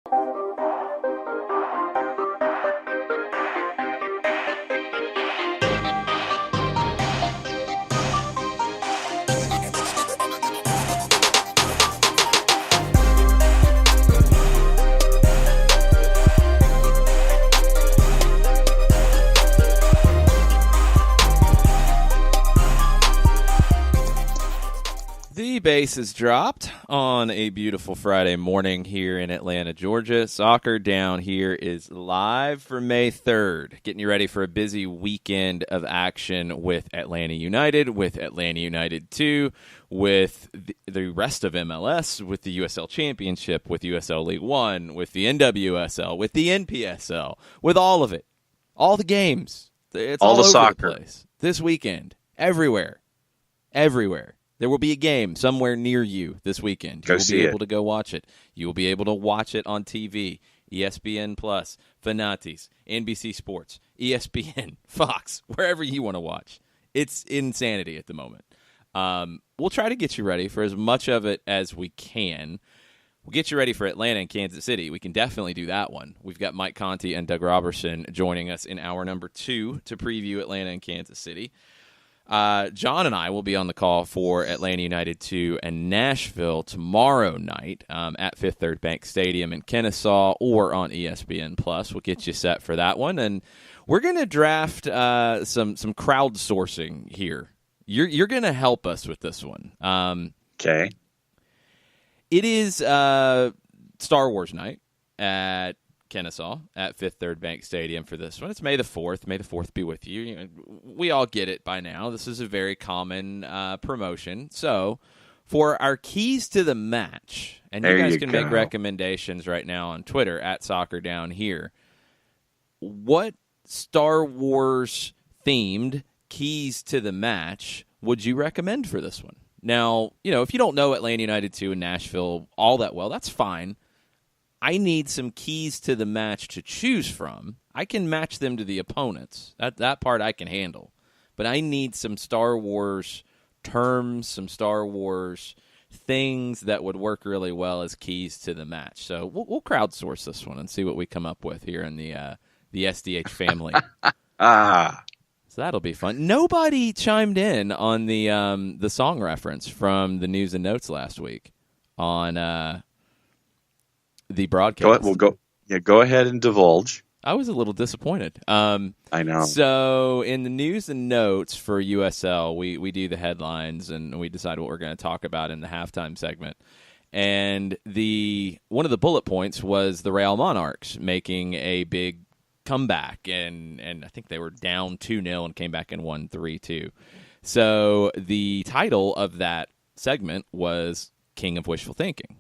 The base is dropped on a beautiful Friday morning here in Atlanta, Georgia. Soccer Down here is live for May 3rd, getting you ready for a busy weekend of action with Atlanta United, with Atlanta United 2, with the rest of MLS, with the USL Championship, with USL League One, with the NWSL, with the NPSL, with all of it. All the games. It's all the over soccer. The place. This weekend. Everywhere. There will be a game somewhere near you this weekend. You will be able to go watch it. You will be able to watch it on TV, ESPN+, Fanatis, NBC Sports, ESPN, Fox, wherever you want to watch. It's insanity at the moment. We'll try to get you ready for as much of it as we can. We'll get you ready for Atlanta and Kansas City. We can definitely do that one. We've got Mike Conti and Doug Roberson joining us in hour number 2 to preview Atlanta and Kansas City. John and I will be on the call for Atlanta United 2 and Nashville tomorrow night at Fifth Third Bank Stadium in Kennesaw or on ESPN+. We'll get you set for that one. And we're going to draft some crowdsourcing here. You're going to help us with this one. Okay. It is Star Wars night at Kennesaw at Fifth Third Bank Stadium for this one. It's May the 4th. May the 4th be with you. We all get it by now. This is a very common promotion. So for our keys to the match, and you guys can make recommendations right now on Twitter at Soccer Down Here, what Star Wars themed keys to the match would you recommend for this one? Now, if you don't know Atlanta United 2 and Nashville all that well, that's fine. I need some keys to the match to choose from. I can match them to the opponents. That part I can handle. But I need some Star Wars terms, some Star Wars things that would work really well as keys to the match. So we'll crowdsource this one and see what we come up with here in the SDH family. So that'll be fun. Nobody chimed in on the song reference from the news and notes last week on the broadcast. Go ahead and divulge. I was a little disappointed. I know. So in the news and notes for USL, we do the headlines and we decide what we're going to talk about in the halftime segment. And one of the bullet points was the Real Monarchs making a big comeback, and I think they were down 2-0 and came back and won 3-2. So the title of that segment was King of Wishful Thinking.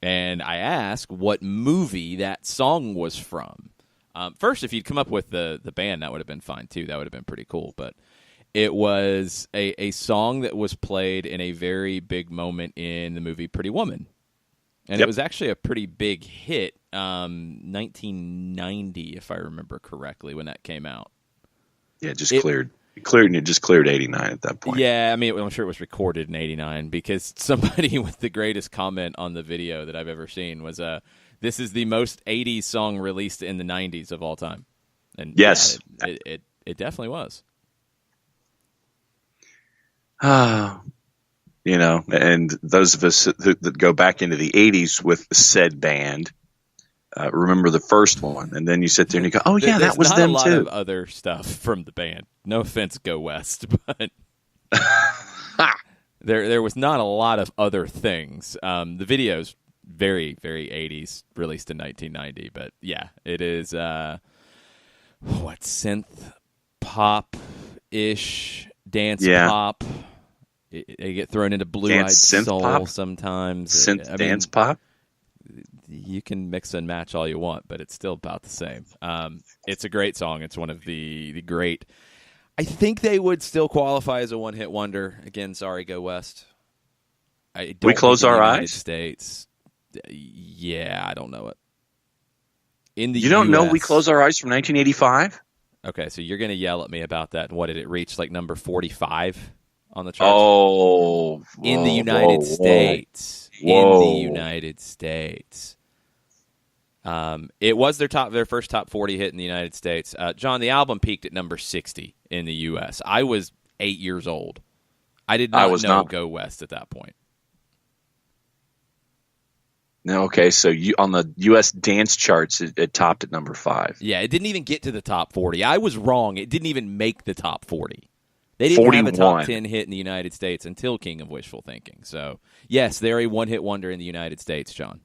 And I asked what movie that song was from. First, if you'd come up with the band, that would have been fine, too. That would have been pretty cool. But it was a song that was played in a very big moment in the movie Pretty Woman. And It was actually a pretty big hit, 1990, if I remember correctly, when that came out. Yeah, it cleared 89 at that point. Yeah, I mean, I'm sure it was recorded in 89 because somebody with the greatest comment on the video that I've ever seen was, this is the most 80s song released in the 90s of all time. And yes. Yeah, it definitely was. And those of us that go back into the 80s with said band, remember the first one, and then you sit there and you go, "Oh yeah, that was them too." There's not a lot of other stuff from the band. No offense, Go West, but there was not a lot of other things. The video's very, very 80s, released in 1990, but yeah, it is synth pop ish, dance pop. They get thrown into Blue-Eyed Soul pop? Sometimes. Dance pop. You can mix and match all you want, but it's still about the same. It's a great song. It's one of the great. I think they would still qualify as a one-hit wonder. Again, sorry, Go West. We close our eyes? States. Yeah, I don't know it. You don't know We Close Our Eyes from 1985? Okay, so you're going to yell at me about that. What did it reach, like number 45 on the chart? In the United States. In the United States. It was their first top 40 hit in the United States. John, the album peaked at number 60 in the U.S. I was 8 years old. I did not know Go West at that point. No, okay, so on the U.S. dance charts, it topped at number 5. Yeah, it didn't even get to the top 40. I was wrong. It didn't even make the top 40. They didn't 41. Have a top 10 hit in the United States until King of Wishful Thinking. So, yes, they're a one-hit wonder in the United States, John.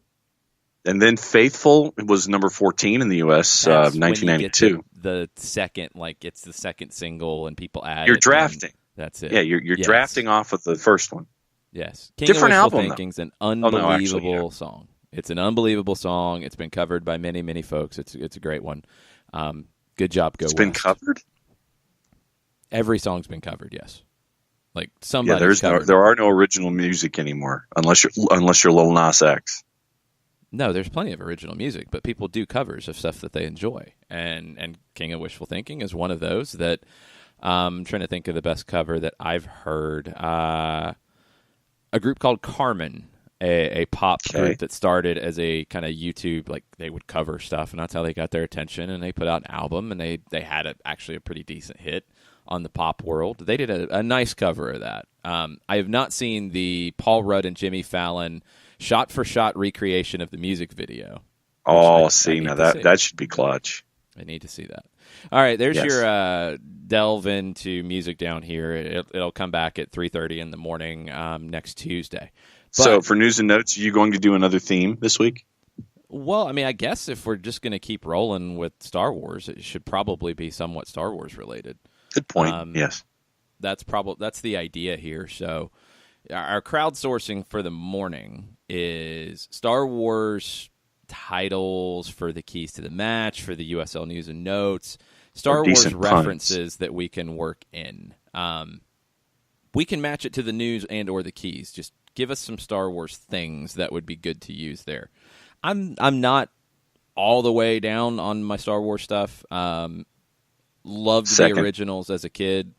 And then Faithful was number 14 in the U.S. 1992. The second, it's the second single, and people add You're drafting. That's it. Yeah, you're drafting off of the first one. Yes. King Different of Wishful album, Thinking's an unbelievable song. It's an unbelievable song. It's been covered by many, many folks. It's a great one. Good job, Go West. It's been covered? Every song's been covered, yes. Like somebody. Yeah, there are no original music anymore, unless you're Lil Nas X. No, there's plenty of original music, but people do covers of stuff that they enjoy. And King of Wishful Thinking is one of those that I'm trying to think of the best cover that I've heard. A group called Carmen, a pop group that started as a kind of YouTube, like they would cover stuff, and that's how they got their attention, and they put out an album, and they had actually a pretty decent hit on the pop world. They did a nice cover of that. I have not seen the Paul Rudd and Jimmy Fallon shot-for-shot recreation of the music video. Oh, that should be clutch. I need to see that. All right, there's your delve into music down here. It'll come back at 3:30 in the morning next Tuesday. So for news and notes, are you going to do another theme this week? Well, I mean, I guess if we're just going to keep rolling with Star Wars, it should probably be somewhat Star Wars related. Good point. Yes. That's the idea here. So our crowdsourcing for the morning is Star Wars titles for the keys to the match, for the USL news and notes, Star Wars references that we can work in. We can match it to the news and or the keys. Just give us some Star Wars things that would be good to use there. I'm not all the way down on my Star Wars stuff. Loved the originals as a kid.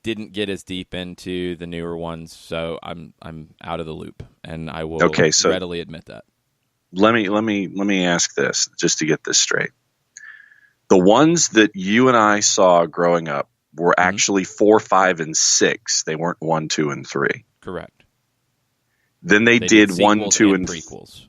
Didn't get as deep into the newer ones, so I'm out of the loop, and I will readily admit that. Let me ask this just to get this straight. The ones that you and I saw growing up were actually 4, 5, and 6. They weren't 1, 2, and 3. Correct. Then they did 1, 2, and prequels.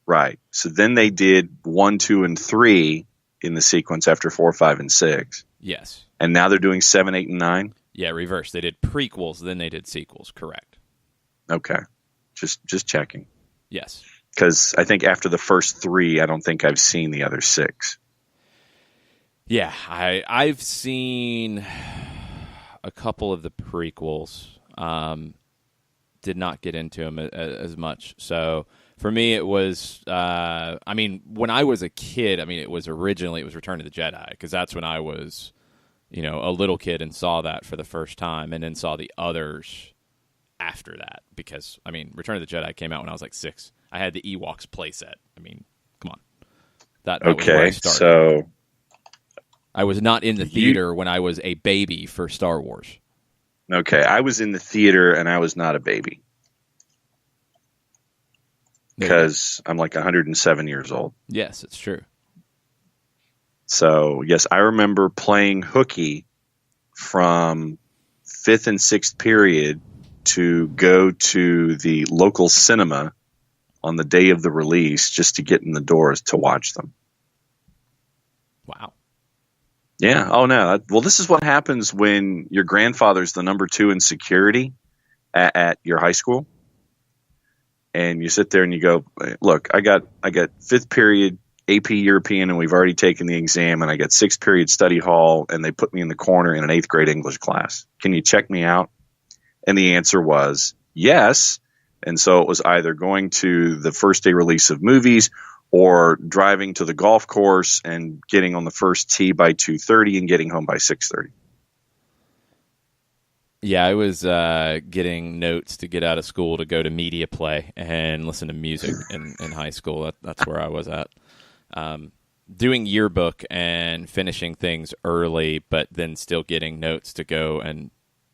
Right. So then they did 1, 2, and 3 in the sequence after 4, 5, and 6. Yes. And now they're doing 7, 8, and 9? Yeah, reverse. They did prequels, then they did sequels. Correct. Okay. Just checking. Yes. Because I think after the first 3, I don't think I've seen the other 6. Yeah, I've seen a couple of the prequels. Did not get into them as much. So for me, it was, when I was a kid, it was Return of the Jedi, because that's when I was, a little kid and saw that for the first time, and then saw the others after that, because, Return of the Jedi came out when I was like 6. I had the Ewoks playset. Come on. That was where I started. So I was not in the theater when I was a baby for Star Wars. Okay, I was in the theater and I was not a baby. Because I'm like 107 years old. Yes, it's true. So, yes, I remember playing hooky from 5th and 6th period to go to the local cinema on the day of the release just to get in the doors to watch them. Wow. Yeah. Oh, no. Well, this is what happens when your grandfather's the number 2 in security at your high school. And you sit there and you go, look, I got 5th period AP European, and we've already taken the exam, and I got 6th period study hall, and they put me in the corner in an 8th grade English class. Can you check me out? And the answer was yes. And so it was either going to the first day release of movies or driving to the golf course and getting on the first tee by 2:30 and getting home by 6:30. Yeah, I was getting notes to get out of school to go to media play and listen to music in high school. That's where I was at. Doing yearbook and finishing things early, but then still getting notes to go and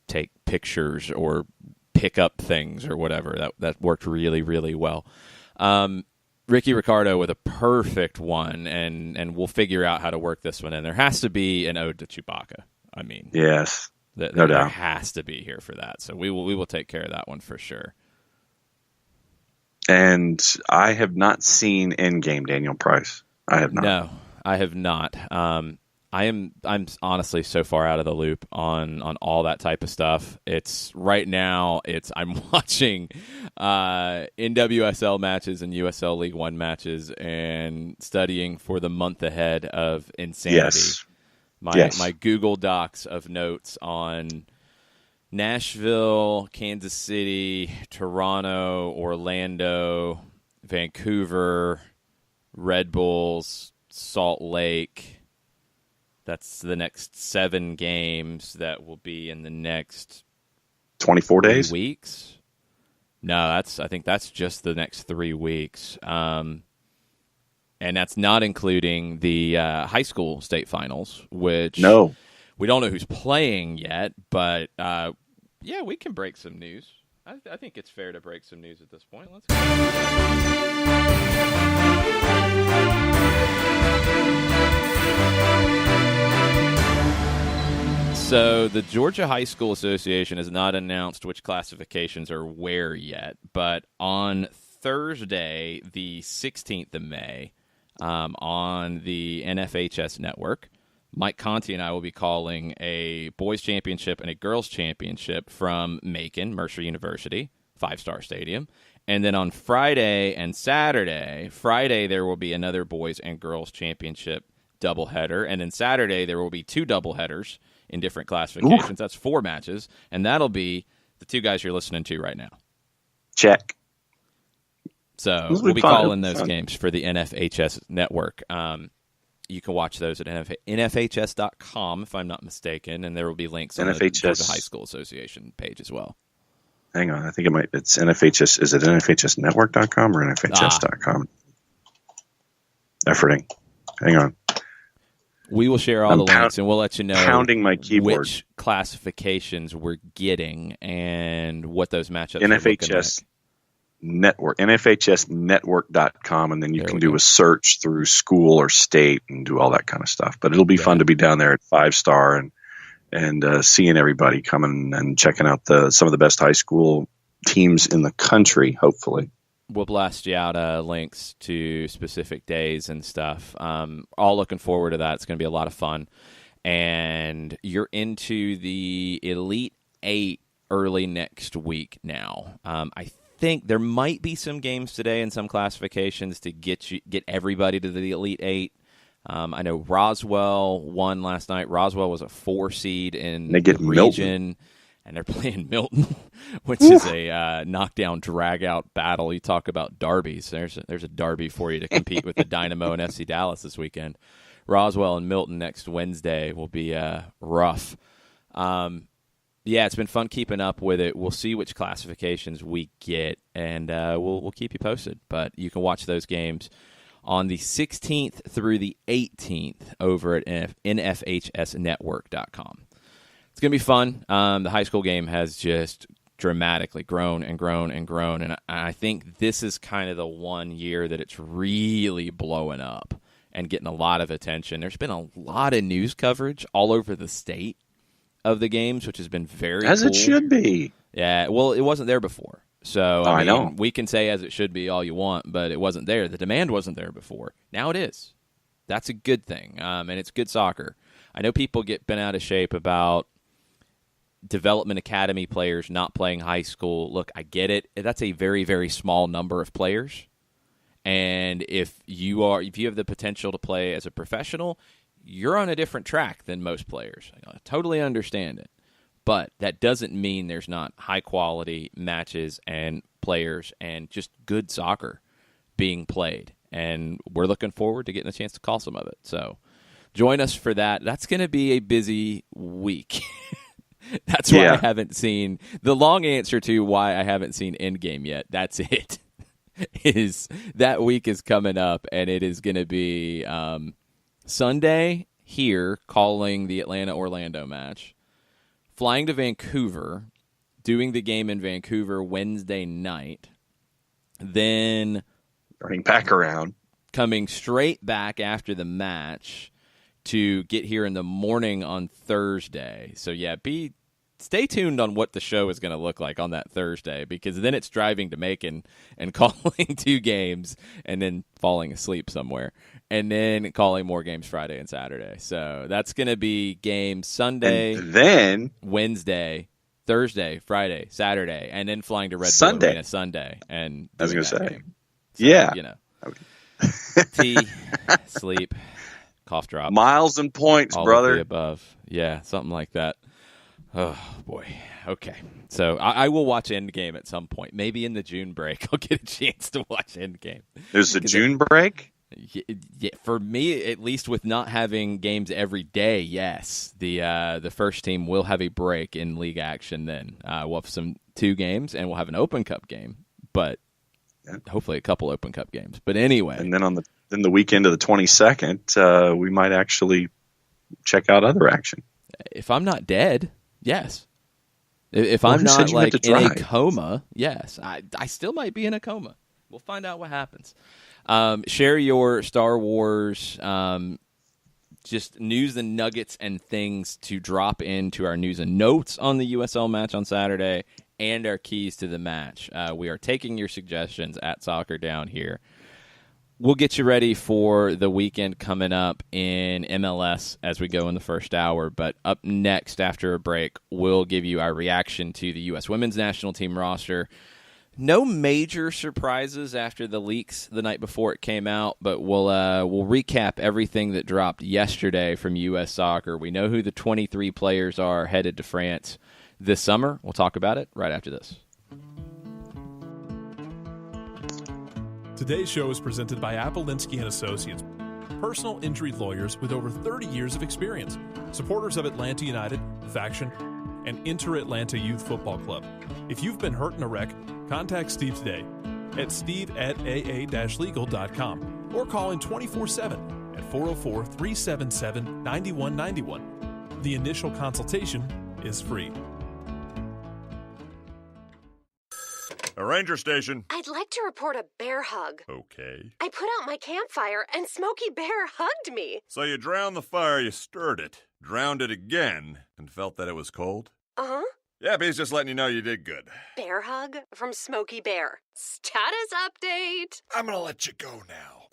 take pictures or pick up things or whatever. That worked really, really well. Ricky Ricardo with a perfect one, and we'll figure out how to work this one in. There has to be an ode to Chewbacca. I mean, yes, no there doubt. has to be here for that. So we will take care of that one for sure. And I have not seen Endgame, Daniel Price. I have not. No, I have not. I'm honestly so far out of the loop on all that type of stuff. I'm watching NWSL matches and USL League One matches and studying for the month ahead of insanity. Yes. My Google Docs of notes on Nashville, Kansas City, Toronto, Orlando, Vancouver, Red Bulls, Salt Lake. That's the next 7 games that will be in the next 24 days? Weeks. No, I think that's just the next 3 weeks. And that's not including the high school state finals, which we don't know who's playing yet, but yeah, we can break some news. I think it's fair to break some news at this point. Let's go. So the Georgia High School Association has not announced which classifications are where yet, but on Thursday, the 16th of May, on the NFHS Network, Mike Conti and I will be calling a boys championship and a girls championship from Macon, Mercer University, 5-star stadium. And then on Friday and Saturday, there will be another boys and girls championship doubleheader. And then Saturday, there will be 2 doubleheaders in different classifications. Ooh. That's 4 matches. And that'll be the 2 guys you're listening to right now. Check. So we'll be calling those games for the NFHS Network. You can watch those at NFHS.com, if I'm not mistaken, and there will be links on the Georgia High School Association page as well. Hang on, I think it's NFHS. Is it NFHSnetwork.com or NFHS.com? Efforting. Hang on. We will share all the links, and we'll let you know pounding my keyboard. Which classifications we're getting and what those matchups are NFHS looking like. Network, NFHSnetwork.com, and then you can do a search through school or state and do all that kind of stuff. But it'll be fun to be down there at 5-star and seeing everybody coming and checking out some of the best high school teams in the country, hopefully. We'll blast you out links to specific days and stuff. All looking forward to that. It's going to be a lot of fun. And you're into the Elite 8 early next week now. I think there might be some games today in some classifications to get everybody to the Elite 8. I know Roswell won last night. Roswell was a 4 seed in the region, Milton. And they're playing Milton, which is a knockdown drag-out battle. You talk about derbies. There's a derby for you to compete with the Dynamo and FC Dallas this weekend. Roswell and Milton next Wednesday will be rough. Yeah, it's been fun keeping up with it. We'll see which classifications we get, and we'll keep you posted. But you can watch those games on the 16th through the 18th over at NFHSnetwork.com. It's going to be fun. The high school game has just dramatically grown and grown and grown, and I think this is kind of the one year that it's really blowing up and getting a lot of attention. There's been a lot of news coverage all over the state of the games, which has been very as cool. It should be. Yeah, well, it wasn't there before. So, I know. We can say as it should be all you want, but it wasn't there. The demand wasn't there before. Now it is. That's a good thing, and it's good soccer. I know people get bent out of shape about development academy players not playing high school. Look, I get it. That's a very, very small number of players. And if you have the potential to play as a professional, you're on a different track than most players. I totally understand it. But that doesn't mean there's not high-quality matches and players and just good soccer being played. And we're looking forward to getting a chance to call some of it. So join us for that. That's going to be a busy week. That's why I haven't seen – the long answer to why I haven't seen Endgame yet, that's it, is that week is coming up, and it is going to be Sunday here calling the Atlanta-Orlando match, flying to Vancouver, doing the game in Vancouver Wednesday night, then Turning back around. Coming straight back after the match to get here in the morning on Thursday. So, yeah, stay tuned on what the show is going to look like on that Thursday, because then it's driving to Macon and calling 2 games and then falling asleep somewhere, and then calling more games Friday and Saturday. So that's going to be games Sunday, and then Wednesday, Thursday, Friday, Saturday, and then flying to Red Bull Arena Sunday. And I was going to say, game. So, tea, sleep, cough drop, miles and points, all brother. Of the above. Yeah, something like that. Oh, boy. Okay. So I will watch Endgame at some point. Maybe in the June break I'll get a chance to watch Endgame. There's a June break? Yeah, for me, at least with not having games every day, yes. The first team will have a break in league action then. We'll have 2 games, and we'll have an Open Cup game, but hopefully a couple Open Cup games. But anyway. And then on the weekend of the 22nd, we might actually check out other action. If I'm not dead... Yes. If I'm not like in a coma, yes. I still might be in a coma. We'll find out what happens. Share your Star Wars just news and nuggets and things to drop into our news and notes on the USL match on Saturday and our keys to the match. We are taking your suggestions at Soccer Down here. We'll get you ready for the weekend coming up in MLS as we go in the first hour. But up next, after a break, we'll give you our reaction to the U.S. Women's National Team roster. No major surprises after the leaks the night before it came out, but we'll recap everything that dropped yesterday from U.S. Soccer. We know who the 23 players are headed to France this summer. We'll talk about it right after this. Today's show is presented by Polanski & Associates, personal injury lawyers with over 30 years of experience, supporters of Atlanta United, Faction, and Inter-Atlanta Youth Football Club. If you've been hurt in a wreck, contact Steve today at steve@aa-legal.com or call in 24/7 at 404-377-9191. The initial consultation is free. A ranger station. I'd like to report a bear hug. Okay. I put out my campfire and Smokey Bear hugged me. So you drowned the fire, you stirred it, drowned it again, and felt that it was cold? Uh-huh. Yeah, but he's just letting you know you did good. Bear hug from Smokey Bear. Status update. I'm gonna let you go now.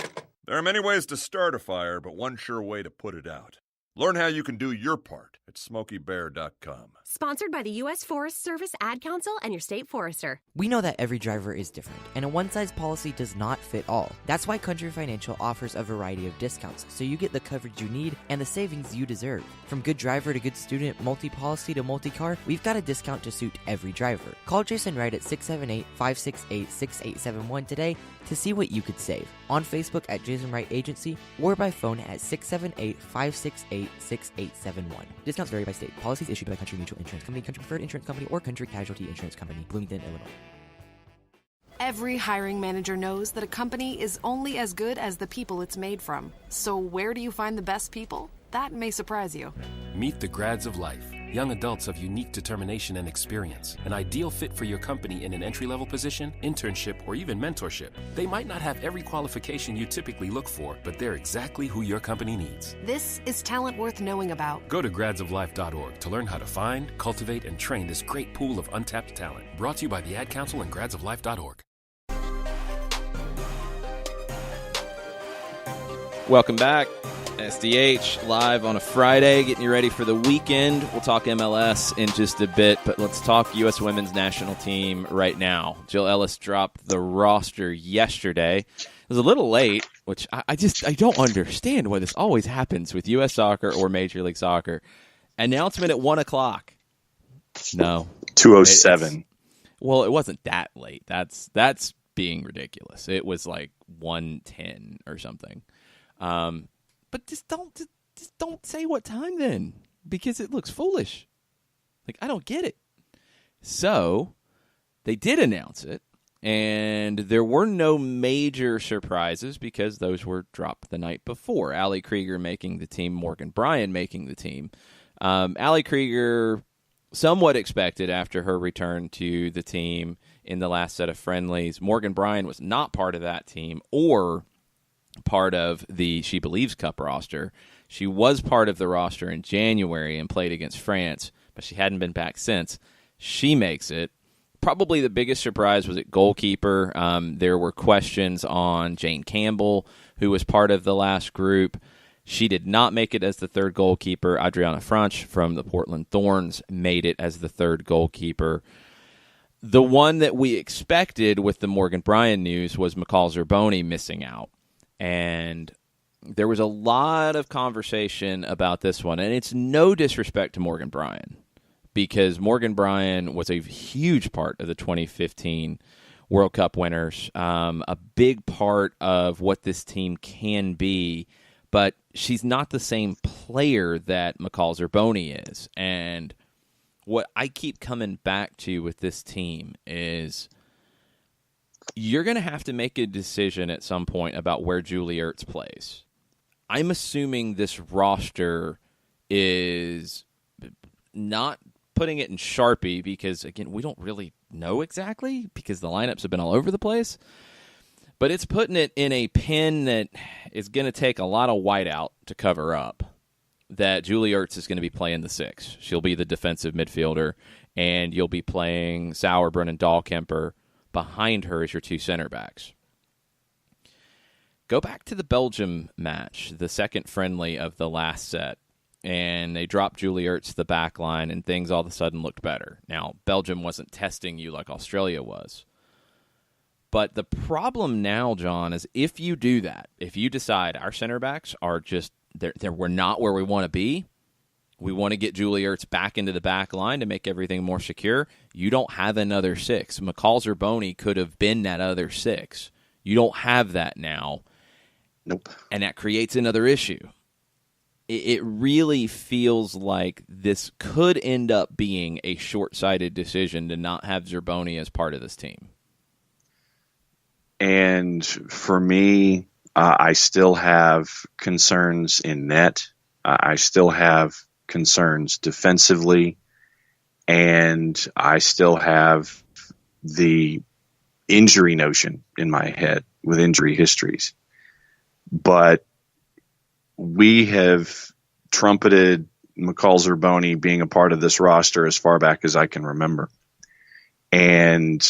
There are many ways to start a fire, but one sure way to put it out. Learn how you can do your part at SmokeyBear.com. Sponsored by the U.S. Forest Service, Ad Council, and your state forester. We know that every driver is different, and a one-size policy does not fit all. That's why Country Financial offers a variety of discounts, so you get the coverage you need and the savings you deserve. From good driver to good student, multi-policy to multi-car, we've got a discount to suit every driver. Call Jason Wright at 678-568-6871 today to see what you could save. On Facebook at Jason Wright Agency or by phone at 678-568-6871. Discounts vary by state. Policies issued by Country Mutual Insurance Company, Country Preferred Insurance Company, or Country Casualty Insurance Company, Bloomington, Illinois. Every hiring manager knows that a company is only as good as the people it's made from. So where do you find the best people? That may surprise you. Meet the grads of life. Young adults of unique determination and experience. An ideal fit for your company in an entry-level position, internship, or even mentorship. They might not have every qualification you typically look for, but they're exactly who your company needs. This is talent worth knowing about. Go to gradsoflife.org to learn how to find, cultivate, and train this great pool of untapped talent. Brought to you by the Ad Council and gradsoflife.org. Welcome back. SDH live on a Friday, getting you ready for the weekend. We'll talk MLS in just a bit, but let's talk U.S. Women's National Team right now. Jill Ellis dropped the roster yesterday. It was a little late, which I don't understand why this always happens with U.S. Soccer or Major League Soccer. Announcement at 1 o'clock. No. 2:07. Well, it wasn't that late. That's being ridiculous. It was like 1:10 or something. But just don't say what time then, because it looks foolish. Like, I don't get it. So they did announce it, and there were no major surprises because those were dropped the night before. Allie Krieger making the team, Morgan Bryan making the team. Allie Krieger, somewhat expected after her return to the team in the last set of friendlies. Morgan Bryan was not part of that team or part of the She Believes Cup roster. She was part of the roster in January and played against France, but she hadn't been back since. She makes it. Probably the biggest surprise was at goalkeeper. There were questions on Jane Campbell, who was part of the last group. She did not make it as the third goalkeeper. Adriana Franch from the Portland Thorns made it as the third goalkeeper. The one that we expected with the Morgan Bryan news was McCall Zerboni missing out. And there was a lot of conversation about this one. And it's no disrespect to Morgan Bryan, because Morgan Bryan was a huge part of the 2015 World Cup winners, a big part of what this team can be, but she's not the same player that McCall Zerboni is. And what I keep coming back to with this team is you're going to have to make a decision at some point about where Julie Ertz plays. I'm assuming this roster is not putting it in Sharpie because, again, we don't really know exactly because the lineups have been all over the place. But it's putting it in a pen that is going to take a lot of whiteout to cover up that Julie Ertz is going to be playing the 6. She'll be the defensive midfielder, and you'll be playing Sauerbrunn and Dahlkemper behind her as your two center backs. Go back to the Belgium match, the second friendly of the last set, and they dropped Julie Ertz to the back line, and things all of a sudden looked better. Now, Belgium wasn't testing you like Australia was. But the problem now, John, is if you do that, if you decide our center backs are just, we're not where we want to be, we want to get Julie Ertz back into the back line to make everything more secure, you don't have another 6. McCall Zerboni could have been that other 6. You don't have that now. Nope. And that creates another issue. It really feels like this could end up being a short-sighted decision to not have Zerboni as part of this team. And for me, I still have concerns in net. I still have concerns defensively. And I still have the injury notion in my head with injury histories. But we have trumpeted McCall Zerboni being a part of this roster as far back as I can remember. And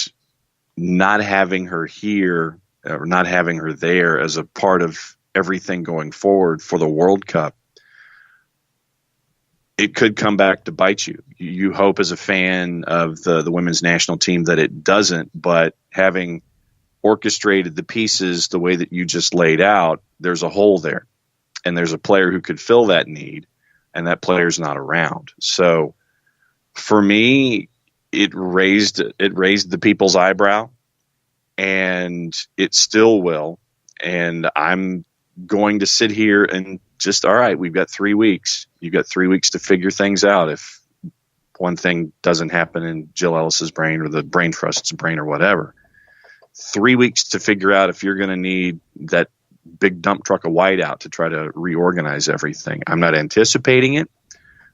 not having her here or not having her there as a part of everything going forward for the World Cup, it could come back to bite you. You hope as a fan of the women's national team that it doesn't, but having orchestrated the pieces the way that you just laid out, there's a hole there. And there's a player who could fill that need, and that player's not around. So for me, it raised the people's eyebrow, and it still will. And I'm going to sit here and just, all right, we've got 3 weeks. You've got 3 weeks to figure things out. If one thing doesn't happen in Jill Ellis's brain or the brain trust's brain or whatever, 3 weeks to figure out if you're going to need that big dump truck of whiteout to try to reorganize everything. I'm not anticipating it,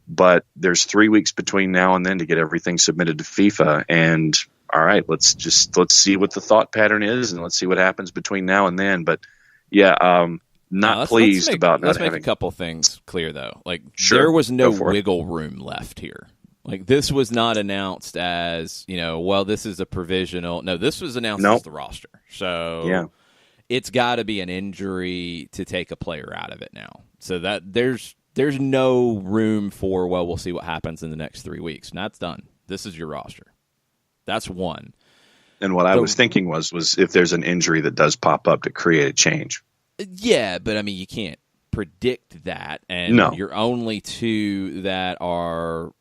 but there's 3 weeks between now and then to get everything submitted to FIFA. And all right, let's see what the thought pattern is, and let's see what happens between now and then. But yeah, not pleased about not having. Let's make a couple things clear though. Like Sure, there was no go for it. wiggle room left here. Like this was not announced as, well, this is a provisional. No, this was announced as the roster. So Yeah. it's got to be an injury to take a player out of it now. So that there's no room for, well, we'll see what happens in the next 3 weeks. And that's done. This is your roster. That's one. And what I was thinking was if there's an injury that does pop up to create a change. Yeah, but I mean, you can't predict that. And your only two that are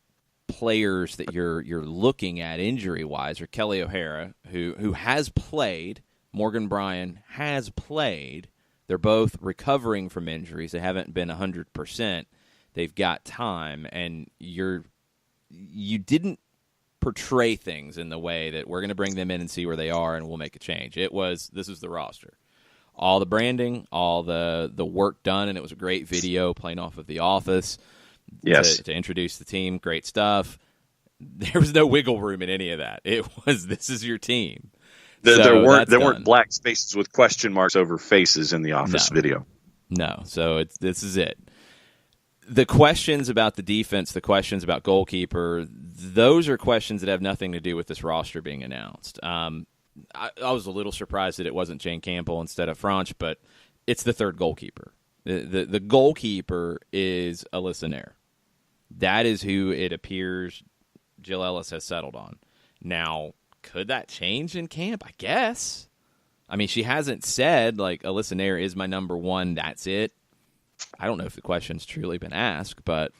players that you're looking at injury-wise are Kelly O'Hara, who has played. Morgan Bryan has played. They're both recovering from injuries. They haven't been 100%. They've got time, and you didn't portray things in the way that we're going to bring them in and see where they are and we'll make a change. This is the roster. All the branding, all the work done, and it was a great video playing off of The Office. Yes. To introduce the team, great stuff. There was no wiggle room in any of that. It was, this is your team. There weren't black spaces with question marks over faces in the Office video. No, so this is it. The questions about the defense, the questions about goalkeeper, those are questions that have nothing to do with this roster being announced. I was a little surprised that it wasn't Jane Campbell instead of Franch, but it's the third goalkeeper. The goalkeeper is Alyssa Nair. That is who it appears Jill Ellis has settled on. Now, could that change in camp? I guess. I mean, she hasn't said, like, Alyssa Nair is my number one, that's it. I don't know if the question's truly been asked, but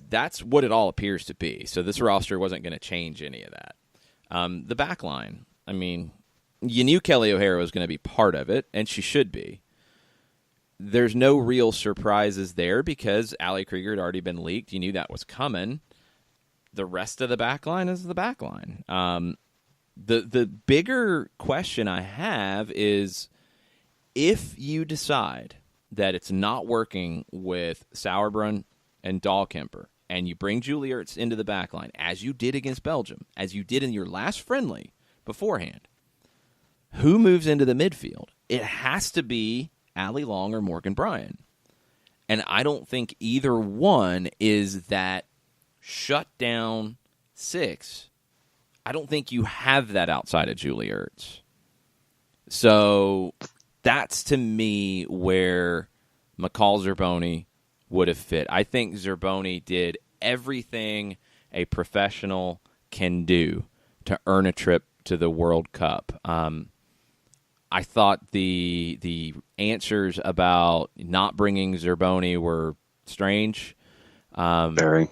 that's what it all appears to be. So this roster wasn't going to change any of that. The back line, I mean, you knew Kelly O'Hara was going to be part of it, and she should be. There's no real surprises there because Allie Krieger had already been leaked. You knew that was coming. The rest of the back line is the back line. The bigger question I have is if you decide that it's not working with Sauerbrunn and Dahlkemper, and you bring Julie Ertz into the back line, as you did against Belgium, as you did in your last friendly beforehand, who moves into the midfield? It has to be Allie Long or Morgan Bryan. And I don't think either one is that shut down six. I don't think you have that outside of Julie Ertz. So that's, to me, where McCall Zerboni would have fit. I think Zerboni did everything a professional can do to earn a trip to the World Cup. I thought the answers about not bringing Zerboni were strange. Very.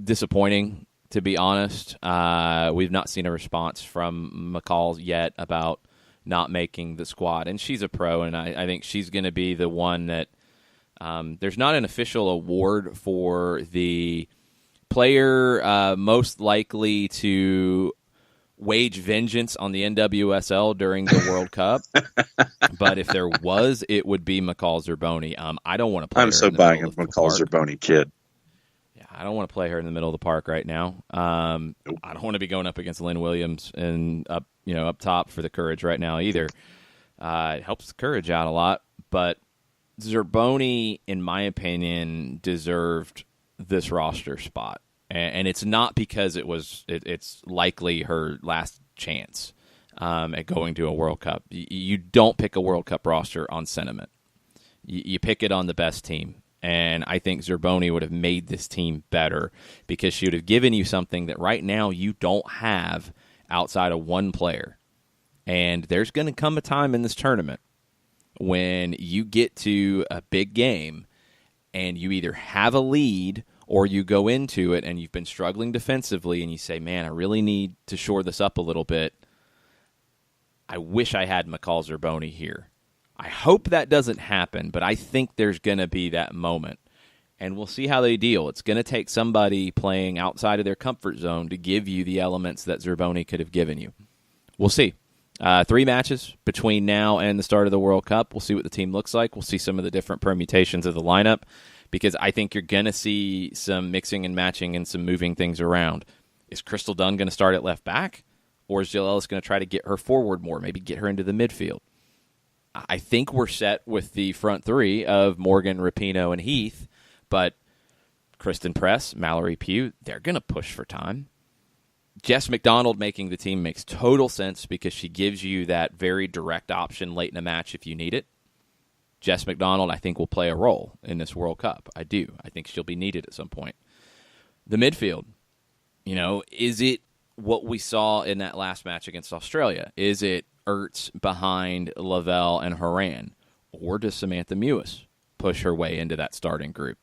Disappointing, to be honest. We've not seen a response from McCall yet about not making the squad. And she's a pro, and I think she's going to be the one that there's not an official award for the player most likely to wage vengeance on the NWSL during the World Cup. But if there was, it would be McCall Zerboni. I don't want to play her. I'm so buying a McCall Zerboni kid. I don't want to play her in the middle of the park right now. Nope. I don't want to be going up against Lynn Williams and up top for the Courage right now either. It helps the Courage out a lot, but Zerboni, in my opinion, deserved this roster spot, and it's not because it's likely her last chance at going to a World Cup. You don't pick a World Cup roster on sentiment. You pick it on the best team. And I think Zerboni would have made this team better because she would have given you something that right now you don't have outside of one player. And there's going to come a time in this tournament when you get to a big game and you either have a lead or you go into it and you've been struggling defensively and you say, man, I really need to shore this up a little bit. I wish I had McCall Zerboni here. I hope that doesn't happen, but I think there's going to be that moment. And we'll see how they deal. It's going to take somebody playing outside of their comfort zone to give you the elements that Zerboni could have given you. We'll see. 3 matches between now and the start of the World Cup. We'll see what the team looks like. We'll see some of the different permutations of the lineup because I think you're going to see some mixing and matching and some moving things around. Is Crystal Dunn going to start at left back? Or is Jill Ellis going to try to get her forward more, maybe get her into the midfield? I think we're set with the front three of Morgan, Rapinoe, and Heath, but Kristen Press, Mallory Pugh, they're going to push for time. Jess McDonald making the team makes total sense because she gives you that very direct option late in a match if you need it. Jess McDonald, I think, will play a role in this World Cup. I do. I think she'll be needed at some point. The midfield, is it what we saw in that last match against Australia? Is it Ertz behind Lavelle and Horan? Or does Samantha Mewis push her way into that starting group?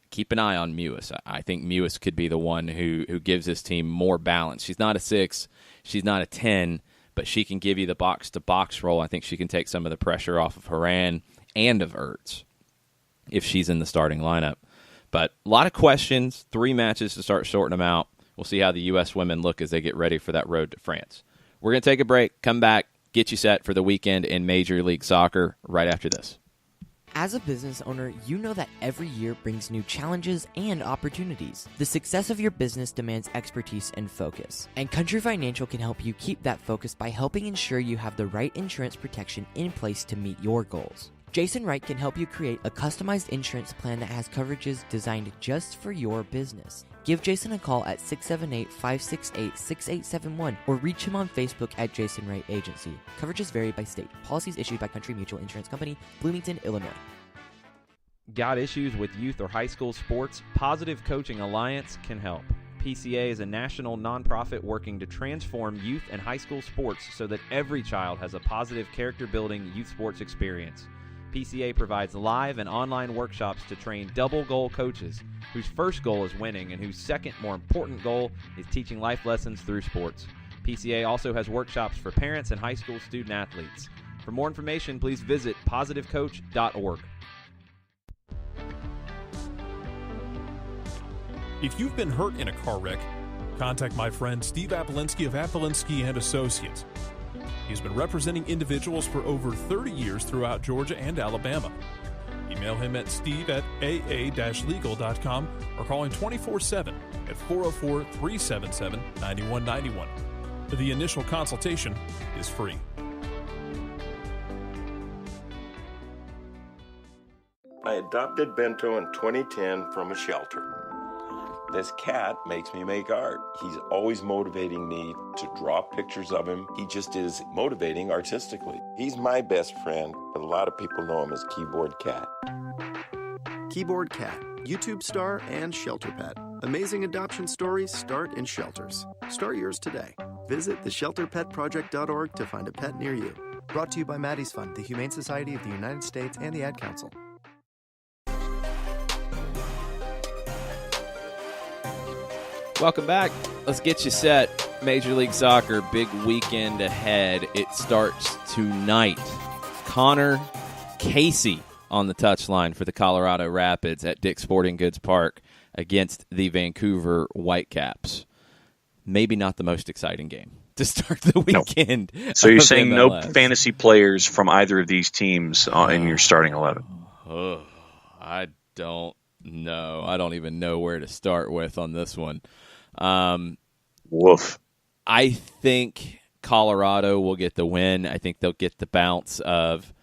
Keep an eye on Mewis. I think Mewis could be the one who gives this team more balance. She's not a 6, she's not a 10, but she can give you the box-to-box role. I think she can take some of the pressure off of Horan and of Ertz if she's in the starting lineup. But a lot of questions, 3 matches to start sorting them out. We'll see how the U.S. women look as they get ready for that road to France. We're going to take a break, come back, get you set for the weekend in Major League Soccer right after this. As a business owner, you know that every year brings new challenges and opportunities. The success of your business demands expertise and focus, and Country Financial can help you keep that focus by helping ensure you have the right insurance protection in place to meet your goals. Jason Wright can help you create a customized insurance plan that has coverages designed just for your business. Give Jason a call at 678-568-6871 or reach him on Facebook at Jason Wright Agency. Coverages vary by state. Policies issued by Country Mutual Insurance Company, Bloomington, Illinois. Got issues with youth or high school sports? Positive Coaching Alliance can help. PCA is a national nonprofit working to transform youth and high school sports so that every child has a positive character-building youth sports experience. PCA provides live and online workshops to train double-goal coaches whose first goal is winning and whose second, more important goal is teaching life lessons through sports. PCA also has workshops for parents and high school student athletes. For more information, please visit positivecoach.org. If you've been hurt in a car wreck, contact my friend Steve Polanski of Polanski and Associates. He's been representing individuals for over 30 years throughout Georgia and Alabama. Email him at steve@aa-legal.com or call him 24/7 at 404-377-9191. The initial consultation is free. I adopted Bento in 2010 from a shelter. This cat makes me make art. He's always motivating me to draw pictures of him. He just is motivating artistically. He's my best friend, but a lot of people know him as Keyboard Cat. Keyboard Cat, YouTube star and shelter pet. Amazing adoption stories start in shelters. Start yours today. Visit theshelterpetproject.org to find a pet near you. Brought to you by Maddie's Fund, the Humane Society of the United States, and the Ad Council. Welcome back. Let's get you set. Major League Soccer, big weekend ahead. It starts tonight. Connor Casey on the touchline for the Colorado Rapids at Dick's Sporting Goods Park against the Vancouver Whitecaps. Maybe not the most exciting game to start the weekend. No. So you're saying MLS. No fantasy players from either of these teams in your starting 11? I don't know. I don't even know where to start with on this one. Woof. I think Colorado will get the win. I think they'll get the bounce of,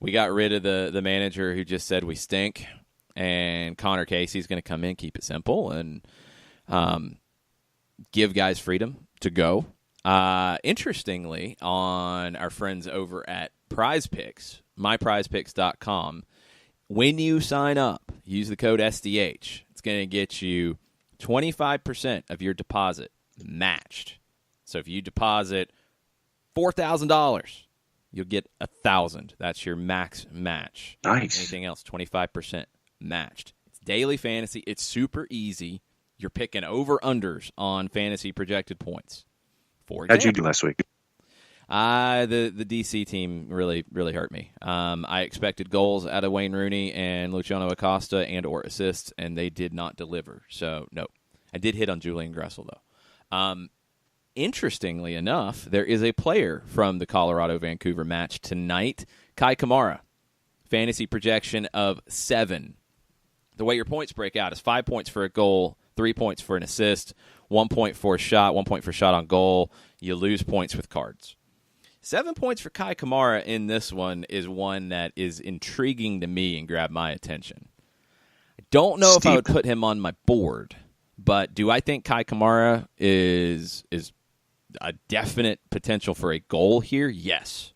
we got rid of the manager who just said we stink, and Connor Casey's going to come in, keep it simple, and give guys freedom to go. Interestingly, on our friends over at Prize Picks, myprizepicks.com, when you sign up, use the code SDH. It's going to get you 25% of your deposit matched. So if you deposit $4,000, you'll get $1,000. That's your max match. Nice. Anything else, 25% matched. It's daily fantasy. It's super easy. You're picking over-unders on fantasy projected points. For example, how'd you do last week? The DC team really hurt me. I expected goals out of Wayne Rooney and Luciano Acosta or assists, and they did not deliver. So, no. I did hit on Julian Gressel, though. Interestingly enough, there is a player from the Colorado-Vancouver match tonight, Kai Kamara. Fantasy projection of 7. The way your points break out is 5 points for a goal, 3 points for an assist, 1 point for a shot, 1 point for a shot on goal. You lose points with cards. 7 points for Kai Kamara in this one is one that is intriguing to me and grabbed my attention. I don't know if I would put him on my board, but do I think Kai Kamara is a definite potential for a goal here? Yes.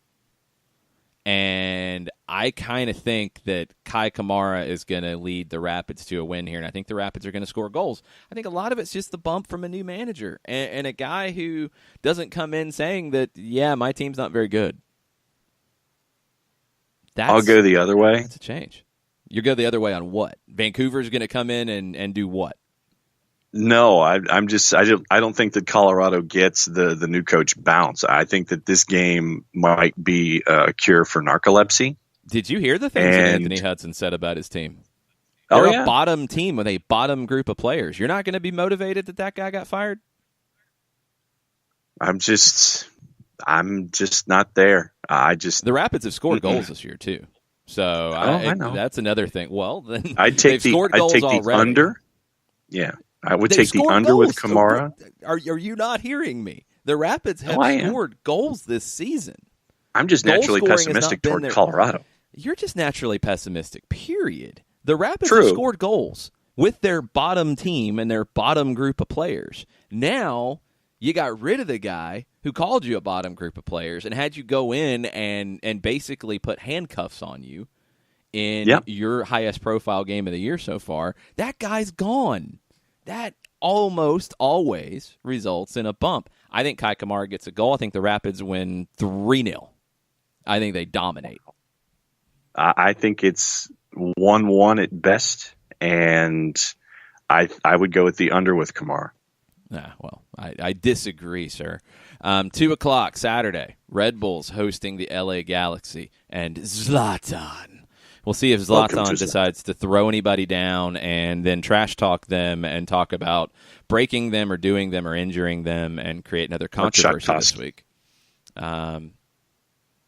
And I kind of think that Kai Kamara is going to lead the Rapids to a win here, and I think the Rapids are going to score goals. I think a lot of it's just the bump from a new manager and a guy who doesn't come in saying that, yeah, my team's not very good. I'll go the other way. That's a change. You go the other way on what? Vancouver's going to come in and do what? No, I don't think that Colorado gets the new coach bounce. I think that this game might be a cure for narcolepsy. Did you hear the things that Anthony Hudson said about his team? They're a bottom team with a bottom group of players. You're not going to be motivated that guy got fired? I'm just not there. The Rapids have scored goals this year too. So I know. That's another thing. Well, then I'd take the under. Yeah, I would take the under with Kamara. Are you not hearing me? The Rapids have scored goals this season. I'm just naturally pessimistic toward Colorado. You're just naturally pessimistic, period. The Rapids have scored goals with their bottom team and their bottom group of players. Now, you got rid of the guy who called you a bottom group of players and had you go in and basically put handcuffs on you in your highest profile game of the year so far. That guy's gone. That almost always results in a bump. I think Kai Kamara gets a goal. I think the Rapids win 3-0. I think they dominate. I think it's 1-1 at best, and I would go with the under with Kamara. Well, I disagree, sir. 2 o'clock Saturday, Red Bulls hosting the LA Galaxy and Zlatan. We'll see if Zlatan decides to throw anybody down and then trash talk them and talk about breaking them or doing them or injuring them and create another controversy this week.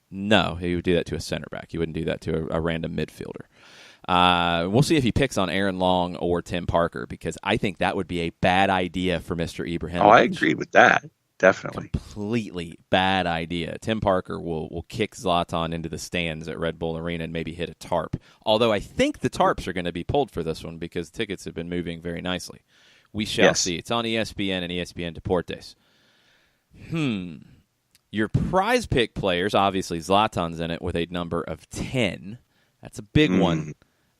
No, he would do that to a center back. He wouldn't do that to a random midfielder. We'll see if he picks on Aaron Long or Tim Parker, because I think that would be a bad idea for Mr. Ibrahimovic. Oh, I agree with that. Definitely. Completely bad idea. Tim Parker will kick Zlatan into the stands at Red Bull Arena and maybe hit a tarp. Although I think the tarps are going to be pulled for this one because tickets have been moving very nicely. We shall see. It's on ESPN and ESPN Deportes. Your prize pick players, obviously Zlatan's in it with a number of 10. That's a big one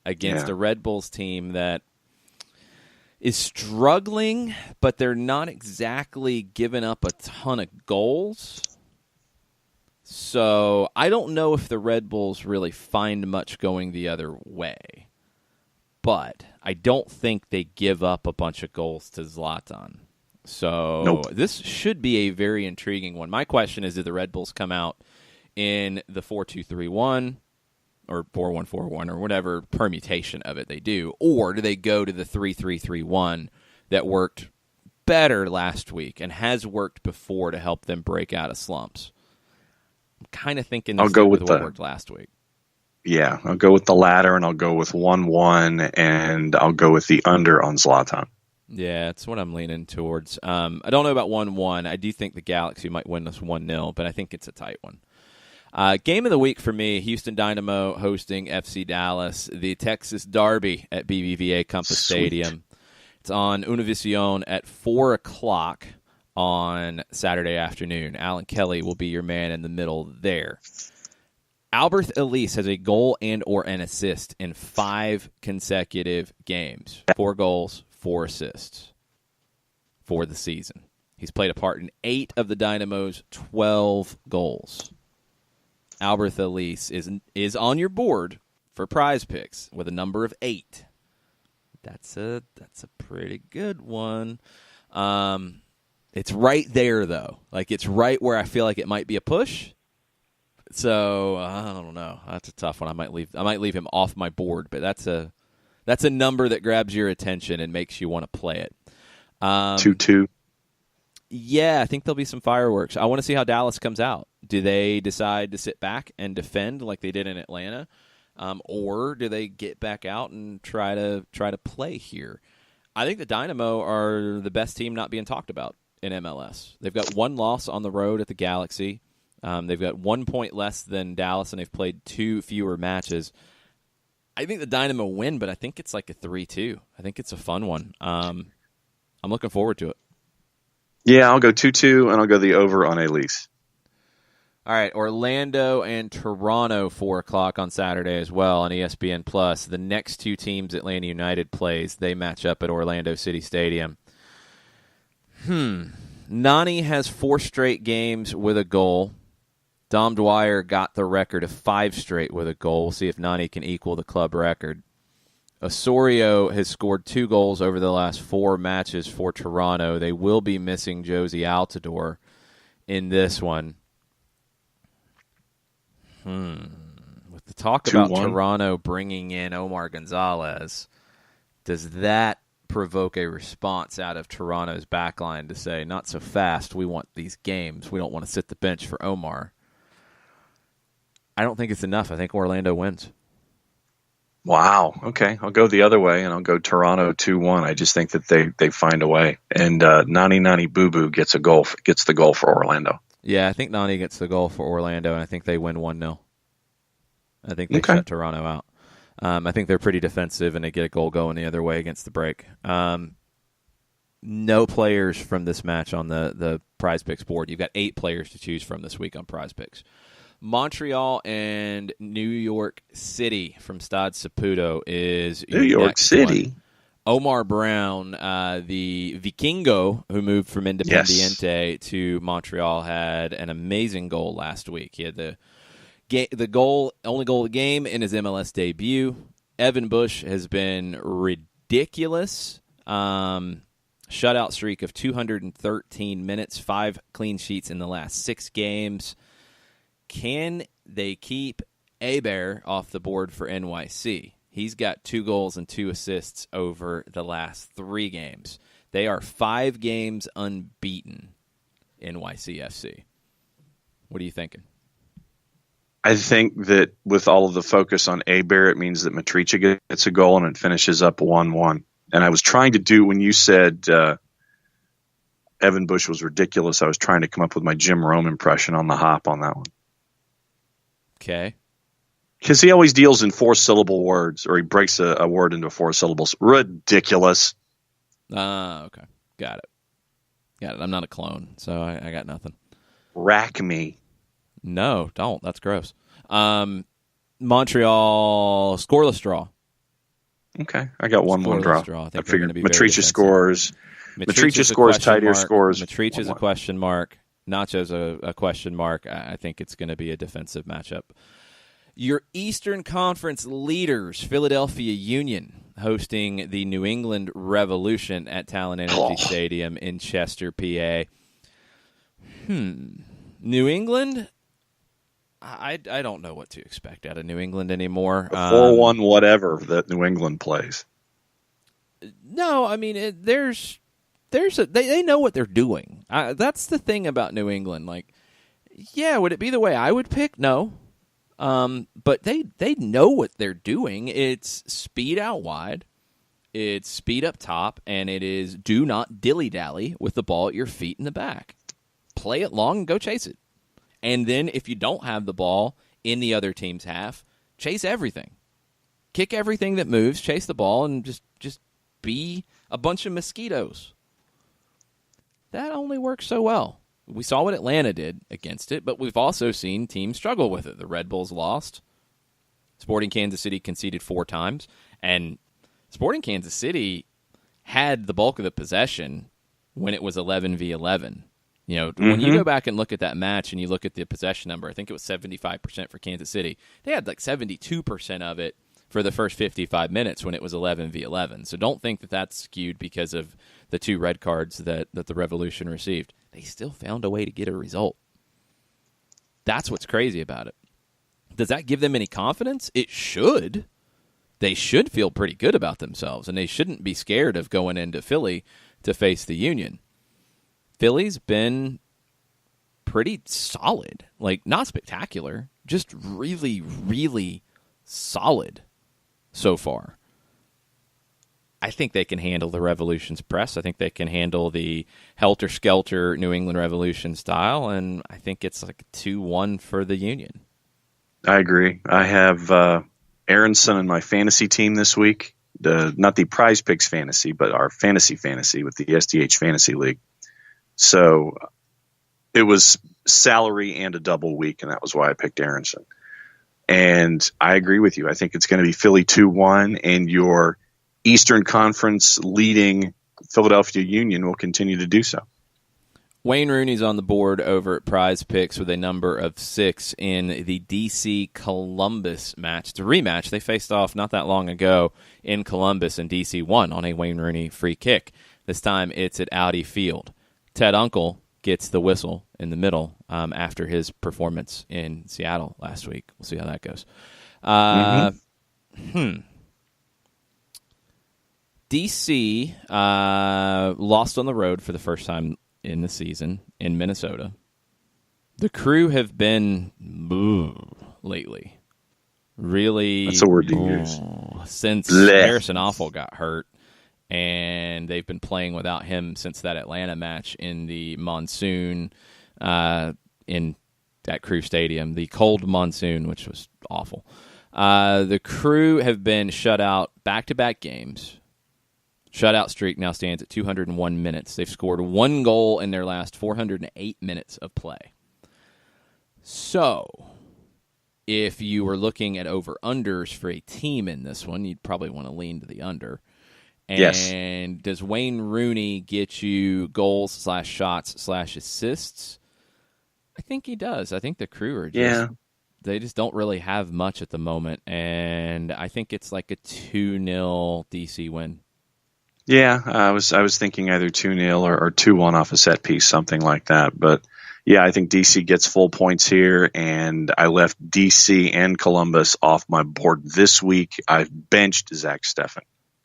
against a Red Bulls team that is struggling, but they're not exactly giving up a ton of goals. So I don't know if the Red Bulls really find much going the other way. But I don't think they give up a bunch of goals to Zlatan. So This should be a very intriguing one. My question is, do the Red Bulls come out in the 4-2-3-1 or 4-1-4-1 or whatever permutation of it they do, or do they go to the 3-3-3-1 that worked better last week and has worked before to help them break out of slumps? I'm kind of thinking I'll go with what worked last week. Yeah, I'll go with the latter, and I'll go with 1-1, and I'll go with the under on Zlatan. Yeah, that's what I'm leaning towards. I don't know about 1-1. I do think the Galaxy might win this 1-0, but I think it's a tight one. Game of the week for me, Houston Dynamo hosting FC Dallas, the Texas Derby at BBVA Compass Stadium. It's on Univision at 4 o'clock on Saturday afternoon. Alan Kelly will be your man in the middle there. Albert Elise has a goal and or an assist in 5 consecutive games. 4 goals, 4 assists for the season. He's played a part in 8 of the Dynamo's 12 goals. Albert Elise is on your board for prize picks with a number of 8. That's a pretty good one. It's right there though. Like, it's right where I feel like it might be a push. So I don't know. That's a tough one. I might leave him off my board, but that's a number that grabs your attention and makes you want to play it. 2-2. Yeah, I think there'll be some fireworks. I want to see how Dallas comes out. Do they decide to sit back and defend like they did in Atlanta, or do they get back out and try to play here? I think the Dynamo are the best team not being talked about in MLS. They've got 1 loss on the road at the Galaxy. They've got 1 point less than Dallas, and they've played 2 fewer matches. I think the Dynamo win, but I think it's like a 3-2. I think it's a fun one. I'm looking forward to it. Yeah, I'll go 2-2, and I'll go the over on Elise. All right, Orlando and Toronto, 4 o'clock on Saturday as well on ESPN+. The next 2 teams Atlanta United plays, they match up at Orlando City Stadium. Nani has 4 straight games with a goal. Dom Dwyer got the record of 5 straight with a goal. We'll see if Nani can equal the club record. Osorio has scored 2 goals over the last 4 matches for Toronto. They will be missing Josie Altidore in this one. With the talk about Toronto bringing in Omar Gonzalez, does that provoke a response out of Toronto's backline to say, not so fast, we want these games. We don't want to sit the bench for Omar. I don't think it's enough. I think Orlando wins. Wow. Okay. I'll go the other way, and I'll go Toronto 2-1. I just think that they find a way. And Nani Nani Boo Boo gets the goal for Orlando. Yeah, I think Nani gets the goal for Orlando, and I think they win 1-0. I think they shut Toronto out. I think they're pretty defensive, and they get a goal going the other way against the break. No players from this match on the Prize Picks board. You've got 8 players to choose from this week on Prize Picks. Montreal and New York City from Stade Saputo is New York City. One. Omar Brown, the Vikingo who moved from Independiente to Montreal, had an amazing goal last week. He had the only goal of the game in his MLS debut. Evan Bush has been ridiculous. Shutout streak of 213 minutes, 5 clean sheets in the last 6 games. Can they keep Bear off the board for NYC? He's got 2 goals and 2 assists over the last 3 games. They are 5 games unbeaten, NYCFC. What are you thinking? I think that with all of the focus on Bear, it means that Matricha gets a goal and it finishes up 1-1. And I was trying to do, when you said Evan Bush was ridiculous, I was trying to come up with my Jim Rome impression on the hop on that one. Okay. Because he always deals in 4-syllable words, or he breaks a word into 4 syllables. Ridiculous. Okay. Got it. I'm not a clone, so I got nothing. Rack me. No, don't. That's gross. Montreal scoreless draw. Okay. I got 1-1 draw. I figured Matricha scores. Matricha scores, Tidier scores. Matricha's a question mark. Nacho's a question mark. I think it's going to be a defensive matchup. Your Eastern Conference leaders, Philadelphia Union, hosting the New England Revolution at Talon Energy Stadium in Chester, PA. New England, I don't know what to expect out of New England anymore. 4-1 whatever that New England plays. No, I mean, they know what they're doing. That's the thing about New England. Like, yeah, would it be the way I would pick? No. But they know what they're doing. It's speed out wide, it's speed up top, and it is do not dilly-dally with the ball at your feet in the back. Play it long and go chase it. And then if you don't have the ball in the other team's half, chase everything. Kick everything that moves, chase the ball, and just be a bunch of mosquitoes. That only works so well. We saw what Atlanta did against it, but we've also seen teams struggle with it. The Red Bulls lost. Sporting Kansas City conceded 4 times. And Sporting Kansas City had the bulk of the possession when it was 11v11. You know, when you go back and look at that match and you look at the possession number, I think it was 75% for Kansas City. They had like 72% of it for the first 55 minutes when it was 11v11. So don't think that that's skewed because of the 2 red cards that the Revolution received. They still found a way to get a result. That's what's crazy about it. Does that give them any confidence? It should. They should feel pretty good about themselves, and they shouldn't be scared of going into Philly to face the Union. Philly's been pretty solid. Like, not spectacular, just really, really solid so far. I think they can handle the Revolution's press. I think they can handle the helter-skelter New England Revolution style, and I think it's like 2-1 for the Union. I agree. I have Aronson in my fantasy team this week. Not the Prize Picks fantasy, but our fantasy with the SDH Fantasy League. So it was salary and a double week, and that was why I picked Aronson. And I agree with you. I think it's going to be Philly 2-1, and your Eastern Conference leading Philadelphia Union will continue to do so. Wayne Rooney's on the board over at Prize Picks with a number of 6 in the DC Columbus match. It's a rematch. They faced off not that long ago in Columbus, and DC won on a Wayne Rooney free kick. This time it's at Audi Field. Ted Uncle gets the whistle in the middle after his performance in Seattle last week. We'll see how that goes. DC lost on the road for the first time in the season in Minnesota. The Crew have been lately. Really, that's a word to use. since Harrison Offal got hurt, and they've been playing without him since that Atlanta match in the monsoon in at Crew Stadium, the cold monsoon, which was awful. The Crew have been shut out back-to-back games. Shutout streak now stands at 201 minutes. They've scored 1 goal in their last 408 minutes of play. So, if you were looking at over-unders for a team in this one, you'd probably want to lean to the under. And yes. Does Wayne Rooney get you goals/shots/assists? I think he does. I think the Crew are just, they just don't really have much at the moment, and I think it's like a 2-0 DC win. Yeah, I was thinking either 2-0 or 2-1 off a set piece, something like that. But yeah, I think DC gets full points here, and I left DC and Columbus off my board this week. I've benched Zach Steffen.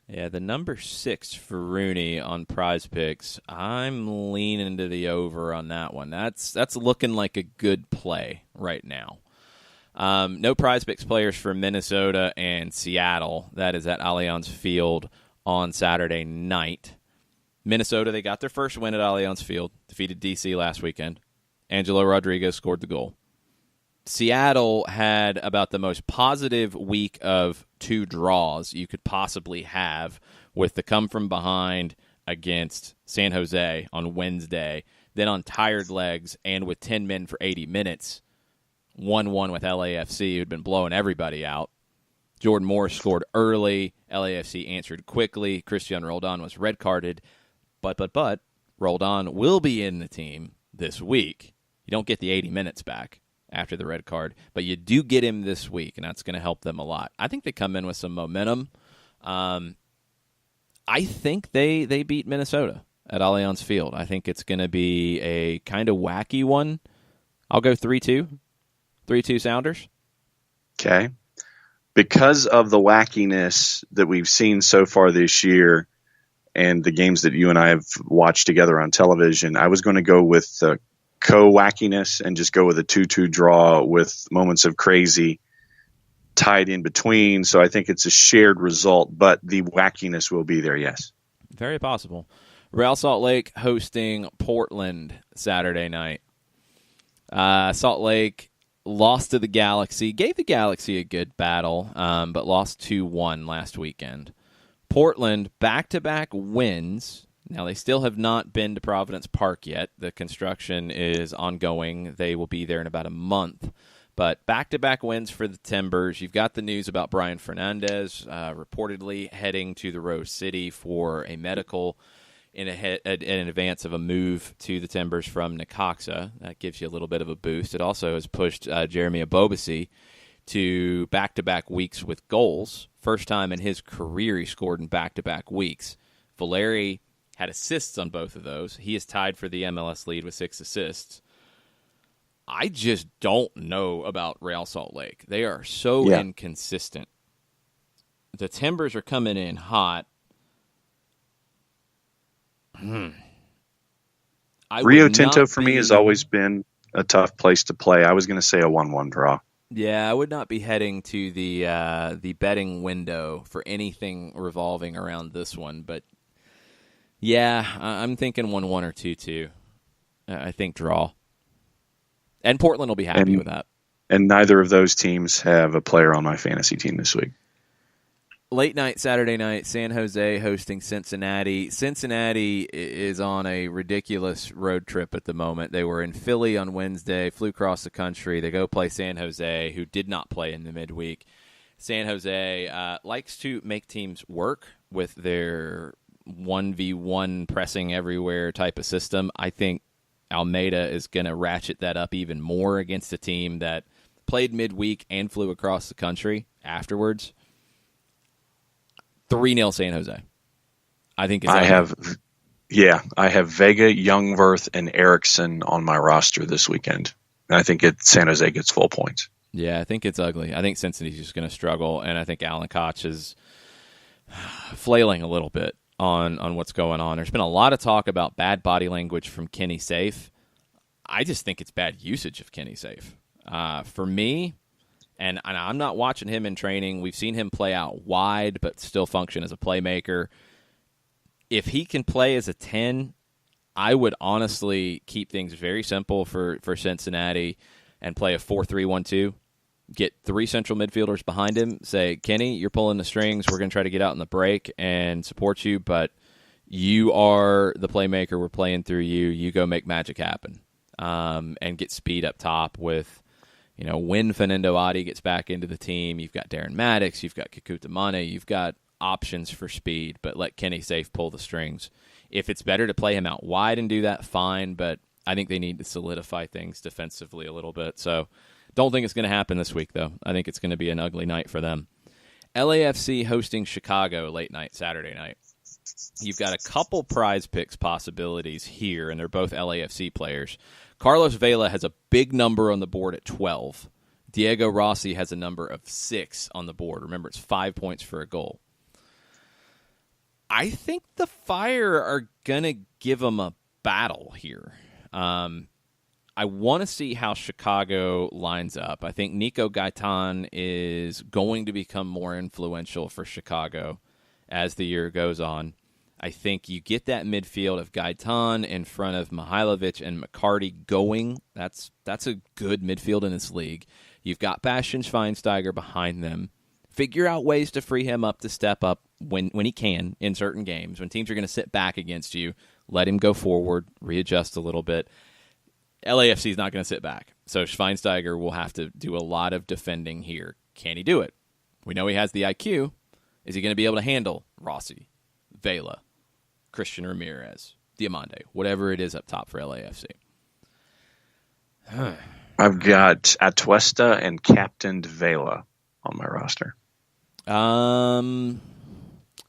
Yeah, the number 6 for Rooney on Prize Picks, I'm leaning to the over on that one. That's looking like a good play right now. No Prize Picks players for Minnesota and Seattle. That is at Allianz Field on Saturday night. Minnesota, they got their first win at Allianz Field, defeated DC last weekend. Angelo Rodriguez scored the goal. Seattle had about the most positive week of 2 draws you could possibly have, with the come from behind against San Jose on Wednesday, then on tired legs and with 10 men for 80 minutes, 1-1 with LAFC, who'd been blowing everybody out. Jordan Morris scored early. LAFC answered quickly. Christian Roldan was red carded. But Roldan will be in the team this week. You don't get the 80 minutes back after the red card, but you do get him this week, and that's going to help them a lot. I think they come in with some momentum. I think they beat Minnesota at Allianz Field. I think it's going to be a kind of wacky one. I'll go 3-2. 3-2 Sounders. Okay. Because of the wackiness that we've seen so far this year and the games that you and I have watched together on television, I was going to go with co-wackiness and just go with a 2-2 draw with moments of crazy tied in between. So I think it's a shared result, but the wackiness will be there, yes. Very possible. Real Salt Lake hosting Portland Saturday night. Salt Lake lost to the Galaxy, gave the Galaxy a good battle, but lost 2-1 last weekend. Portland, back-to-back wins. Now, they still have not been to Providence Park yet. The construction is ongoing. They will be there in about a month. But back-to-back wins for the Timbers. You've got the news about Brian Fernandez reportedly heading to the Rose City for a medical in advance of a move to the Timbers from Necaxa. That gives you a little bit of a boost. It also has pushed Jeremy Abobasi to back-to-back weeks with goals. First time in his career he scored in back-to-back weeks. Valeri had assists on both of those. He is tied for the MLS lead with 6 assists. I just don't know about Real Salt Lake. They are so inconsistent. The Timbers are coming in hot. Rio Tinto for me has always been a tough place to play. I was going to say a 1-1 draw. Yeah, I would not be heading to the betting window for anything revolving around this one, but yeah, I'm thinking 1-1 or 2-2. I think draw. And Portland will be happy with that. And neither of those teams have a player on my fantasy team this week. Late night, Saturday night, San Jose hosting Cincinnati. Cincinnati is on a ridiculous road trip at the moment. They were in Philly on Wednesday, flew across the country. They go play San Jose, who did not play in the midweek. San Jose likes to make teams work with their 1v1 pressing everywhere type of system. I think Almeida is going to ratchet that up even more against a team that played midweek and flew across the country afterwards. 3-0 San Jose. I think I have Vega, Youngworth, and Erickson on my roster this weekend. And I think San Jose gets full points. Yeah, I think it's ugly. I think Cincinnati's just going to struggle, and I think Alan Koch is flailing a little bit on what's going on. There's been a lot of talk about bad body language from Kenny Safe. I just think it's bad usage of Kenny Safe. For me, And I'm not watching him in training. We've seen him play out wide, but still function as a playmaker. If he can play as a 10, I would honestly keep things very simple for Cincinnati and play a 4-3-1-2. Get 3 central midfielders behind him. Say, Kenny, you're pulling the strings. We're going to try to get out in the break and support you, but you are the playmaker. We're playing through you. You go make magic happen, and get speed up top with, when Fernando Adi gets back into the team, you've got Darren Maddox, you've got Kikuta Mane, you've got options for speed, but let Kenny Safe pull the strings. If it's better to play him out wide and do that, fine, but I think they need to solidify things defensively a little bit. So don't think it's going to happen this week, though. I think it's going to be an ugly night for them. LAFC hosting Chicago late night, Saturday night. You've got a couple prize picks possibilities here, and they're both LAFC players. Carlos Vela has a big number on the board at 12. Diego Rossi has a number of 6 on the board. Remember, it's 5 points for a goal. I think the Fire are going to give them a battle here. I want to see how Chicago lines up. I think Nico Gaitan is going to become more influential for Chicago as the year goes on. I think you get that midfield of Gaitan in front of Mihailovic and McCarty going. That's a good midfield in this league. You've got Bastian Schweinsteiger behind them. Figure out ways to free him up to step up when he can in certain games. When teams are going to sit back against you, let him go forward, readjust a little bit. LAFC is not going to sit back. So Schweinsteiger will have to do a lot of defending here. Can he do it? We know he has the IQ. Is he going to be able to handle Rossi, Vela, Christian Ramirez, Diamande, whatever it is up top for LAFC? I've got Atuesta and captained Vela on my roster.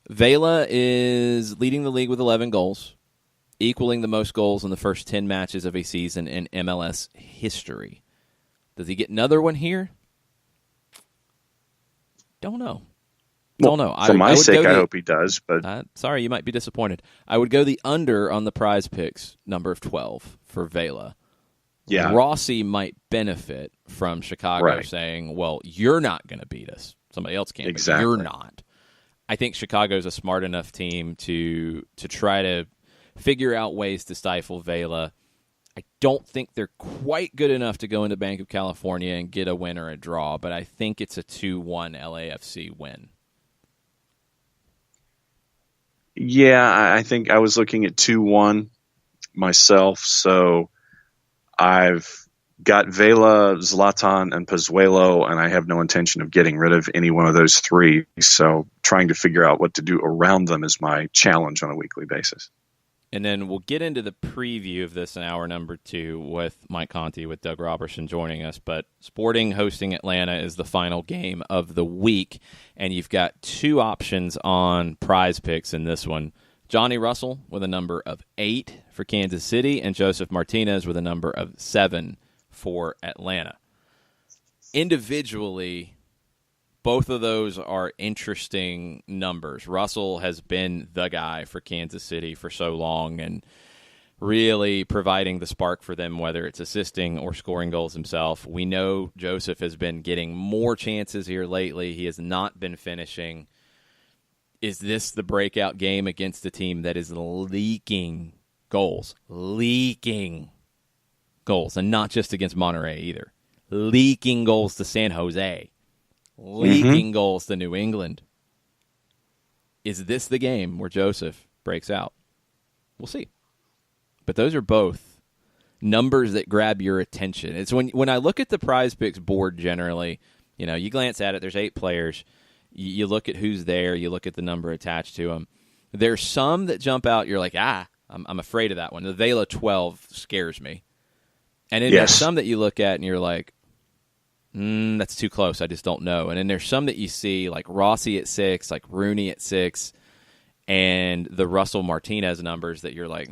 Vela is leading the league with 11 goals, equaling the most goals in the first 10 matches of a season in MLS history. Does he get another one here? Don't know. Well, don't know. For my sake, I hope he does. But sorry, you might be disappointed. I would go the under on the prize picks, number of 12 for Vela. Yeah. Rossi might benefit from Chicago saying, well, you're not going to beat us. Somebody else can, but you're not. I think Chicago's a smart enough team to try to figure out ways to stifle Vela. I don't think they're quite good enough to go into Bank of California and get a win or a draw, but I think it's a 2-1 LAFC win. Yeah, I think I was looking at 2-1 myself, so I've got Vela, Zlatan, and Pozuelo, and I have no intention of getting rid of any one of those 3, so trying to figure out what to do around them is my challenge on a weekly basis. And then we'll get into the preview of this in hour number 2 with Mike Conti, with Doug Roberson joining us. But Sporting hosting Atlanta is the final game of the week, and you've got 2 options on prize picks in this one. Johnny Russell with a number of 8 for Kansas City, and Joseph Martinez with a number of 7 for Atlanta. Individually, both of those are interesting numbers. Russell has been the guy for Kansas City for so long and really providing the spark for them, whether it's assisting or scoring goals himself. We know Joseph has been getting more chances here lately. He has not been finishing. Is this the breakout game against a team that is leaking goals? Leaking goals. And not just against Monterrey either. Leaking goals to San Jose. Leaking goals to New England. Is this the game where Joseph breaks out? We'll see. But those are both numbers that grab your attention. It's when I look at the prize picks board generally, you glance at it, there's 8 players. You look at who's there, you look at the number attached to them. There's some that jump out, you're like, I'm afraid of that one. The Vela 12 scares me. And then there's some that you look at and you're like, that's too close. I just don't know. And then there's some that you see, like Rossi at 6, like Rooney at 6, and the Russell Martinez numbers that you're like,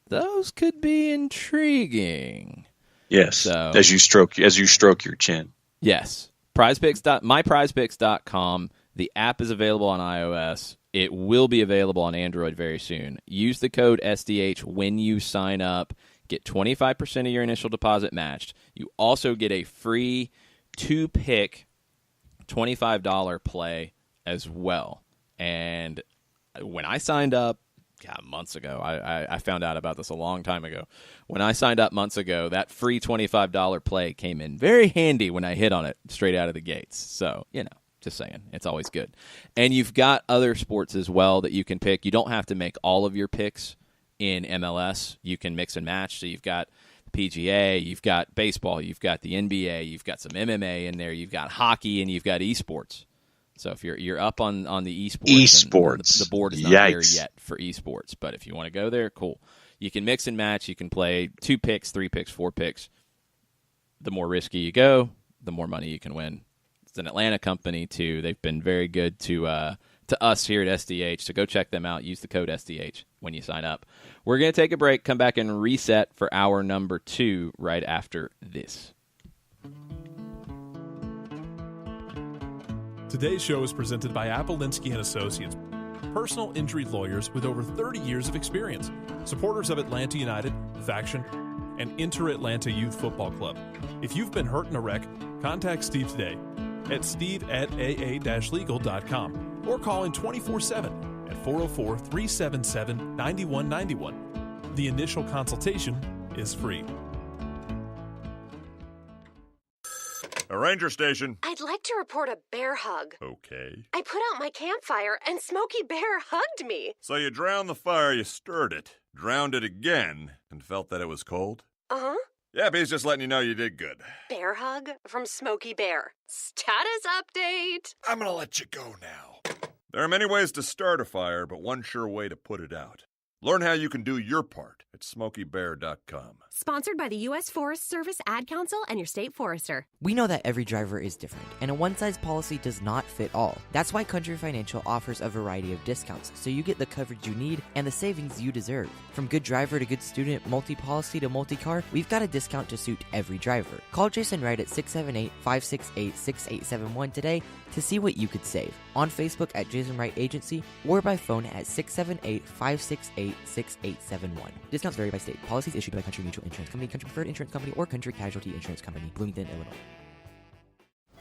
those could be intriguing. Yes. So, as you stroke your chin. Yes. myprizepicks.com. The app is available on iOS. It will be available on Android very soon. Use the code SDH when you sign up. get 25% of your initial deposit matched. You also get a free 2-pick $25 play as well. And when I signed up, months ago, I found out about this a long time ago. When I signed up months ago, that free $25 play came in very handy when I hit on it straight out of the gates. So, just saying, it's always good. And you've got other sports as well that you can pick. You don't have to make all of your picks in MLS. You can mix and match. So you've got the PGA, you've got baseball, you've got the NBA, you've got some MMA in there, you've got hockey, and you've got esports. So if you're up on the esports, the board is not there yet for esports. But if you want to go there, cool. You can mix and match. You can play 2 picks, 3 picks, 4 picks. The more risky you go, the more money you can win. It's an Atlanta company, too. They've been very good to us here at SDH, so go check them out. Use the code SDH when you sign up. We're going to take a break, come back and reset for hour number 2 right after this. Today's show is presented by Polanski & Associates, personal injury lawyers with over 30 years of experience, supporters of Atlanta United, Faction, and Inter-Atlanta Youth Football Club. If you've been hurt in a wreck, contact Steve today at steve@aa-legal.com or call in 24/7 at 404-377-9191. The initial consultation is free. A ranger station. I'd like to report a bear hug. Okay. I put out my campfire and Smokey Bear hugged me. So you drowned the fire, you stirred it, drowned it again, and felt that it was cold? Uh-huh. Yep, he's just letting you know you did good. Bear hug from Smokey Bear. Status update. I'm gonna let you go now. There are many ways to start a fire, but one sure way to put it out. Learn how you can do your part at SmokeyBear.com. Sponsored by the U.S. Forest Service Ad Council and your state forester. We know that every driver is different, and a one-size policy does not fit all. That's why Country Financial offers a variety of discounts, so you get the coverage you need and the savings you deserve. From good driver to good student, multi-policy to multi-car, we've got a discount to suit every driver. Call Jason Wright at 678-568-6871 today to see what you could save. On Facebook at Jason Wright Agency or by phone at 678-568-6871. Discounts vary by state. Policies issued by Country Mutual Insurance Company, Country Preferred Insurance Company, or Country Casualty Insurance Company, Bloomington, Illinois.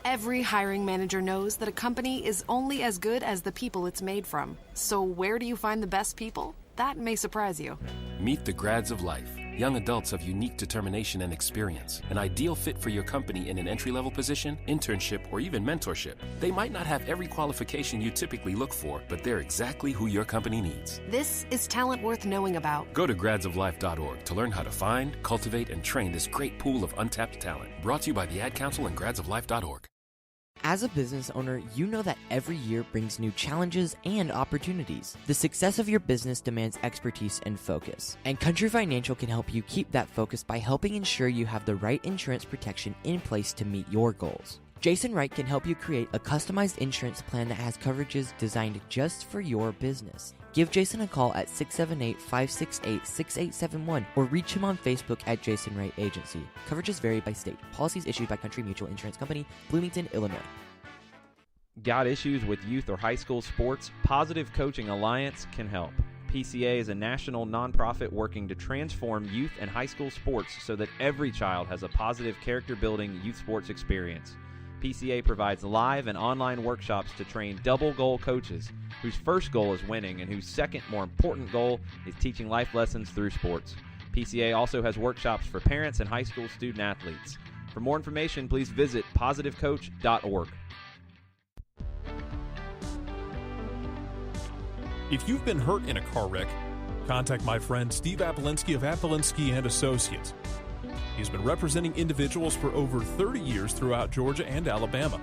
Every hiring manager knows that a company is only as good as the people it's made from. So where do you find the best people? That may surprise you. Meet the grads of life. Young adults of unique determination and experience. An ideal fit for your company in an entry-level position, internship, or even mentorship. They might not have every qualification you typically look for, but they're exactly who your company needs. This is talent worth knowing about. Go to gradsoflife.org to learn how to find, cultivate, and train this great pool of untapped talent. Brought to you by the Ad Council and gradsoflife.org. As a business owner, you know that every year brings new challenges and opportunities. The success of your business demands expertise and focus. And Country Financial can help you keep that focus by helping ensure you have the right insurance protection in place to meet your goals. Jason Wright can help you create a customized insurance plan that has coverages designed just for your business. Give Jason a call at 678-568-6871 or reach him on Facebook at Jason Wright Agency. Coverages vary by state. Policies issued by Country Mutual Insurance Company, Bloomington, Illinois. Got issues with youth or high school sports? Positive Coaching Alliance can help. PCA is a national nonprofit working to transform youth and high school sports so that every child has a positive character-building youth sports experience. PCA provides live and online workshops to train double-goal coaches whose first goal is winning and whose second, more important goal is teaching life lessons through sports. PCA also has workshops for parents and high school student athletes. For more information, please visit positivecoach.org. If you've been hurt in a car wreck, contact my friend Steve Polanski of Polanski & Associates. He's been representing individuals for over 30 years throughout Georgia and Alabama.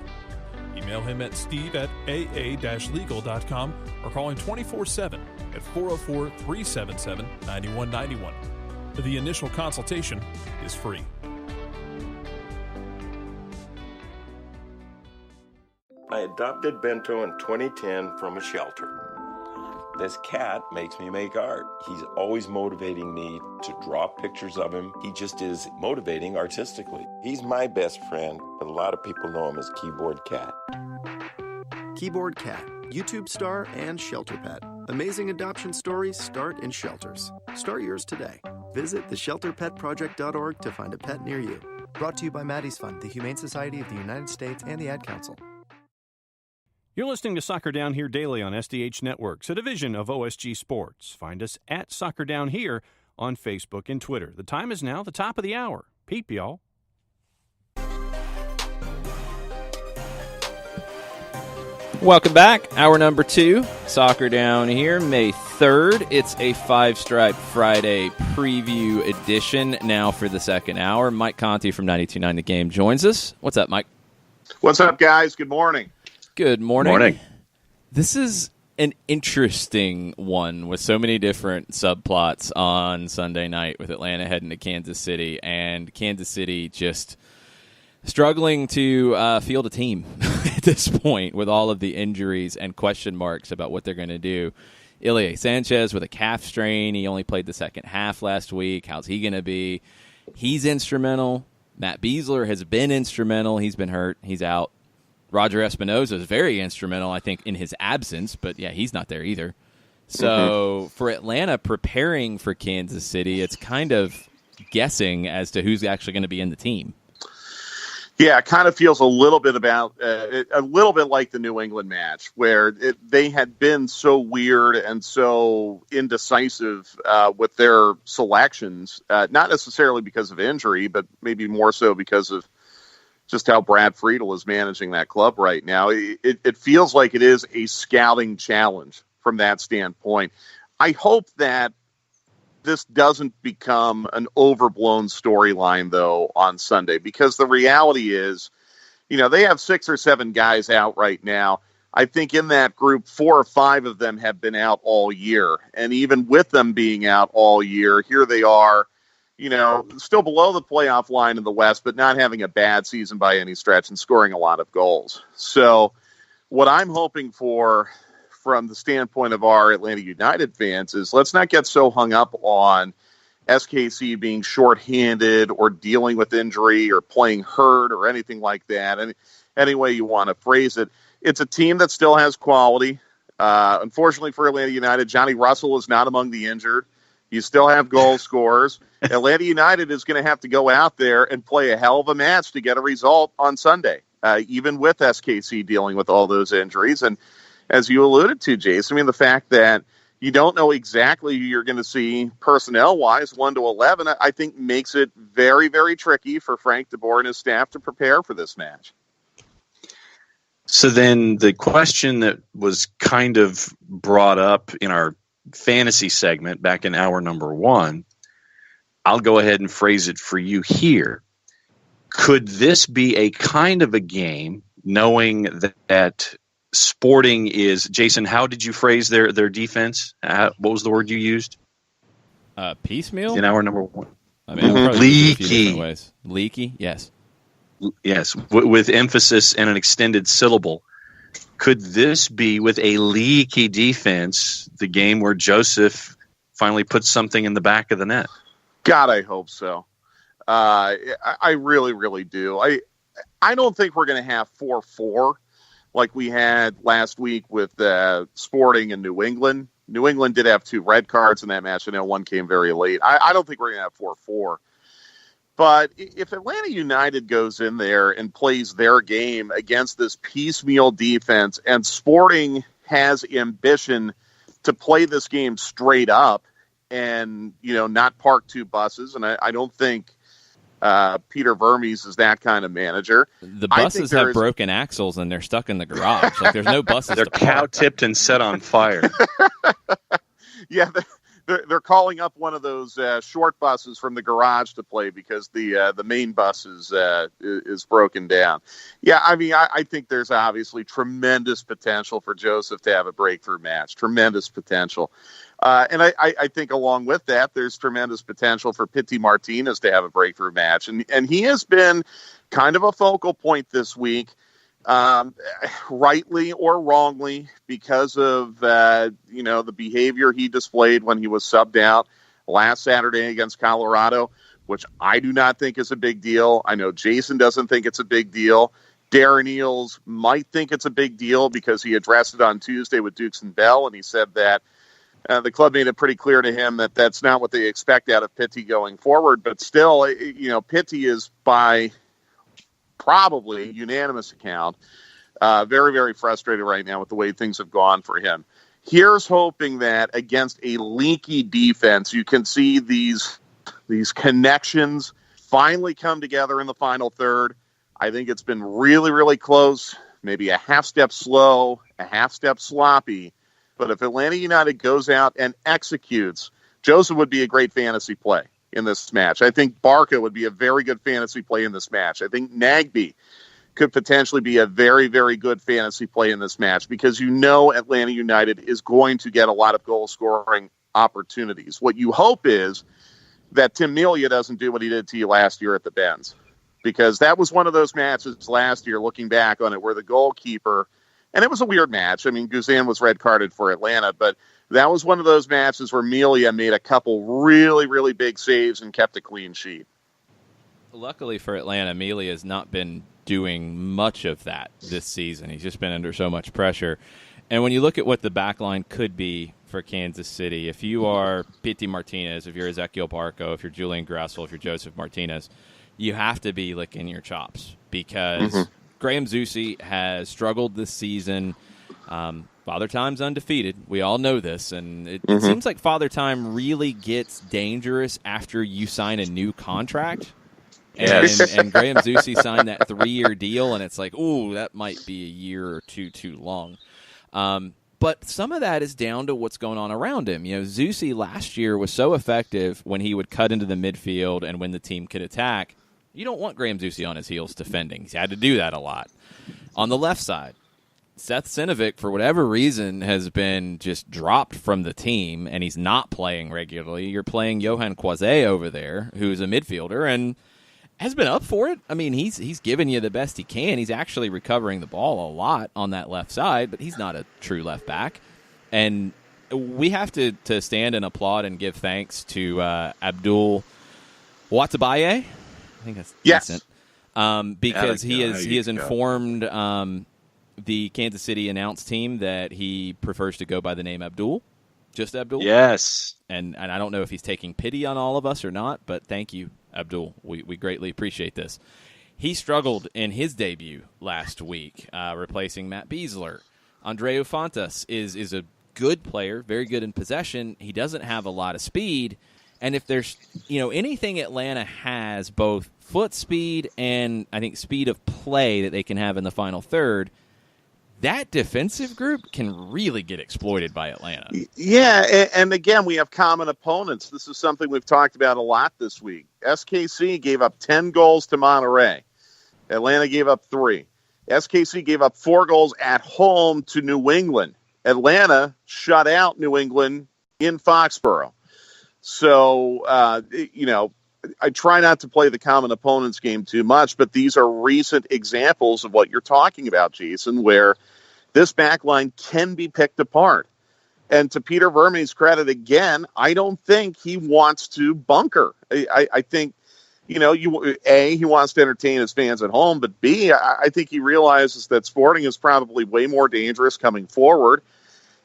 Email him at steve@aa-legal.com or call him 24/7 at 404-377-9191. The initial consultation is free. I adopted Bento in 2010 from a shelter. This cat makes me make art. He's always motivating me to draw pictures of him. He just is motivating artistically. He's my best friend, but a lot of people know him as Keyboard Cat. Keyboard Cat, YouTube star and shelter pet. Amazing adoption stories start in shelters. Start yours today. Visit theshelterpetproject.org to find a pet near you. Brought to you by Maddie's Fund, the Humane Society of the United States, and the Ad Council. You're listening to Soccer Down Here daily on SDH Networks, a division of OSG Sports. Find us at Soccer Down Here on Facebook and Twitter. The time is now the top of the hour. Peep, y'all. Welcome back. Hour number 2, Soccer Down Here, May 3rd. It's a Five-Stripe Friday preview edition now for the second hour. Mike Conti from 92.9 The Game joins us. What's up, Mike? What's up, guys? Good morning. Good morning. Morning. This is an interesting one with so many different subplots on Sunday night with Atlanta heading to Kansas City and Kansas City just struggling to field a team at this point with all of the injuries and question marks about what they're going to do. Ilie Sanchez with a calf strain. He only played the second half last week. How's he going to be? He's instrumental. Matt Beasler has been instrumental. He's been hurt. He's out. Roger Espinoza is very instrumental, I think, in his absence. But, yeah, he's not there either. So for Atlanta preparing for Kansas City, it's kind of guessing as to who's actually going to be in the team. Yeah, it kind of feels a little bit like the New England match, where they had been so weird and so indecisive with their selections, not necessarily because of injury, but maybe more so because of just how Brad Friedel is managing that club right now. It feels like it is a scouting challenge from that standpoint. I hope that this doesn't become an overblown storyline, though, on Sunday, because the reality is, they have 6 or 7 guys out right now. I think in that group, 4 or 5 of them have been out all year. And even with them being out all year, here they are, still below the playoff line in the West, but not having a bad season by any stretch and scoring a lot of goals. So what I'm hoping for from the standpoint of our Atlanta United fans is let's not get so hung up on SKC being shorthanded or dealing with injury or playing hurt or anything like that. And any way you want to phrase it, it's a team that still has quality. Unfortunately for Atlanta United, Johnny Russell is not among the injured. You still have goal scorers. Atlanta United is going to have to go out there and play a hell of a match to get a result on Sunday, even with SKC dealing with all those injuries. And as you alluded to, Jason, the fact that you don't know exactly who you're going to see personnel-wise, 1 to 11, I think makes it very, very tricky for Frank DeBoer and his staff to prepare for this match. So then the question that was kind of brought up in our fantasy segment back in hour number 1, I'll go ahead and phrase it for you here. Could this be a kind of a game, knowing that Sporting is, Jason, how did you phrase their defense? What was the word you used? Piecemeal? In hour number 1. Leaky. Leaky, yes. Yes, with emphasis and an extended syllable. Could this be, with a leaky defense, the game where Joseph finally puts something in the back of the net? God, I hope so. I really, really do. I don't think we're going to have 4-4 like we had last week with Sporting and New England. New England did have 2 red cards in that match. I know one came very late. I don't think we're going to have 4-4. But if Atlanta United goes in there and plays their game against this piecemeal defense, and Sporting has ambition to play this game straight up and, not park 2 buses, and I don't think Peter Vermes is that kind of manager. The buses have broken axles and they're stuck in the garage. Like, there's no buses. They're cow-tipped and set on fire. Yeah, they're calling up one of those short buses from the garage to play because the main bus is broken down. Yeah, I think there's obviously tremendous potential for Joseph to have a breakthrough match. Tremendous potential. And I think along with that, there's tremendous potential for Pity Martinez to have a breakthrough match. And he has been kind of a focal point this week, rightly or wrongly, because of, the behavior he displayed when he was subbed out last Saturday against Colorado, which I do not think is a big deal. I know Jason doesn't think it's a big deal. Darren Eales might think it's a big deal because he addressed it on Tuesday with Dukes and Bell, and he said that The club made it pretty clear to him that that's not what they expect out of Pitti going forward. But still, Pitti is by probably unanimous account very, very frustrated right now with the way things have gone for him. Here's hoping that against a leaky defense, you can see these connections finally come together in the final third. I think it's been really, really close, maybe a half step slow, a half step sloppy. But if Atlanta United goes out and executes, Joseph would be a great fantasy play in this match. I think Barca would be a very good fantasy play in this match. I think Nagbe could potentially be a very, very good fantasy play in this match because Atlanta United is going to get a lot of goal-scoring opportunities. What you hope is that Tim Melia doesn't do what he did to you last year at the Benz, because that was one of those matches last year, looking back on it, where the goalkeeper, and it was a weird match. I mean, Guzan was red-carded for Atlanta, but that was one of those matches where Melia made a couple really, really big saves and kept a clean sheet. Luckily for Atlanta, Melia has not been doing much of that this season. He's just been under so much pressure. And when you look at what the back line could be for Kansas City, if you are Pity Martinez, if you're Ezequiel Barco, if you're Julian Gressel, if you're Joseph Martinez, you have to be licking your chops because Graham Zusi has struggled this season. Father Time's undefeated. We all know this, and it seems like Father Time really gets dangerous after you sign a new contract. Yes. And Graham Zusi signed that 3-year deal, and it's like, ooh, that might be a year or two too long. But some of that is down to what's going on around him. Zusi last year was so effective when he would cut into the midfield and when the team could attack. You don't want Graham Zusi on his heels defending. He's had to do that a lot. On the left side, Seth Sinovic, for whatever reason, has been just dropped from the team, and he's not playing regularly. You're playing Johan Quase over there, who's a midfielder, and has been up for it. I mean, he's giving you the best he can. He's actually recovering the ball a lot on that left side, but he's not a true left back. And we have to stand and applaud and give thanks to Abdul Watabaye. I think that's decent. Because he has informed the Kansas City announce team that he prefers to go by the name Abdul. Just Abdul? Yes. And I don't know if he's taking pity on all of us or not, but thank you, Abdul. We greatly appreciate this. He struggled in his debut last week, replacing Matt Beasler. Andreu Fontas is a good player, very good in possession. He doesn't have a lot of speed. And if there's anything Atlanta has, both foot speed and I think speed of play that they can have in the final third, that defensive group can really get exploited by Atlanta. Yeah, and again, we have common opponents. This is something we've talked about a lot this week. SKC gave up 10 goals to Monterrey. Atlanta gave up 3. SKC gave up 4 goals at home to New England. Atlanta shut out New England in Foxborough. So, I try not to play the common opponents game too much, but these are recent examples of what you're talking about, Jason, where this back line can be picked apart. And to Peter Verme's credit, again, I don't think he wants to bunker. I think, he wants to entertain his fans at home, but B, I think he realizes that Sporting is probably way more dangerous coming forward.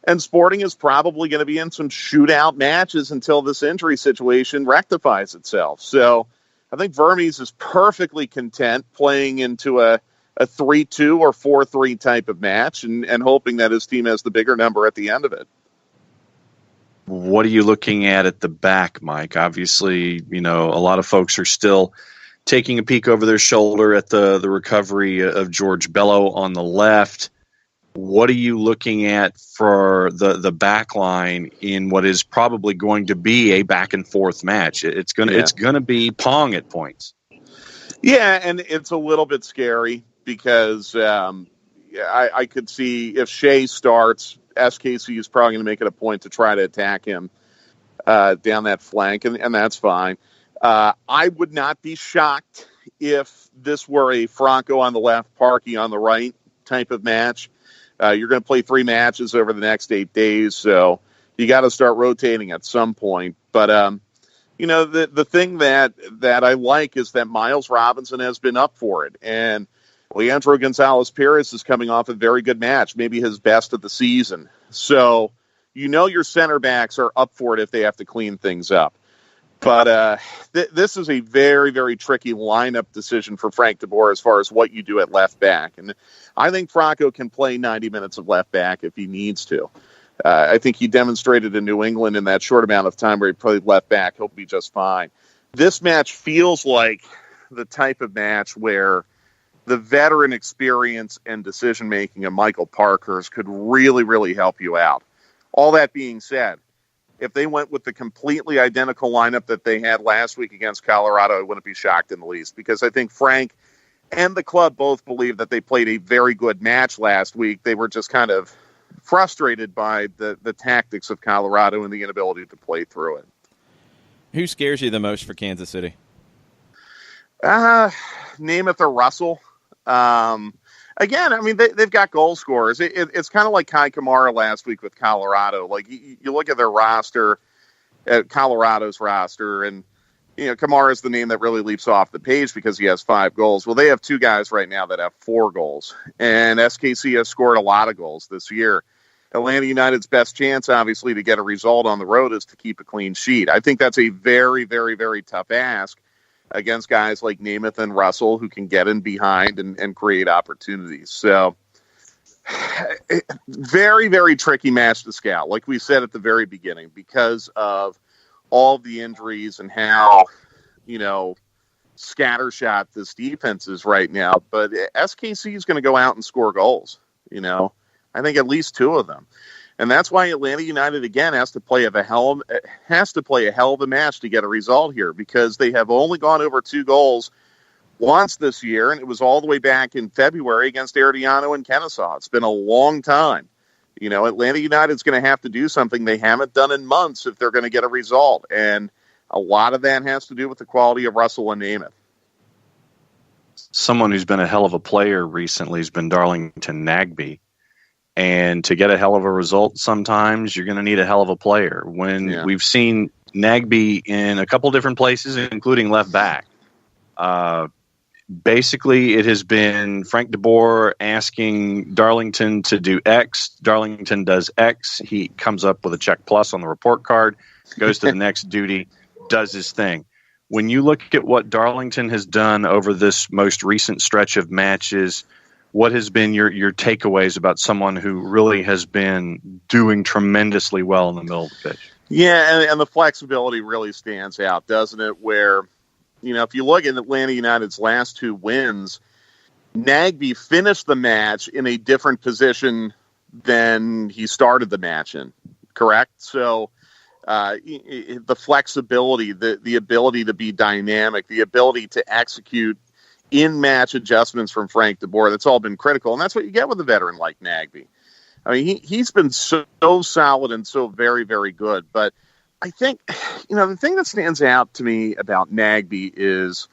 And Sporting is probably going to be in some shootout matches until this injury situation rectifies itself. So I think Vermes is perfectly content playing into a 3-2 or 4-3 type of match and hoping that his team has the bigger number at the end of it. What are you looking at the back, Mike? Obviously, a lot of folks are still taking a peek over their shoulder at the recovery of George Bello on the left. What are you looking at for the back line in what is probably going to be a back and forth match? It's gonna be Pong at points. Yeah, and it's a little bit scary because I could see if Shea starts, SKC is probably going to make it a point to try to attack him down that flank, and that's fine. I would not be shocked if this were a Franco on the left, Parkey on the right type of match. You're going to play 3 matches over the next 8 days, so you got to start rotating at some point. But, the thing that I like is that Miles Robinson has been up for it. And Leandro Gonzalez-Perez is coming off a very good match, maybe his best of the season. So you know your center backs are up for it if they have to clean things up. But this is a very, very tricky lineup decision for Frank de Boer as far as what you do at left back. And I think Franco can play 90 minutes of left back if he needs to. I think he demonstrated in New England in that short amount of time where he played left back, he'll be just fine. This match feels like the type of match where the veteran experience and decision-making of Michael Parkhurst could really, really help you out. All that being said, if they went with the completely identical lineup that they had last week against Colorado, I wouldn't be shocked in the least, because I think Frank and the club both believe that they played a very good match last week. They were just kind of frustrated by the tactics of Colorado and the inability to play through it. Who scares you the most for Kansas City? Namath or Russell. Again, I mean, they've got goal scorers. It's kind of like Kai Kamara last week with Colorado. Like, you look at their roster, at Colorado's roster, and, you know, Kamara is the name that really leaps off the page because he has 5 goals. Well, they have 2 guys right now that have 4 goals, and SKC has scored a lot of goals this year. Atlanta United's best chance, obviously, to get a result on the road is to keep a clean sheet. I think that's a very, very, very tough ask against guys like Namath and Russell who can get in behind and create opportunities. So very, very tricky match to scout, like we said at the very beginning, because of all the injuries and how, you know, scattershot this defense is right now. But SKC is going to go out and score goals, you know. I think at least 2 of them. And that's why Atlanta United, again, has to play a hell of a match to get a result here, because they have only gone over 2 goals once this year, and it was all the way back in February against Herediano and Kennesaw. It's been a long time. You know, Atlanta United's going to have to do something they haven't done in months if they're going to get a result, and a lot of that has to do with the quality of Russell and Namath. Someone who's been a hell of a player recently has been Darlington Nagbe. And to get a hell of a result, sometimes you're going to need a hell of a player. We've seen Nagbe in a couple different places, including left back. Basically, it has been Frank de Boer asking Darlington to do X. Darlington does X. He comes up with a check plus on the report card, goes to the next duty, does his thing. When you look at what Darlington has done over this most recent stretch of matches, what has been your takeaways about someone who really has been doing tremendously well in the middle of the pitch? Yeah, and the flexibility really stands out, doesn't it? Where, you know, if you look at Atlanta United's last 2 wins, Nagbe finished the match in a different position than he started the match in, correct? So the flexibility, the ability to be dynamic, the ability to execute in-match adjustments from Frank de Boer, that's all been critical, and that's what you get with a veteran like Nagbe. I mean, he's been so solid and so very, very good, but I think, you know, the thing that stands out to me about Nagbe is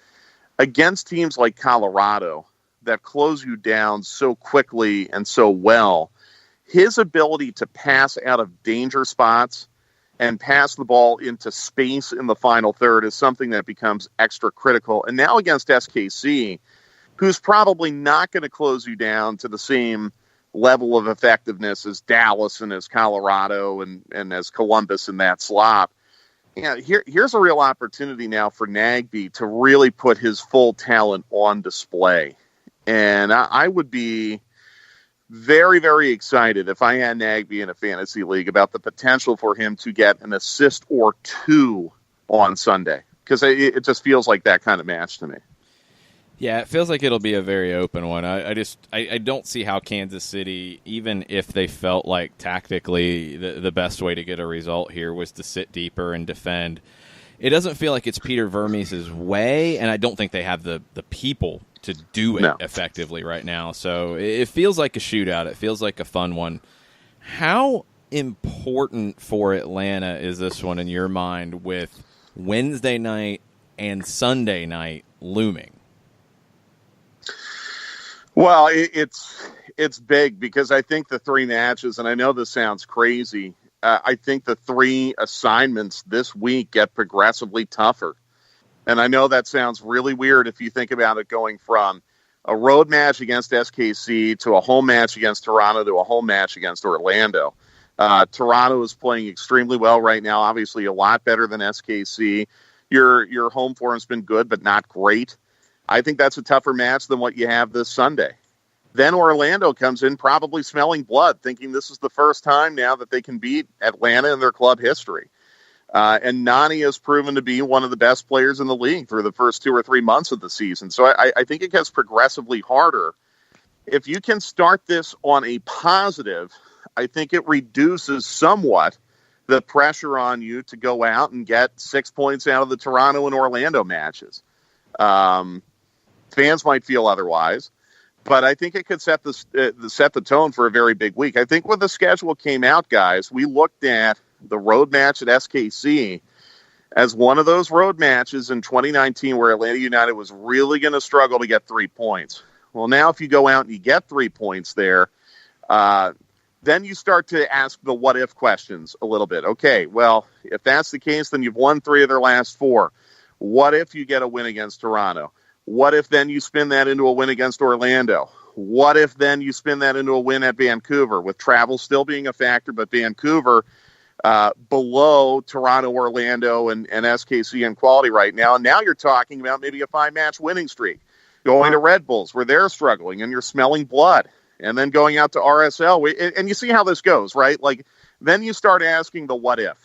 against teams like Colorado that close you down so quickly and so well, his ability to pass out of danger spots and pass the ball into space in the final third is something that becomes extra critical. And now against SKC, who's probably not going to close you down to the same level of effectiveness as Dallas and as Colorado and as Columbus in that slot. Yeah, here's a real opportunity now for Nagbe to really put his full talent on display. And I would be very, very excited if I had Nagbe in a fantasy league about the potential for him to get an assist or 2 on Sunday, because it just feels like that kind of match to me. Yeah, it feels like it'll be a very open one. I don't see how Kansas City, even if they felt like tactically the best way to get a result here was to sit deeper and defend. It doesn't feel like it's Peter Vermes' way, and I don't think they have the people to do it effectively right now. So it feels like a shootout. It feels like a fun one. How important for Atlanta is this one in your mind with Wednesday night and Sunday night looming? Well, it's big because I think the 3 matches, and I know this sounds crazy, I think the 3 assignments this week get progressively tougher. And I know that sounds really weird if you think about it, going from a road match against SKC to a home match against Toronto to a home match against Orlando. Toronto is playing extremely well right now, obviously a lot better than SKC. Your home form's been good, but not great. I think that's a tougher match than what you have this Sunday. Then Orlando comes in probably smelling blood, thinking this is the first time now that they can beat Atlanta in their club history. And Nani has proven to be one of the best players in the league through the first 2 or 3 months of the season. So I think it gets progressively harder. If you can start this on a positive, I think it reduces somewhat the pressure on you to go out and get 6 points out of the Toronto and Orlando matches. Fans might feel otherwise, but I think it could set the tone for a very big week. I think when the schedule came out, guys, we looked at the road match at SKC as one of those road matches in 2019 where Atlanta United was really going to struggle to get 3 points. Well, now if you go out and you get 3 points there, then you start to ask the what-if questions a little bit. Okay, well, if that's the case, then you've won 3 of their last 4. What if you get a win against Toronto? What if then you spin that into a win against Orlando? What if then you spin that into a win at Vancouver, with travel still being a factor, but Vancouver below Toronto, Orlando, and SKC in quality right now? And now you're talking about maybe a 5-match winning streak, going to Red Bulls where they're struggling and you're smelling blood, and then going out to RSL. And you see how this goes, right? Like, then you start asking the what if.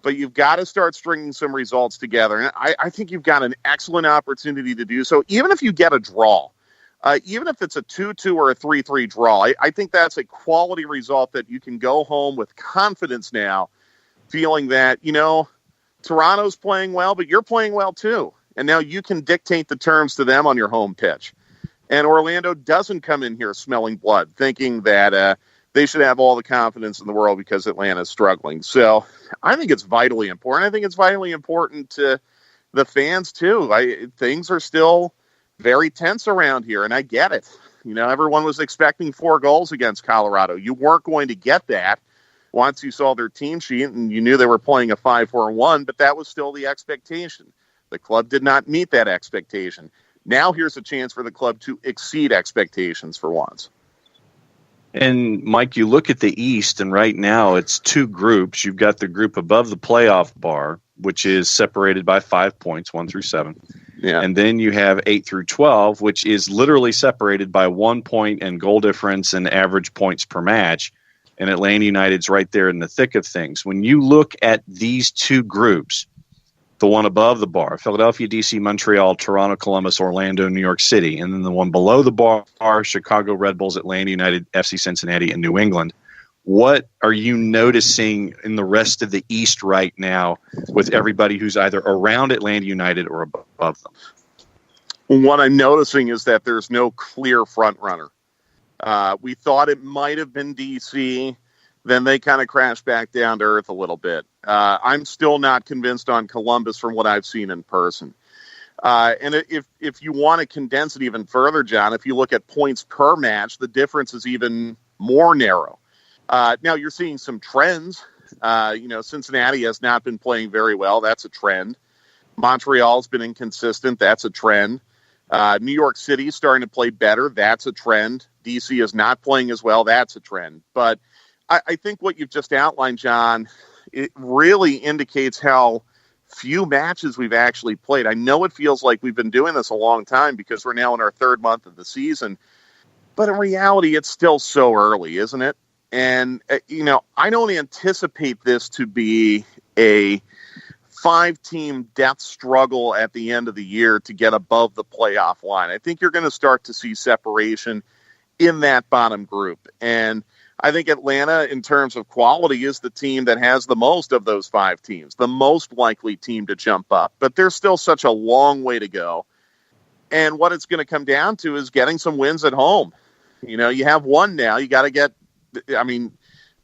But you've got to start stringing some results together. And I think you've got an excellent opportunity to do so, even if you get a draw. Even if it's a 2-2 or a 3-3 draw, I think that's a quality result that you can go home with confidence now, feeling that, Toronto's playing well, but you're playing well too. And now you can dictate the terms to them on your home pitch. And Orlando doesn't come in here smelling blood, thinking that they should have all the confidence in the world because Atlanta's struggling. So I think it's vitally important. I think it's vitally important to the fans too. Things are still very tense around here, and I get it. Everyone was expecting 4 goals against Colorado. You weren't going to get that once you saw their team sheet and you knew they were playing a 5-4-1, but that was still the expectation. The club did not meet that expectation. Now here's a chance for the club to exceed expectations for once. And, Mike, you look at the East, and right now it's 2 groups. You've got the group above the playoff bar, which is separated by 5 points, 1 through 7. Yeah. And then you have 8 through 12, which is literally separated by 1 point and goal difference and average points per match. And Atlanta United's right there in the thick of things. When you look at these 2 groups, the one above the bar, Philadelphia, DC, Montreal, Toronto, Columbus, Orlando, New York City, and then the one below the bar, Chicago, Red Bulls, Atlanta United, FC Cincinnati, and New England. What are you noticing in the rest of the East right now with everybody who's either around Atlanta United or above them? What I'm noticing is that there's no clear front runner. We thought it might have been DC. Then they kind of crashed back down to earth a little bit. I'm still not convinced on Columbus from what I've seen in person. And if you want to condense it even further, John, if you look at points per match, the difference is even more narrow. Now you're seeing some trends. Cincinnati has not been playing very well. That's a trend. Montreal's been inconsistent. That's a trend. New York City is starting to play better. That's a trend. DC is not playing as well. That's a trend. But I think what you've just outlined, John, it really indicates how few matches we've actually played. I know it feels like we've been doing this a long time because we're now in our 3rd month of the season. But in reality, it's still so early, isn't it? And, I don't anticipate this to be a 5-team death struggle at the end of the year to get above the playoff line. I think you're going to start to see separation in that bottom group. And I think Atlanta, in terms of quality, is the team that has the most of those 5 teams, the most likely team to jump up. But there's still such a long way to go. And what it's going to come down to is getting some wins at home. You have 1 now. You got to get,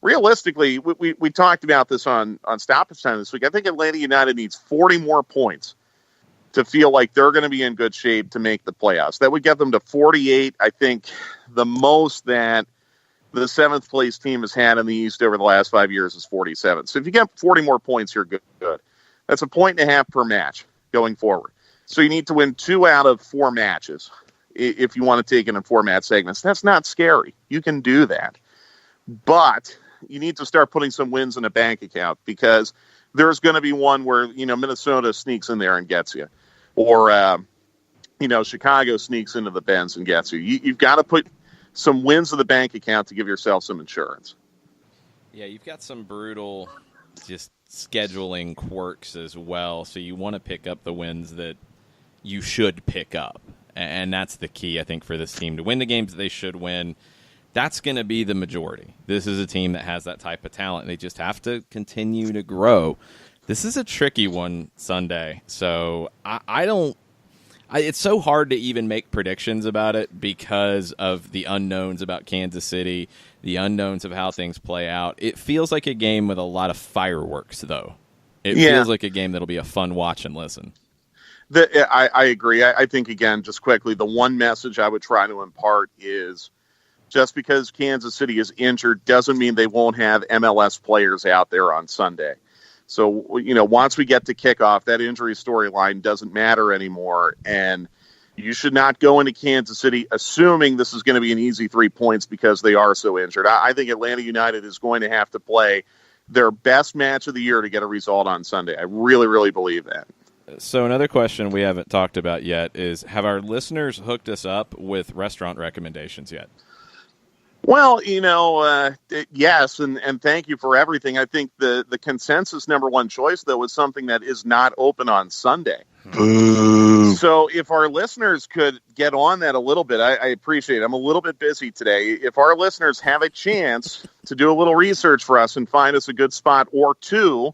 realistically, we talked about this on Stoppage Time this week. I think Atlanta United needs 40 more points to feel like they're going to be in good shape to make the playoffs. That would get them to 48. I think the most that the 7th place team has had in the East over the last 5 years is 47. So if you get 40 more points, you're good. That's 1.5 points per match going forward. So you need to win 2 out of 4 matches if you want to take it in 4-match segments. That's not scary. You can do that. But you need to start putting some wins in a bank account, because there's going to be one where, Minnesota sneaks in there and gets you, or, Chicago sneaks into the Benz and gets you. You've got to put some wins in the bank account to give yourself some insurance. Yeah, you've got some brutal just scheduling quirks as well, so you want to pick up the wins that you should pick up. And that's the key, I think, for this team. To win the games that they should win, that's going to be the majority. This is a team that has that type of talent. They just have to continue to grow. This is a tricky one Sunday, so it's so hard to even make predictions about it because of the unknowns about Kansas City, the unknowns of how things play out. It feels like a game with a lot of fireworks, though. It feels like a game that'll be a fun watch and listen. I agree. I think, again, just quickly, the one message I would try to impart is just because Kansas City is injured doesn't mean they won't have MLS players out there on Sunday. So, once we get to kickoff, that injury storyline doesn't matter anymore. And you should not go into Kansas City assuming this is going to be an easy 3 points because they are so injured. I think Atlanta United is going to have to play their best match of the year to get a result on Sunday. I really, really believe that. So another question we haven't talked about yet is, have our listeners hooked us up with restaurant recommendations yet? Well, yes, and thank you for everything. I think the consensus number one choice, though, is something that is not open on Sunday. Boo. So if our listeners could get on that a little bit, I appreciate it. I'm a little bit busy today. If our listeners have a chance to do a little research for us and find us a good spot or two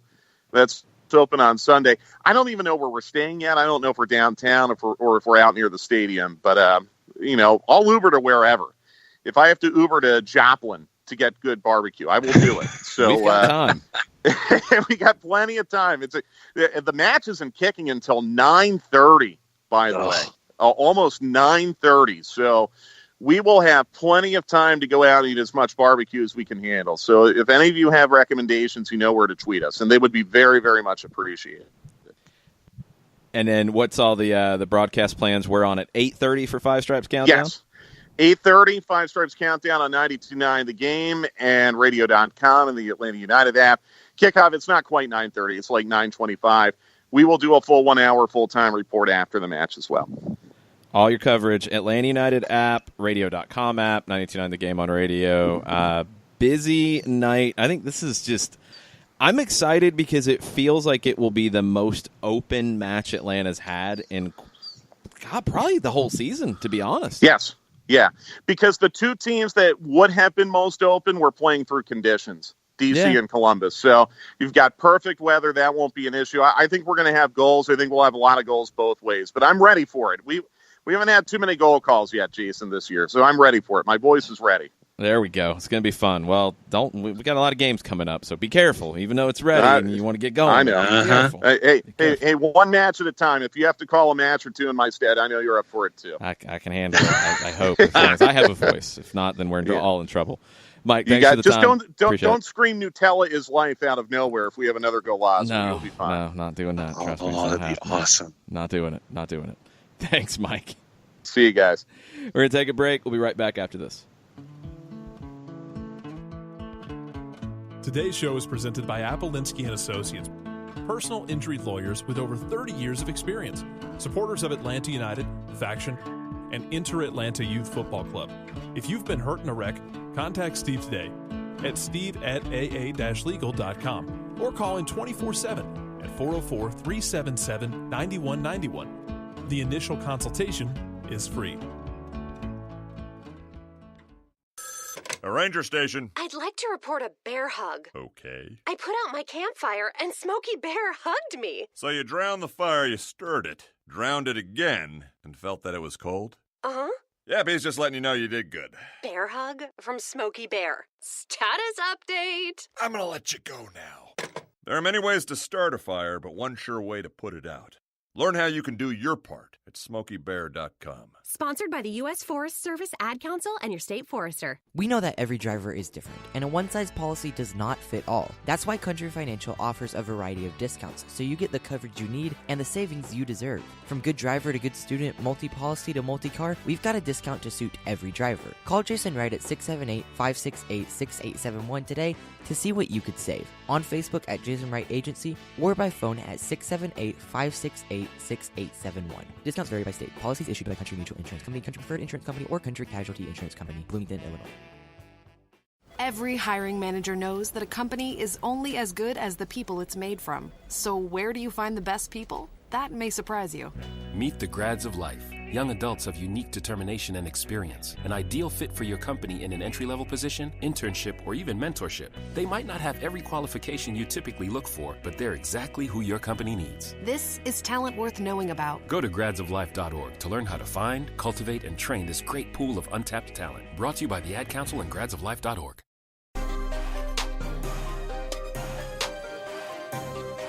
that's open on Sunday. I don't even know where we're staying yet. I don't know if we're downtown or if we're out near the stadium. But, I'll Uber to wherever. If I have to Uber to Joplin to get good barbecue, I will do it. So we've got time. We got plenty of time. The match isn't kicking until 9:30, by the way. Almost 9:30. So we will have plenty of time to go out and eat as much barbecue as we can handle. So if any of you have recommendations, you know where to tweet us, and they would be very, very much appreciated. And then what's all the broadcast plans? We're on at 8:30 for Five Stripes Countdown? Yes. 8:30, Five Stripes Countdown on 92.9 The Game and radio.com and the Atlanta United app. Kickoff, it's not quite 9:30. It's like 9:25. We will do a full 1 hour full-time report after the match as well. All your coverage, Atlanta United app, radio.com app, 92.9 The Game on radio. Busy night. I think this is just – I'm excited because it feels like it will be the most open match Atlanta's had in, probably the whole season, to be honest. Yes. Yeah, because the two teams that would have been most open were playing through conditions, D.C. and Columbus. So you've got perfect weather. That won't be an issue. I think we're going to have goals. I think we'll have a lot of goals both ways. But I'm ready for it. We haven't had too many goal calls yet, Jason, this year. So I'm ready for it. My voice is ready. There we go. It's going to be fun. Well, we got a lot of games coming up, so be careful. Even though it's ready and you want to get going. I know. Hey, one match at a time. If you have to call a match or two in my stead, I know you're up for it too. I can handle it. I hope. As long as I have a voice. If not, then we're all in trouble. Mike, thanks for the time. Don't scream Nutella is life out of nowhere if we have another Golazzi. You'll be fine. No, not doing that. Trust me. That'd be awesome. Not doing it. Thanks, Mike. See you guys. We're going to take a break. We'll be right back after this. Today's show is presented by Polanski and Associates, personal injury lawyers with over 30 years of experience, supporters of Atlanta United, Faction, and Inter-Atlanta Youth Football Club. If you've been hurt in a wreck, contact Steve today at steve@aa-legal.com or call in 24/7 at 404-377-9191. The initial consultation is free. A ranger station. I'd like to report a bear hug. Okay. I put out my campfire and Smokey Bear hugged me. So you drowned the fire, you stirred it, drowned it again, and felt that it was cold? Uh-huh. Yeah, he's just letting you know you did good. Bear hug from Smokey Bear. Status update. I'm gonna let you go now. There are many ways to start a fire, but one sure way to put it out. Learn how you can do your part at SmokeyBear.com. Sponsored by the U.S. Forest Service Ad Council and your state forester. We know that every driver is different, and a one-size policy does not fit all. That's why Country Financial offers a variety of discounts, so you get the coverage you need and the savings you deserve. From good driver to good student, multi-policy to multi-car, we've got a discount to suit every driver. Call Jason Wright at 678-568-6871 today to see what you could save. On Facebook at Jason Wright Agency or by phone at 678-568-6871. Discounts vary by state. Policies issued by Country Mutual Insurance Company, Country Preferred Insurance Company, or Country Casualty Insurance Company, Bloomington, Illinois. Every hiring manager knows that a company is only as good as the people it's made from. So where do you find the best people? That may surprise you. Meet the grads of life. Young adults of unique determination and experience. An ideal fit for your company in an entry-level position, internship, or even mentorship. They might not have every qualification you typically look for, but they're exactly who your company needs. This is talent worth knowing about. Go to gradsoflife.org to learn how to find, cultivate, and train this great pool of untapped talent. Brought to you by the Ad Council and gradsoflife.org.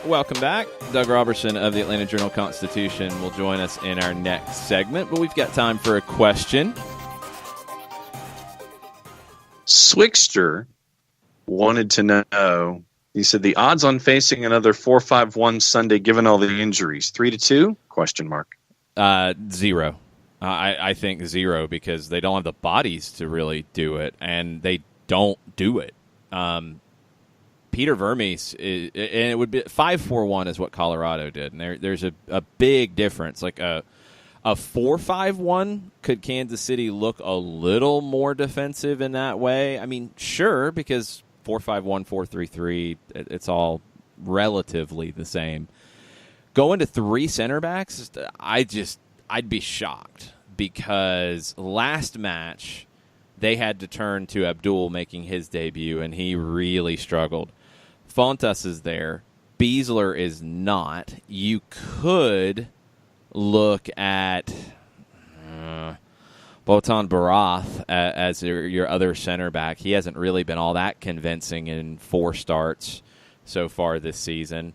Welcome back. Doug Roberson of the Atlanta Journal-Constitution will join us in our next segment, but we've got time for a question. Swixter wanted to know, he said, the odds on facing another 4-5-1 Sunday given all the injuries, 3-2? Question mark. 0. I think 0 because they don't have the bodies to really do it, and they don't do it. Peter Vermes, and it would be 5-4-1 is what Colorado did, and there's a big difference. Like a 4-5-1, could Kansas City look a little more defensive in that way? I mean, sure, because 4-5-1, 4-3-3, it's all relatively the same. Going to 3 center backs, I'd be shocked because last match they had to turn to Abdul making his debut, and he really struggled. Fontas is there. Beasler is not. You could look at Botan Barath as your other center back. He hasn't really been all that convincing in 4 starts so far this season.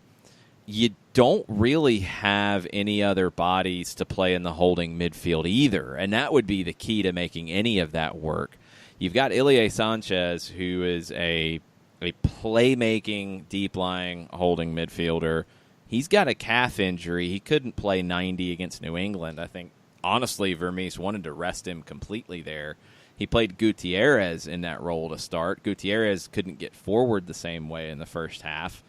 You don't really have any other bodies to play in the holding midfield either, and that would be the key to making any of that work. You've got Ilie Sanchez, who is a playmaking, deep-lying holding midfielder. He's got a calf injury. He couldn't play 90 against New England. I think, honestly, Vermes wanted to rest him completely there. He played Gutierrez in that role to start. Gutierrez couldn't get forward the same way in the first half.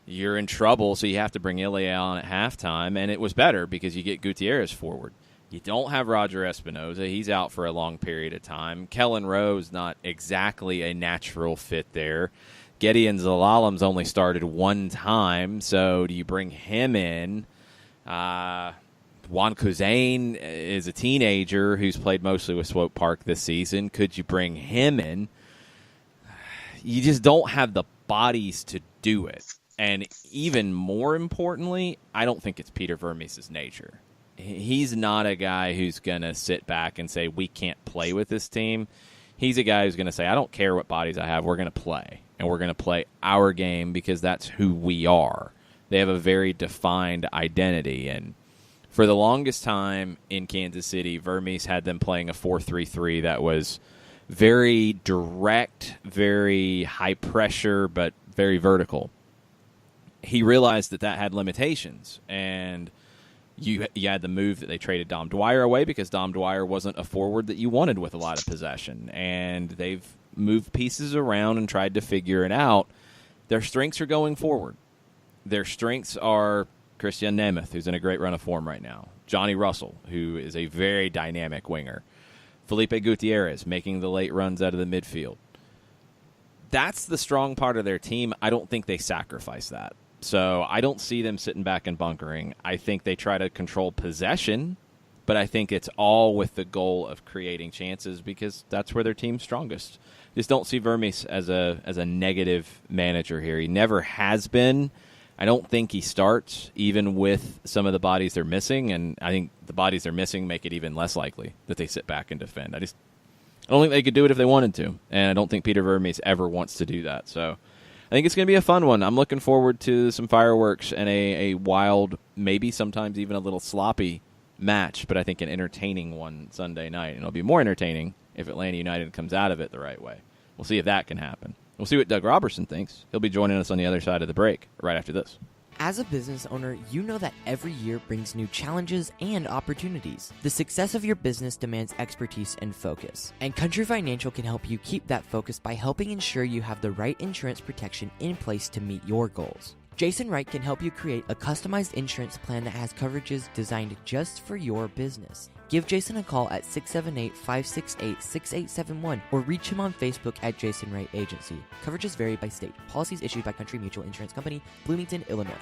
You're in trouble, so you have to bring Ilie on at halftime, and it was better because you get Gutierrez forward. You don't have Roger Espinoza. He's out for a long period of time. Kellen Rowe's not exactly a natural fit there. Gideon Zalalam's only started 1 time, so do you bring him in? Juan Kuzain is a teenager who's played mostly with Swope Park this season. Could you bring him in? You just don't have the bodies to do it. And even more importantly, I don't think it's Peter Vermes' nature. He's not a guy who's going to sit back and say, we can't play with this team. He's a guy who's going to say, I don't care what bodies I have. We're going to play. And we're going to play our game because that's who we are. They have a very defined identity. And for the longest time in Kansas City, Vermes had them playing a 4-3-3 that was very direct, very high pressure, but very vertical. He realized that had limitations, and you had the move that they traded Dom Dwyer away because Dom Dwyer wasn't a forward that you wanted with a lot of possession, and they've moved pieces around and tried to figure it out. Their strengths are going forward. Their strengths are Christian Nemeth, who's in a great run of form right now, Johnny Russell, who is a very dynamic winger, Felipe Gutierrez making the late runs out of the midfield. That's the strong part of their team. I don't think they sacrifice that. So I don't see them sitting back and bunkering. I think they try to control possession, but I think it's all with the goal of creating chances because that's where their team's strongest. Just don't see Vermes as a negative manager here. He never has been. I don't think he starts, even with some of the bodies they're missing, and I think the bodies they're missing make it even less likely that they sit back and defend. I don't think they could do it if they wanted to, and I don't think Peter Vermes ever wants to do that. So I think it's going to be a fun one. I'm looking forward to some fireworks and a wild, maybe sometimes even a little sloppy match, but I think an entertaining one Sunday night. And it'll be more entertaining if Atlanta United comes out of it the right way. We'll see if that can happen. We'll see what Doug Roberson thinks. He'll be joining us on the other side of the break right after this. As a business owner, you know that every year brings new challenges and opportunities. The success of your business demands expertise and focus. And Country Financial can help you keep that focus by helping ensure you have the right insurance protection in place to meet your goals. Jason Wright can help you create a customized insurance plan that has coverages designed just for your business. Give Jason a call at 678-568-6871 or reach him on Facebook at Jason Wright Agency. Coverages vary by state. Policies issued by Country Mutual Insurance Company, Bloomington, Illinois.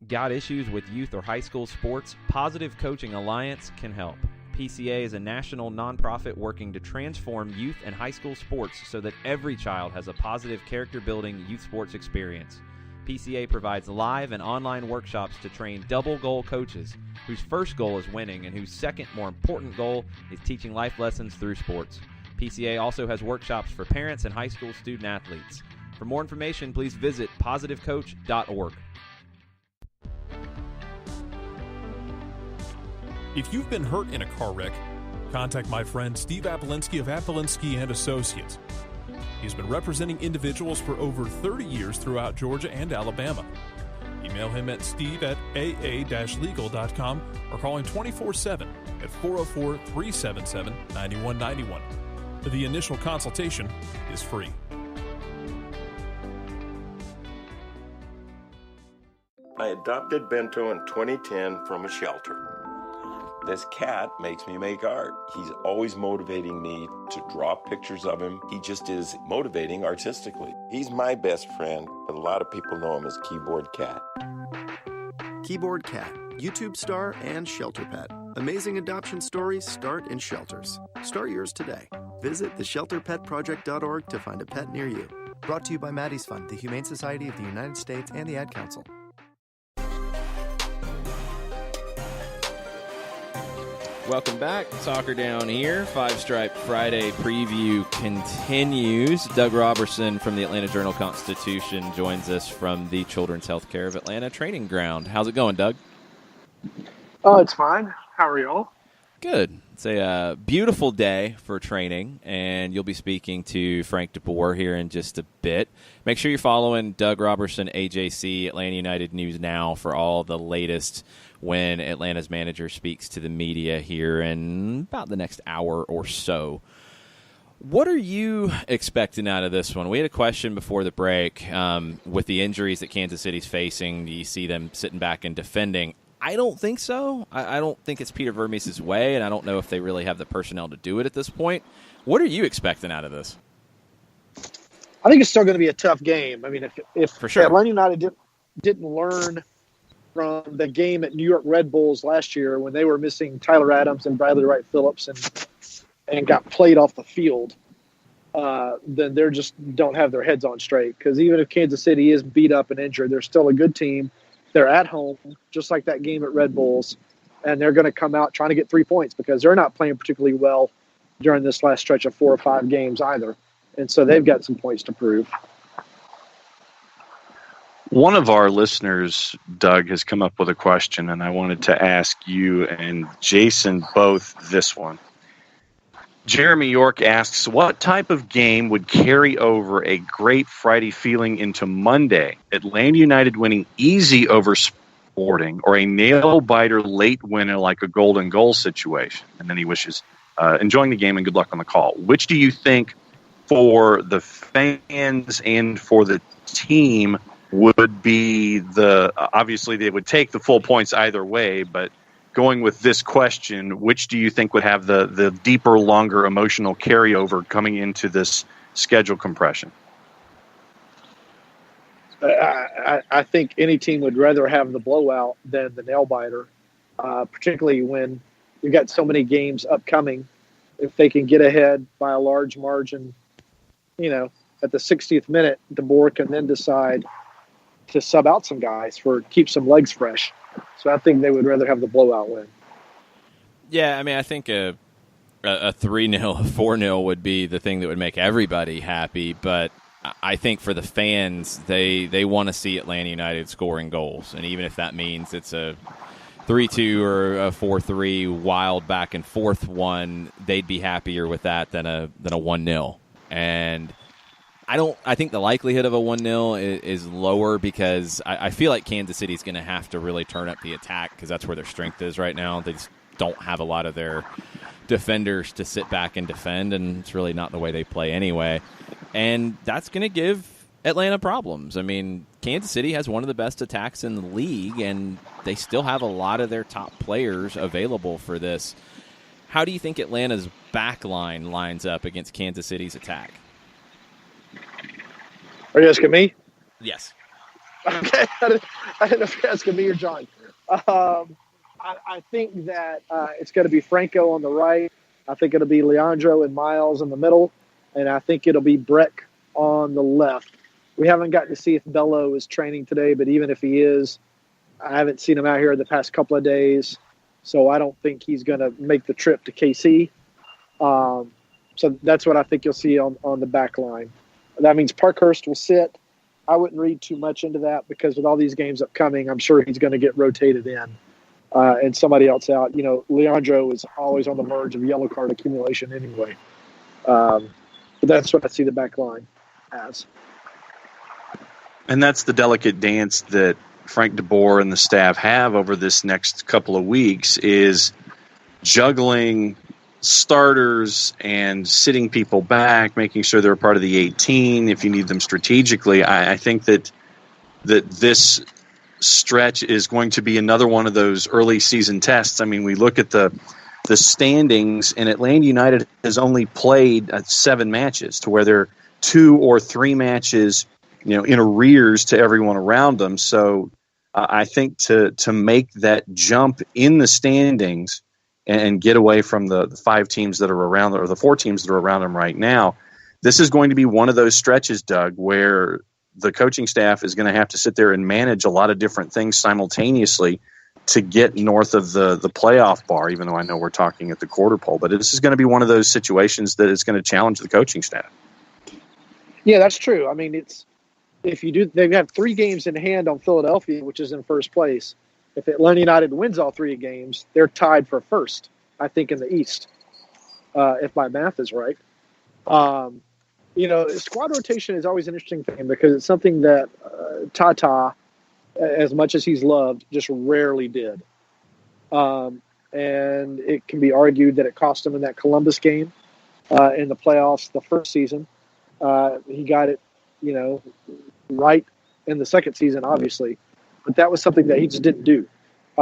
Got issues with youth or high school sports? Positive Coaching Alliance can help. PCA is a national nonprofit working to transform youth and high school sports so that every child has a positive character-building youth sports experience. PCA provides live and online workshops to train double goal coaches whose first goal is winning and whose second, more important goal is teaching life lessons through sports. PCA also has workshops for parents and high school student athletes. For more information, please visit positivecoach.org. If you've been hurt in a car wreck, contact my friend Steve Polanski of Polanski and Associates. He's been representing individuals for over 30 years throughout Georgia and Alabama. Email him at steve@aa-legal.com or call him 24/7 at 404-377-9191. The initial consultation is free. I adopted Bento in 2010 from a shelter. This cat makes me make art. He's always motivating me to draw pictures of him. He just is motivating artistically. He's my best friend, but a lot of people know him as Keyboard Cat. Keyboard Cat, YouTube star and shelter pet. Amazing adoption stories start in shelters. Start yours today. Visit theshelterpetproject.org to find a pet near you. Brought to you by Maddie's Fund, the Humane Society of the United States, and the Ad Council. Welcome back. Soccer Down here. Five Stripe Friday preview continues. Doug Roberson from the Atlanta Journal-Constitution joins us from the Children's Healthcare of Atlanta training ground. How's it going, Doug? Oh, it's fine. How are y'all? Good. It's a beautiful day for training, and you'll be speaking to Frank DeBoer here in just a bit. Make sure you're following Doug Roberson, AJC, Atlanta United News Now for all the latest when Atlanta's manager speaks to the media here in about the next hour or so. What are you expecting out of this one? We had a question before the break with the injuries that Kansas City's facing. Do you see them sitting back and defending? I don't think so. I don't think it's Peter Vermes' way, and I don't know if they really have the personnel to do it at this point. What are you expecting out of this? I think it's still going to be a tough game. I mean, if For sure. Atlanta United didn't learn from the game at New York Red Bulls last year when they were missing Tyler Adams and Bradley Wright Phillips and got played off the field, then they just don't have their heads on straight. Because even if Kansas City is beat up and injured, they're still a good team. They're at home, just like that game at Red Bulls, and they're going to come out trying to get 3 points because they're not playing particularly well during this last stretch of 4 or 5 games either. And so they've got some points to prove. One of our listeners, Doug, has come up with a question, and I wanted to ask you and Jason both this one. Jeremy York asks, what type of game would carry over a great Friday feeling into Monday? Atlanta United winning easy over Sporting or a nail-biter late winner like a golden goal situation? And then he wishes enjoying the game and good luck on the call. Which do you think for the fans and for the team would be obviously they would take the full points either way, but going with this question, which do you think would have the deeper, longer emotional carryover coming into this schedule compression? I think any team would rather have the blowout than the nail-biter, particularly when you've got so many games upcoming. If they can get ahead by a large margin, at the 60th minute, DeBoer can then decide to sub out some guys keep some legs fresh. So I think they would rather have the blowout win. Yeah, I mean, I think a 3-0, a 4-0 would be the thing that would make everybody happy. But I think for the fans, they want to see Atlanta United scoring goals. And even if that means it's a 3-2 or a 4-3 wild back and forth one, they'd be happier with that than a 1-0. And I think the likelihood of a 1-0 is lower because I feel like Kansas City's going to have to really turn up the attack because that's where their strength is right now. They just don't have a lot of their defenders to sit back and defend, and it's really not the way they play anyway. And that's going to give Atlanta problems. I mean, Kansas City has one of the best attacks in the league, and they still have a lot of their top players available for this. How do you think Atlanta's back line lines up against Kansas City's attack? Are you asking me? Yes. Okay. I didn't know if you're asking me or John. I think that it's going to be Franco on the right. I think it'll be Leandro and Miles in the middle. And I think it'll be Breck on the left. We haven't gotten to see if Bello is training today, but even if he is, I haven't seen him out here the past couple of days. So I don't think he's going to make the trip to KC. So that's what I think you'll see on the back line. That means Parkhurst will sit. I wouldn't read too much into that because with all these games upcoming, I'm sure he's going to get rotated in and somebody else out. You know, Leandro is always on the verge of yellow card accumulation anyway. But that's what I see the back line as. And that's the delicate dance that Frank DeBoer and the staff have over this next couple of weeks is juggling starters and sitting people back, making sure they're a part of the 18 if you need them strategically. I think that this stretch is going to be another one of those early season tests. I mean, we look at the standings, and Atlanta United has only played 7 matches to where they're 2 or 3 matches, in arrears to everyone around them. So I think to make that jump in the standings and get away from the 5 teams that are around them, or the 4 teams that are around them right now, this is going to be one of those stretches, Doug, where the coaching staff is going to have to sit there and manage a lot of different things simultaneously to get north of the playoff bar, even though I know we're talking at the quarter pole. But this is going to be one of those situations that is going to challenge the coaching staff. Yeah, that's true. I mean, they have 3 games in hand on Philadelphia, which is in first place. If Atlanta United wins all 3 games, they're tied for first, I think, in the East, if my math is right. Squad rotation is always an interesting thing because it's something that Tata, as much as he's loved, just rarely did. And it can be argued that it cost him in that Columbus game in the playoffs the first season. He got it, right in the second season, obviously. But that was something that he just didn't do.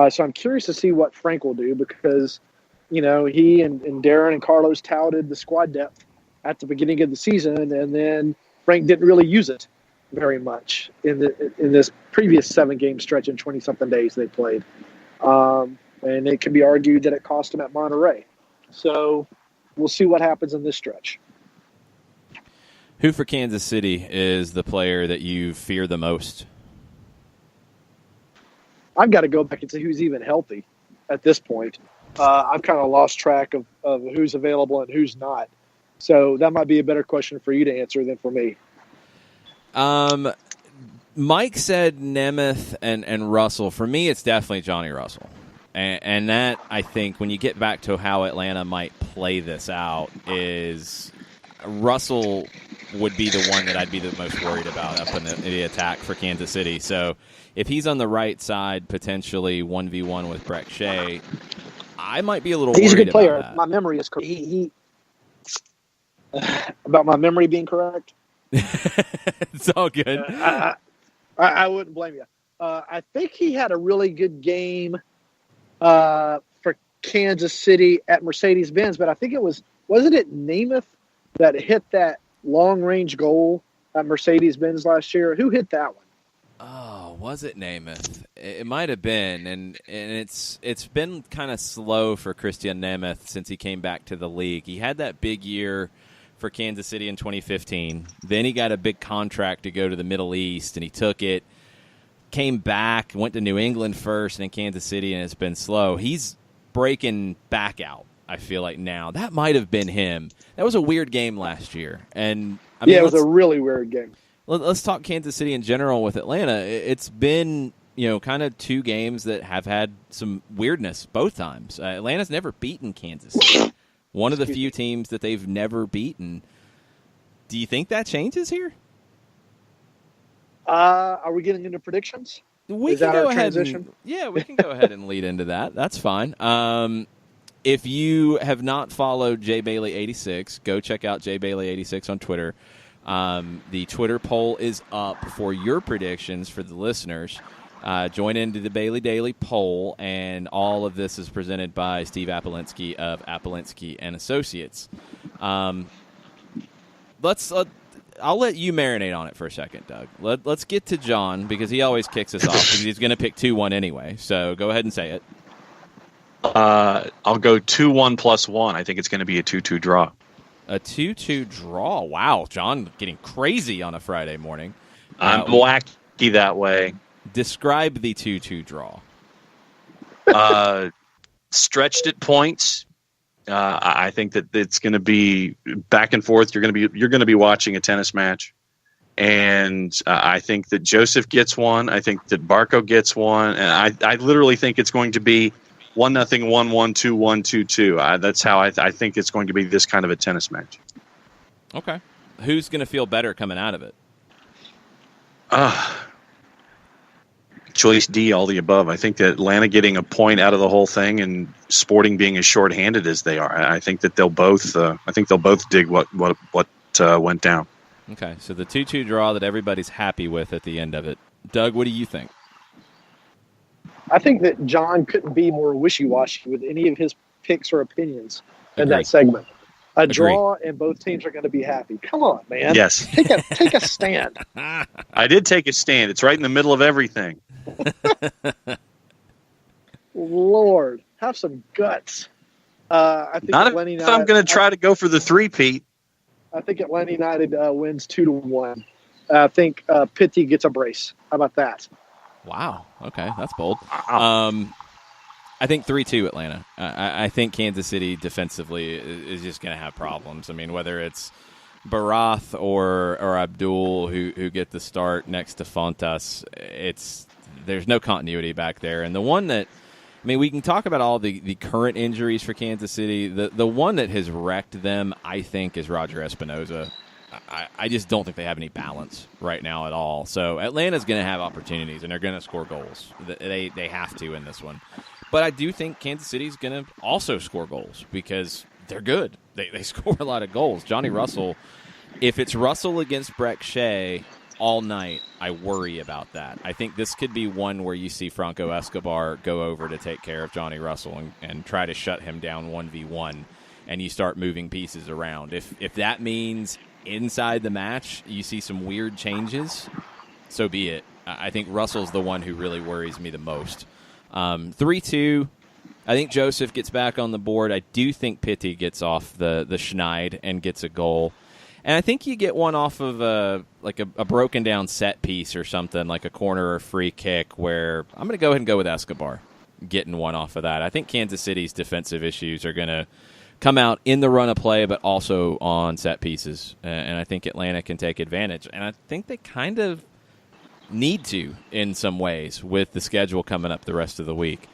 So I'm curious to see what Frank will do because, he and Darren and Carlos touted the squad depth at the beginning of the season, and then Frank didn't really use it very much in this previous 7-game stretch in 20-something days they played. And it can be argued that it cost him at Monterrey. So we'll see what happens in this stretch. Who for Kansas City is the player that you fear the most? I've got to go back and see who's even healthy at this point. I've kind of lost track of who's available and who's not. So that might be a better question for you to answer than for me. Mike said Nemeth and Russell. For me, it's definitely Johnny Russell. And that, I think, when you get back to how Atlanta might play this out, is Russell would be the one that I'd be the most worried about up in the attack for Kansas City. So if he's on the right side, potentially 1v1 with Breck Shea, I might be a little worried about that. He's a good player. My memory is correct. About my memory being correct? It's all good. I wouldn't blame you. I think he had a really good game for Kansas City at Mercedes-Benz, but I think wasn't it Namath that hit that long-range goal at Mercedes-Benz last year? Who hit that one? Oh, was it Namath? It might have been, and it's been kind of slow for Christian Namath since he came back to the league. He had that big year for Kansas City in 2015. Then he got a big contract to go to the Middle East, and he took it, came back, went to New England first, and then Kansas City, and it's been slow. He's breaking back out, I feel like now. That might have been him. That was a weird game last year. And it was a really weird game. Let's talk Kansas City in general with Atlanta. It's been kind of two games that have had some weirdness both times. Atlanta's never beaten Kansas City. One of the few teams that they've never beaten. Do you think that changes here? Are we getting into predictions? We can go ahead. We can go ahead and lead into that. That's fine. If you have not followed JBailey86, go check out JBailey86 on Twitter. The Twitter poll is up for your predictions for the listeners. Join into the Bailey Daily poll, and all of this is presented by Steve Polanski of Polanski and Associates. I'll let you marinate on it for a second, Doug. Let's get to John, because he always kicks us off, because he's going to pick 2-1 anyway. So go ahead and say it. I'll go 2-1 plus 1. I think it's going to be a 2-2 draw. A 2-2 draw. Wow, John getting crazy on a Friday morning. I'm wacky that way. Describe the 2-2 draw. Stretched at points. I think that it's going to be back and forth. You're going to be watching a tennis match, and I think that Joseph gets one. I think that Barco gets one, and I literally think it's going to be 1-0, 1-1, 2-1, 2-2. That's how I think it's going to be this kind of a tennis match. Okay, who's going to feel better coming out of it? Choice D, all the above. I think that Atlanta getting a point out of the whole thing, and Sporting being as short-handed as they are, I think that they'll both. I think they'll both dig what went down. Okay, so the 2-2 draw that everybody's happy with at the end of it. Doug, what do you think? I think that John couldn't be more wishy-washy with any of his picks or opinions in that segment. A draw, and both teams are going to be happy. Come on, man. Yes. Take a stand. I did take a stand. It's right in the middle of everything. Lord, have some guts. I think Not Atlanta if I'm going to try to go for the three-peat. I think Atlanta United wins 2-1. I think Pitti gets a brace. How about that? Wow. Okay, that's bold. I think 3-2 Atlanta. I think Kansas City defensively is just going to have problems. I mean, whether it's Barath or Abdul who get the start next to Fontas, there's no continuity back there. And the one that, I mean, we can talk about all the current injuries for Kansas City. The one that has wrecked them, I think, is Roger Espinoza. I just don't think they have any balance right now at all. So Atlanta's going to have opportunities, and they're going to score goals. They have to in this one. But I do think Kansas City's going to also score goals because they're good. They score a lot of goals. Johnny Russell, if it's Russell against Breck Shea all night, I worry about that. I think this could be one where you see Franco Escobar go over to take care of Johnny Russell and try to shut him down 1v1, and you start moving pieces around. If that means inside the match you see some weird changes, so be it. I think Russell's the one who really worries me the most. 3-2, I think Joseph gets back on the board. I do think Pitti gets off the schneid and gets a goal. And I think you get one off of a broken down set piece or something, like a corner or free kick, where I'm going to go ahead and go with Escobar getting one off of that. I think Kansas City's defensive issues are going to come out in the run of play, but also on set pieces. And I think Atlanta can take advantage. And I think they kind of need to in some ways with the schedule coming up the rest of the week.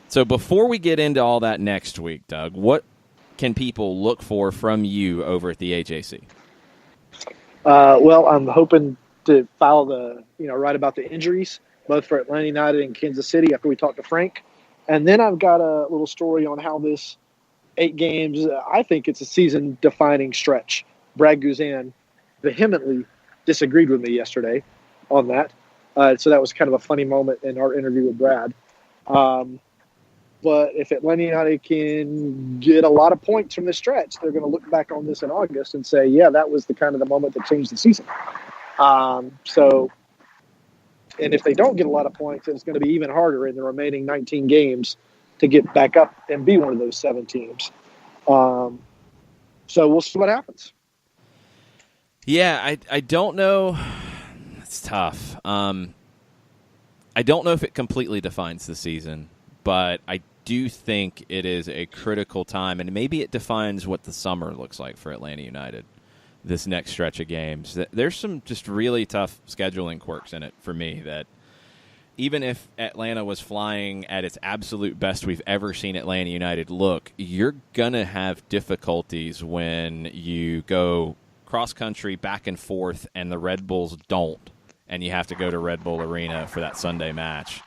So before we get into all that next week, Doug, what can people look for from you over at the AJC? Well, I'm hoping to file write about the injuries, both for Atlanta United and Kansas City after we talk to Frank. And then I've got a little story on how this 8 games, I think it's a season-defining stretch. Brad Guzan vehemently disagreed with me yesterday on that. So that was kind of a funny moment in our interview with Brad. But if Atlanta United can get a lot of points from this stretch, they're going to look back on this in August and say, yeah, that was the moment that changed the season. And if they don't get a lot of points, it's going to be even harder in the remaining 19 games to get back up and be one of those 7 teams. So we'll see what happens. Yeah, I don't know. It's tough. I don't know if it completely defines the season, but I do think it is a critical time, and maybe it defines what the summer looks like for Atlanta United, this next stretch of games. There's some just really tough scheduling quirks in it for me that even if Atlanta was flying at its absolute best we've ever seen Atlanta United look, you're going to have difficulties when you go cross-country back and forth and the Red Bulls don't, and you have to go to Red Bull Arena for that Sunday match.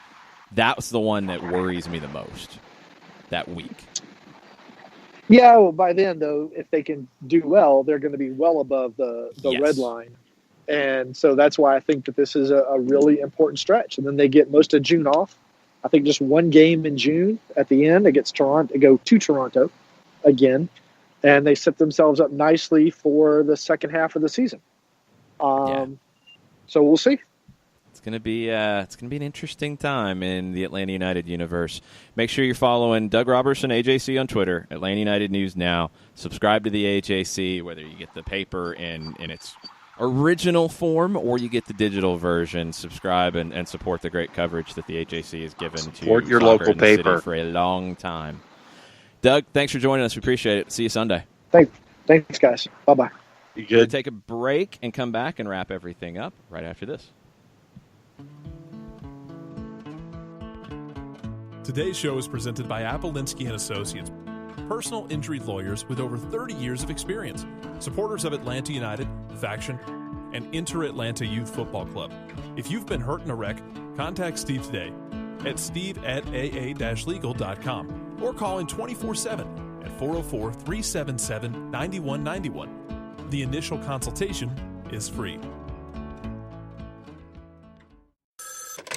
That's the one that worries me the most that week. Yeah, well, by then, though, if they can do well, they're going to be well above the Yes. red line. And so that's why I think that this is a really important stretch. And then they get most of June off. I think just one game in June at the end against Toronto. They go to Toronto again, and they set themselves up nicely for the second half of the season. So we'll see. It's gonna be an interesting time in the Atlanta United universe. Make sure you're following Doug Roberson, AJC on Twitter, Atlanta United News Now. Subscribe to the AJC, whether you get the paper in its original form or you get the digital version. Subscribe and support the great coverage that the AJC has given to support your soccer local in the city paper for a long time. Doug, thanks for joining us. We appreciate it. See you Sunday. Thanks, guys. Bye-bye. You We'll good? take a break and come back and wrap everything up right after this. Today's show is presented by Polanski & Associates, personal injury lawyers with over 30 years of experience, supporters of Atlanta United, Faction, and Inter-Atlanta Youth Football Club. If you've been hurt in a wreck, contact Steve today at steve@aa-legal.com or call in 24/7 at 404-377-9191. The initial consultation is free.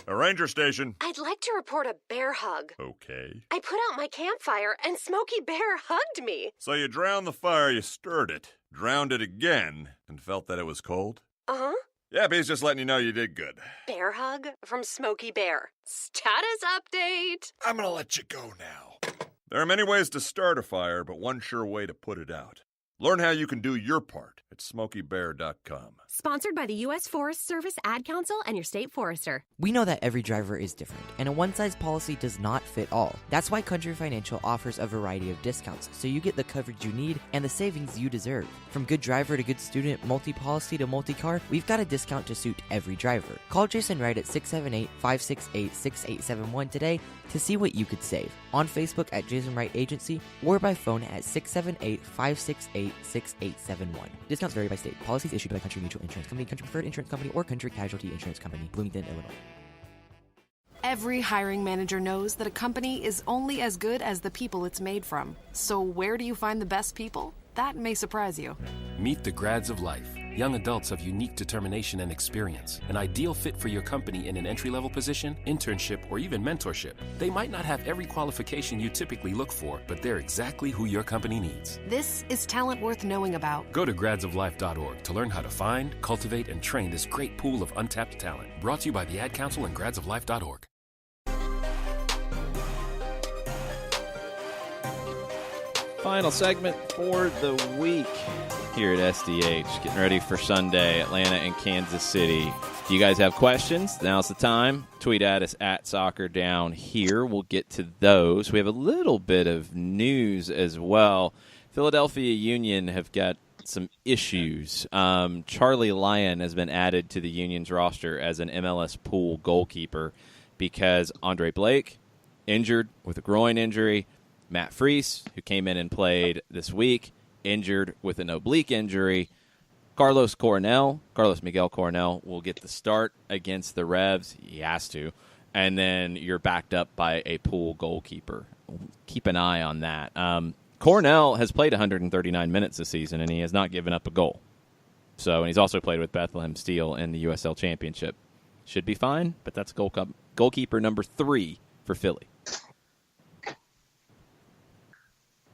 A ranger station. I'd like to report a bear hug. Okay. I put out my campfire and Smokey Bear hugged me. So you drowned the fire, you stirred it, drowned it again, and felt that it was cold? Uh-huh. Yeah, he's just letting you know you did good. Bear hug from Smokey Bear. Status update. I'm gonna let you go now. There are many ways to start a fire, but one sure way to put it out. Learn how you can do your part at SmokeyBear.com. Sponsored by the U.S. Forest Service Ad Council and your state forester. We know that every driver is different, and a one-size policy does not fit all. That's why Country Financial offers a variety of discounts, so you get the coverage you need and the savings you deserve. From good driver to good student, multi-policy to multi-car, we've got a discount to suit every driver. Call Jason Wright at 678-568-6871 today to see what you could save. On Facebook at Jason Wright Agency or by phone at 678-568-6871. Discounts vary by state. Policies issued by Country Mutual Insurance Company, Country Preferred Insurance Company, or Country Casualty Insurance Company, Bloomington, Illinois. Every hiring manager knows that a company is only as good as the people it's made from. So where do you find the best people? That may surprise you. Meet the grads of life. Young adults of unique determination and experience. An ideal fit for your company in an entry-level position, internship, or even mentorship. They might not have every qualification you typically look for, but they're exactly who your company needs. This is talent worth knowing about. Go to gradsoflife.org to learn how to find, cultivate, and train this great pool of untapped talent. Brought to you by the Ad Council and gradsoflife.org. Final segment for the week here at SDH. Getting ready for Sunday, Atlanta and Kansas City. If you guys have questions, now's the time. Tweet at us at Soccer Down Here. We'll get to those. We have a little bit of news as well. Philadelphia Union have got some issues. Charlie Lyon has been added to the Union's roster as an MLS pool goalkeeper because Andre Blake, injured with a groin injury. Matt Freese, who came in and played this week, injured with an oblique injury. Carlos Miguel Coronel, will get the start against the Revs. He has to. And then you're backed up by a pool goalkeeper. Keep an eye on that. Coronel has played 139 minutes this season, and he has not given up a goal. And he's also played with Bethlehem Steel in the USL Championship. Should be fine, but that's goalkeeper number 3 for Philly.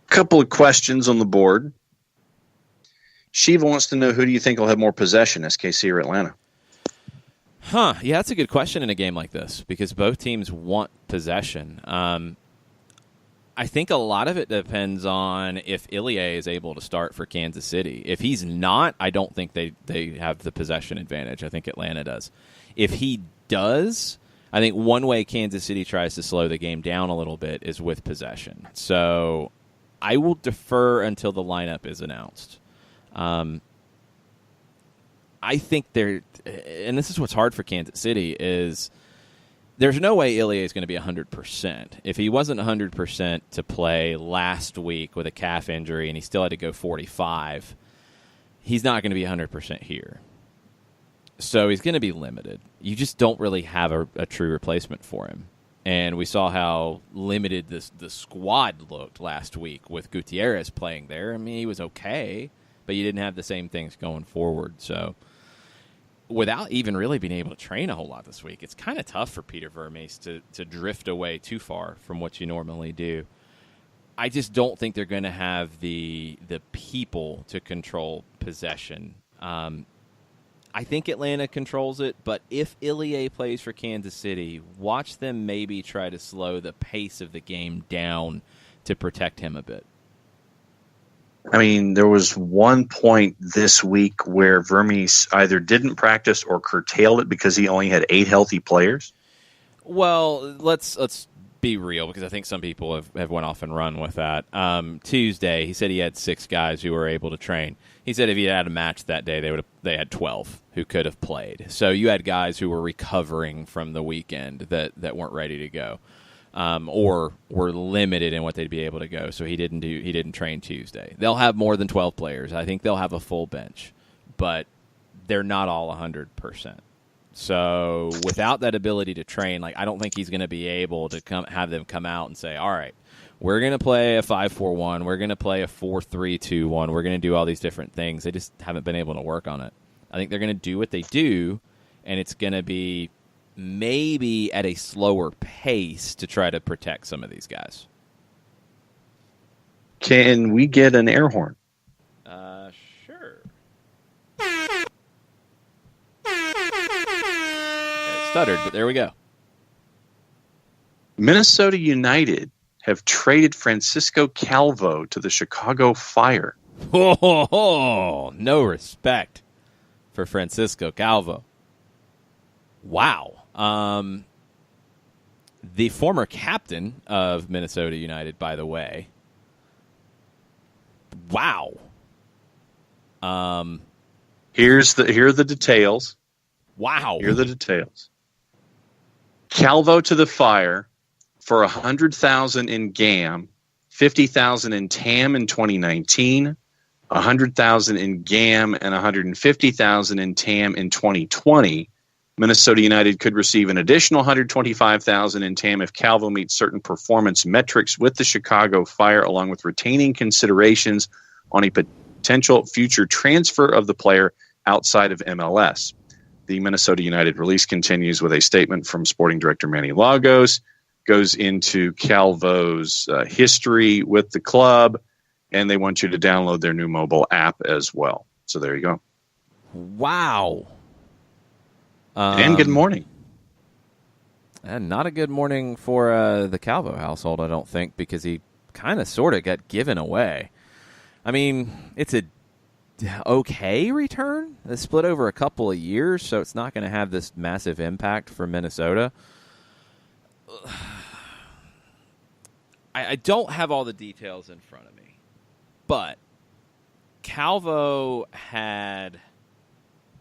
Couple of questions on the board. Shiva wants to know, who do you think will have more possession, SKC or Atlanta? Yeah, that's a good question in a game like this because both teams want possession. I think a lot of it depends on if Ilie is able to start for Kansas City. If he's not, I don't think they have the possession advantage. I think Atlanta does. If he does, I think one way Kansas City tries to slow the game down a little bit is with possession. So I will defer until the lineup is announced. I think and this is what's hard for Kansas City, is there's no way Ilie is going to be 100%. If he wasn't 100% to play last week with a calf injury and he still had to go 45, he's not going to be 100% here. So he's going to be limited. You just don't really have a true replacement for him. And we saw how limited the squad looked last week with Gutierrez playing there. I mean, he was okay, but you didn't have the same things going forward. So without even really being able to train a whole lot this week, it's kind of tough for Peter Vermes to drift away too far from what you normally do. I just don't think they're going to have the people to control possession. I think Atlanta controls it, but if Ilie plays for Kansas City, watch them maybe try to slow the pace of the game down to protect him a bit. I mean, there was one point this week where Vermes either didn't practice or curtailed it because he only had 8 healthy players. Well, let's be real, because I think some people have went off and run with that. Tuesday, he said he had 6 guys who were able to train. He said if he had a match that day, they had 12 who could have played. So you had guys who were recovering from the weekend that weren't ready to go, or were limited in what they'd be able to go. So he didn't train Tuesday. They'll have more than 12 players. I think they'll have a full bench, but they're not all 100%. So without that ability to train, I don't think he's going to be able to have them come out and say, all right, we're going to play a 5-4-1. We're going to play a 4-3-2-1. We're going to do all these different things. They just haven't been able to work on it. I think they're going to do what they do, and it's going to be maybe at a slower pace to try to protect some of these guys. Can we get an air horn? Sure. Okay, it stuttered, but there we go. Minnesota United have traded Francisco Calvo to the Chicago Fire. Oh, no respect for Francisco Calvo. Wow. The former captain of Minnesota United, by the way. Wow. Here are the details. Wow. Here are the details. Calvo to the Fire for $100,000 in GAM, $50,000 in TAM in 2019, $100,000 in GAM, and $150,000 in TAM in 2020. Minnesota United could receive an additional $125,000 in TAM if Calvo meets certain performance metrics with the Chicago Fire, along with retaining considerations on a potential future transfer of the player outside of MLS. The Minnesota United release continues with a statement from sporting director Manny Lagos, goes into Calvo's history with the club, and they want you to download their new mobile app as well. So there you go. Wow. And good morning. And not a good morning for the Calvo household, I don't think, because he kind of sort of got given away. I mean, it's a okay return. It's split over a couple of years, so it's not going to have this massive impact for Minnesota. I don't have all the details in front of me, but Calvo had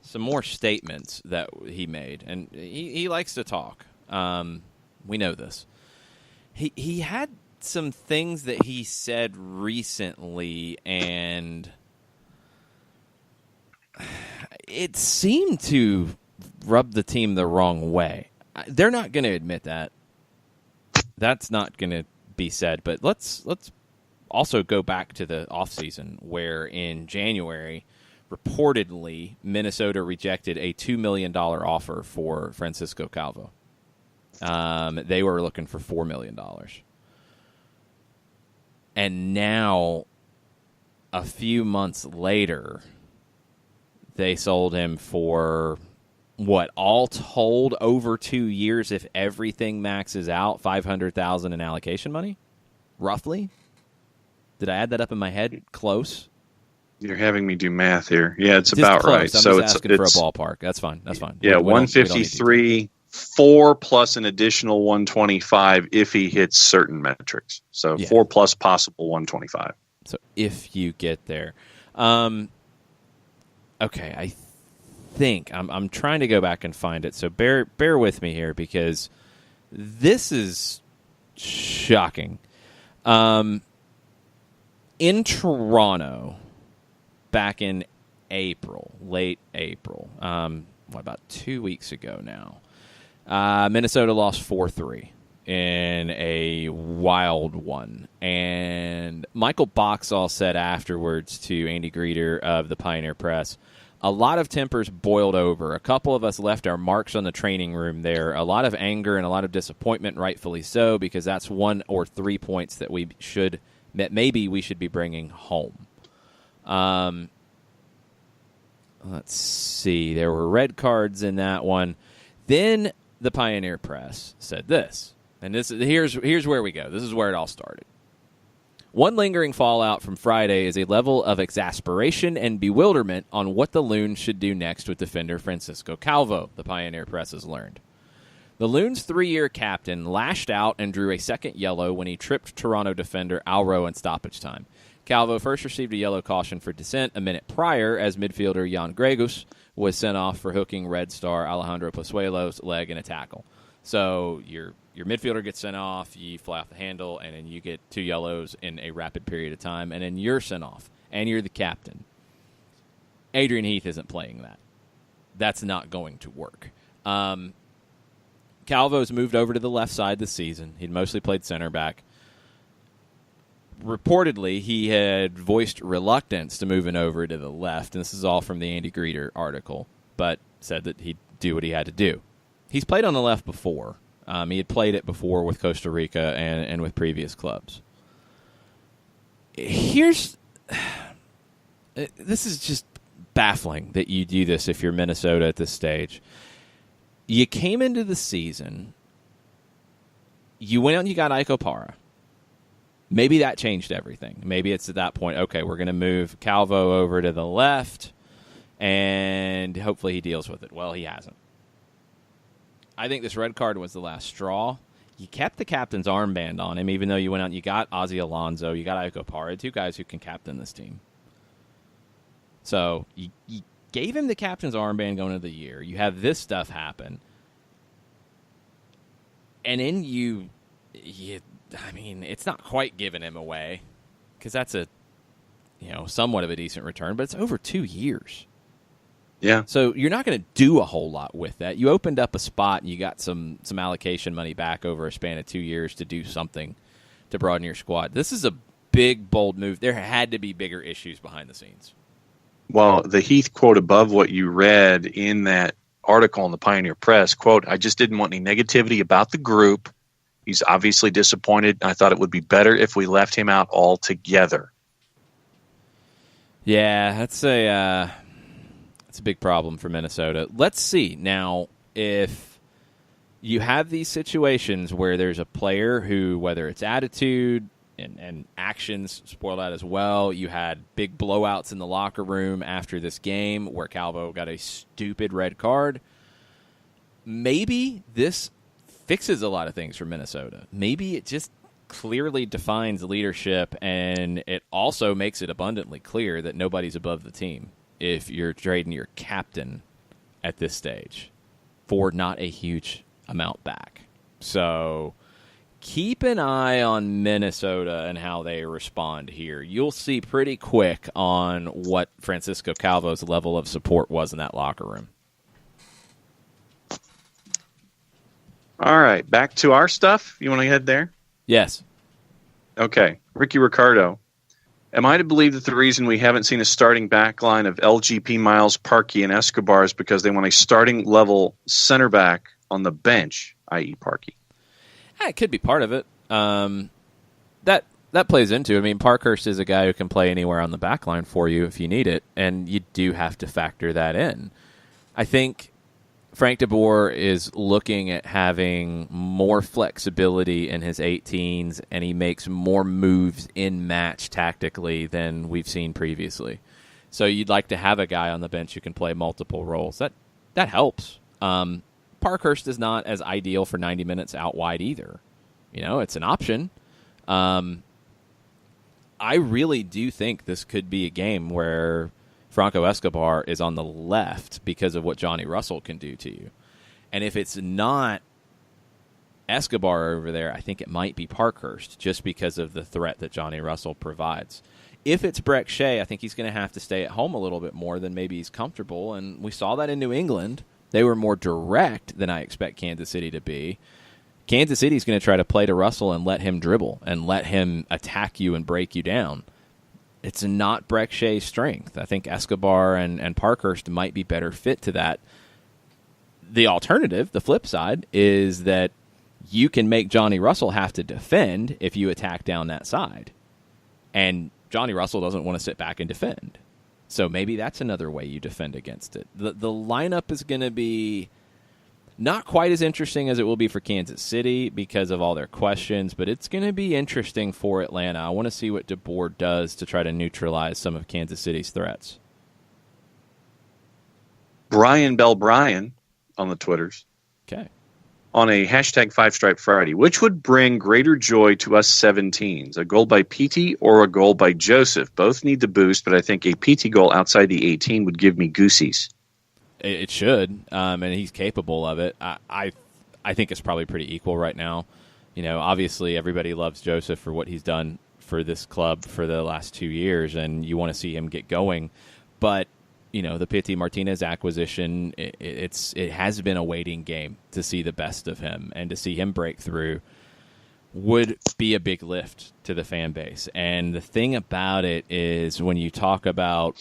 some more statements that he made, and he likes to talk. We know this. He had some things that he said recently, and it seemed to rub the team the wrong way. They're not going to admit that. That's not going to be said, but let's also go back to the offseason where in January, reportedly, Minnesota rejected a $2 million offer for Francisco Calvo. They were looking for $4 million. And now, a few months later, they sold him for, what, all told, over 2 years, if everything maxes out, $500,000 in allocation money? Roughly? Did I add that up in my head? Close? You're having me do math here. Yeah, it's just about close. right. I'm so just asking for a ballpark. That's fine. Yeah, 153, 4 plus an additional 125 if he hits certain metrics. So 4 plus possible 125. So if you get there. Okay, I think I'm trying to go back and find it. So bear with me here, because This is shocking. In Toronto, back in late April, about 2 weeks ago now, Minnesota lost 4-3 in a wild one. And Michael Boxall said afterwards to Andy Greeter of the Pioneer Press, a lot of tempers boiled over. A couple of us left our marks on the training room there. A lot of anger and a lot of disappointment, rightfully so, because that's 1 or 3 points that maybe we should be bringing home. Let's see. There were red cards in that one. Then the Pioneer Press said this, and here's where we go. This is where it all started. One lingering fallout from Friday is a level of exasperation and bewilderment on what the Loons should do next with defender Francisco Calvo, the Pioneer Press has learned. The Loons' 3-year captain lashed out and drew a second yellow when he tripped Toronto defender Alro in stoppage time. Calvo first received a yellow caution for dissent a minute prior as midfielder Jan Gregus was sent off for hooking Red Star Alejandro Pozuelo's leg in a tackle. So your midfielder gets sent off, you fly off the handle, and then you get 2 yellows in a rapid period of time, and then you're sent off, and you're the captain. Adrian Heath isn't playing that. That's not going to work. Calvo's moved over to the left side this season. He'd mostly played center back. Reportedly, he had voiced reluctance to moving over to the left, and this is all from the Andy Greeter article, but said that he'd do what he had to do. He's played on the left before. He had played it before with Costa Rica and with previous clubs. This is just baffling that you do this if you're Minnesota at this stage. You came into the season, you went out and you got Ike Opara. Maybe that changed everything. Maybe it's at that point, okay, we're going to move Calvo over to the left, and hopefully he deals with it. Well, he hasn't. I think this red card was the last straw. You kept the captain's armband on him, even though you went out and you got Ozzie Alonso, you got Ike Opara, 2 guys who can captain this team. So you gave him the captain's armband going into the year. You have this stuff happen. And then it's not quite giving him away because that's somewhat of a decent return, but it's over 2 years. Yeah. So you're not going to do a whole lot with that. You opened up a spot and you got some allocation money back over a span of 2 years to do something to broaden your squad. This is a big, bold move. There had to be bigger issues behind the scenes. Well, the Heath quote above what you read in that article in the Pioneer Press, quote, I just didn't want any negativity about the group. He's obviously disappointed. I thought it would be better if we left him out altogether. Yeah, that's a big problem for Minnesota. Let's see now if you have these situations where there's a player who, whether it's attitude and actions spoil that as well. You had big blowouts in the locker room after this game where Calvo got a stupid red card. Maybe this fixes a lot of things for Minnesota. Maybe it just clearly defines leadership, and it also makes it abundantly clear that nobody's above the team if you're trading your captain at this stage for not a huge amount back. So keep an eye on Minnesota and how they respond here. You'll see pretty quick on what Francisco Calvo's level of support was in that locker room. All right, back to our stuff. You want to head there? Yes. Okay. Ricky Ricardo. Am I to believe that the reason we haven't seen a starting backline of LGP, Miles, Parkey, and Escobar is because they want a starting level center back on the bench, i.e. Parkey? It could be part of it. That plays into it. I mean, Parkhurst is a guy who can play anywhere on the back line for you if you need it, and you do have to factor that in. I think Frank de Boer is looking at having more flexibility in his 18s, and he makes more moves in match tactically than we've seen previously. So you'd like to have a guy on the bench who can play multiple roles. That helps. Parkhurst is not as ideal for 90 minutes out wide either. It's an option. I really do think this could be a game where Franco Escobar is on the left because of what Johnny Russell can do to you. And if it's not Escobar over there, I think it might be Parkhurst just because of the threat that Johnny Russell provides. If it's Breck Shea, I think he's going to have to stay at home a little bit more than maybe he's comfortable, and we saw that in New England. They were more direct than I expect Kansas City to be. Kansas City's going to try to play to Russell and let him dribble and let him attack you and break you down. It's not Breck Shea's strength. I think Escobar and Parkhurst might be better fit to that. The alternative, the flip side, is that you can make Johnny Russell have to defend if you attack down that side. And Johnny Russell doesn't want to sit back and defend. So maybe that's another way you defend against it. The lineup is going to be not quite as interesting as it will be for Kansas City because of all their questions, but it's going to be interesting for Atlanta. I want to see what DeBoer does to try to neutralize some of Kansas City's threats. Brian Bell Bryan on the Twitters. Okay. On a hashtag 5-Stripe Friday, which would bring greater joy to us 17s, a goal by Petey or a goal by Joseph? Both need to boost, but I think a Petey goal outside the 18 would give me goosies. It should, and he's capable of it. I think it's probably pretty equal right now. You know, obviously everybody loves Joseph for what he's done for this club for the last 2 years, and you want to see him get going. But you know, the Pity Martinez acquisition, it has been a waiting game to see the best of him, and to see him break through would be a big lift to the fan base. And the thing about it is, when you talk about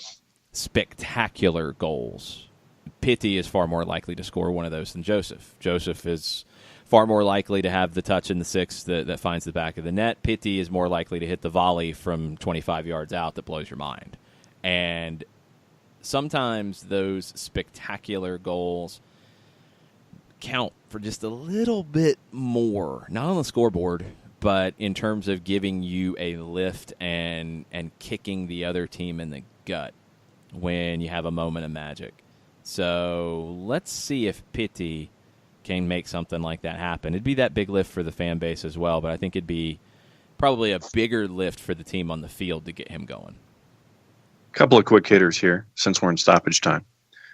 spectacular goals, Pity is far more likely to score one of those than Joseph. Joseph is far more likely to have the touch in the six that finds the back of the net. Pity is more likely to hit the volley from 25 yards out that blows your mind. And sometimes those spectacular goals count for just a little bit more, not on the scoreboard, but in terms of giving you a lift and kicking the other team in the gut when you have a moment of magic. So let's see if Pity can make something like that happen. It'd be that big lift for the fan base as well, but I think it'd be probably a bigger lift for the team on the field to get him going. Couple of quick hitters here, since we're in stoppage time.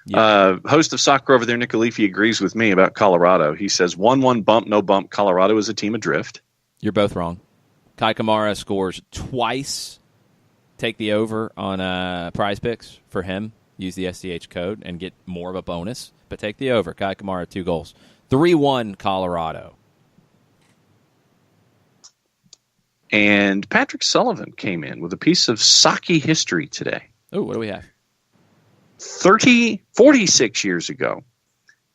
Yeah. Host of Soccer over there, Nick Alifi, agrees with me about Colorado. He says 1-1 bump, no bump. Colorado is a team adrift. You're both wrong. Kai Kamara scores twice. Take the over on Prize Picks for him. Use the SDH code and get more of a bonus. But take the over. Kai Kamara, 2 goals. 3-1 Colorado. And Patrick Sullivan came in with a piece of soccer history today. Oh, what do we have? 46 years ago,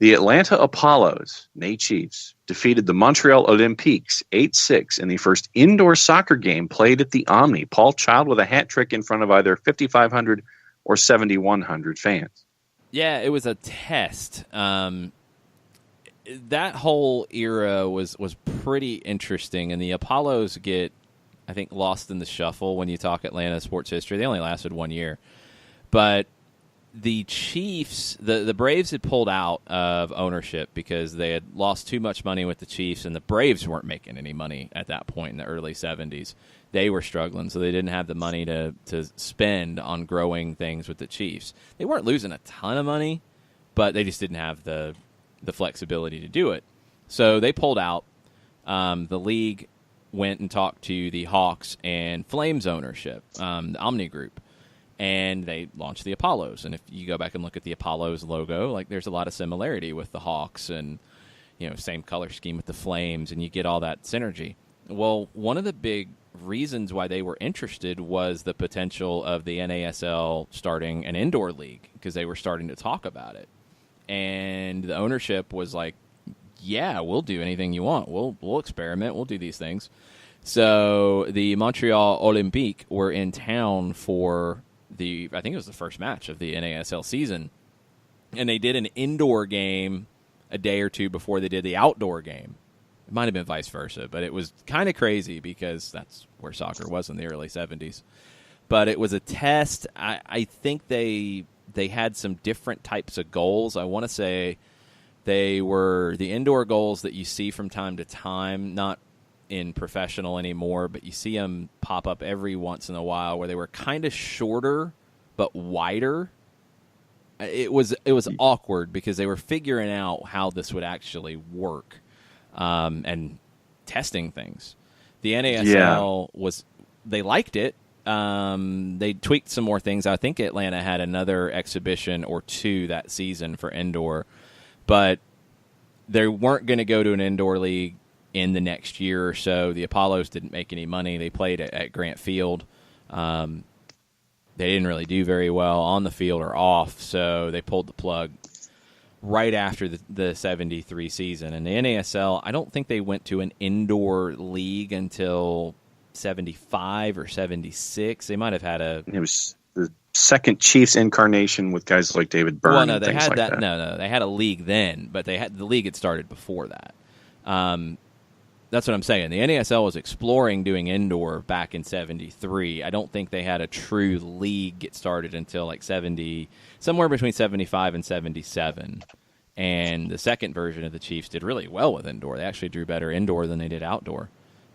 the Atlanta Apollos, nay Chiefs, defeated the Montreal Olympiques 8-6 in the first indoor soccer game played at the Omni. Paul Child with a hat trick in front of either 5,500 or 7,100 fans. Yeah, it was a test. That whole era was pretty interesting, and the Apollos get, I think, lost in the shuffle when you talk Atlanta sports history. They only lasted 1 year. But the Chiefs, the Braves had pulled out of ownership because they had lost too much money with the Chiefs, and the Braves weren't making any money at that point in the early 70s. They were struggling, so they didn't have the money to spend on growing things with the Chiefs. They weren't losing a ton of money, but they just didn't have the flexibility to do it. So they pulled out. The league went and talked to the Hawks and Flames ownership, the Omni Group, and they launched the Apollos. And if you go back and look at the Apollos logo, like, there's a lot of similarity with the Hawks, and same color scheme with the Flames, and you get all that synergy. Well, one of the big reasons why they were interested was the potential of the NASL starting an indoor league, because they were starting to talk about it. And the ownership was like, yeah, we'll do anything you want. We'll experiment. We'll do these things. So the Montreal Olympique were in town for I think it was the first match of the NASL season. And they did an indoor game a day or two before they did the outdoor game. It might have been vice versa, but it was kind of crazy because that's where soccer was in the early 70s. But it was a test. I think they had some different types of goals. I want to say they were the indoor goals that you see from time to time, not in professional anymore, but you see them pop up every once in a while, where they were kind of shorter but wider. It was awkward because they were figuring out how this would actually work. and testing things. The NASL they liked it. They tweaked some more things. I think Atlanta had another exhibition or two that season for indoor, but they weren't going to go to an indoor league in the next year or so. The Apollos didn't make any money. They played at Grant Field. They didn't really do very well on the field or off, so they pulled the plug right after the 73 season. And the NASL, I don't think they went to an indoor league until 75 or 76. They might have had It was the second Chiefs incarnation with guys like David Byrne. Well, no, and they things had like that. No, they had a league then, but the league had started before that. That's what I'm saying. The NASL was exploring doing indoor back in 73. I don't think they had a true league get started until like somewhere between 75 and 77. And the second version of the Chiefs did really well with indoor. They actually drew better indoor than they did outdoor.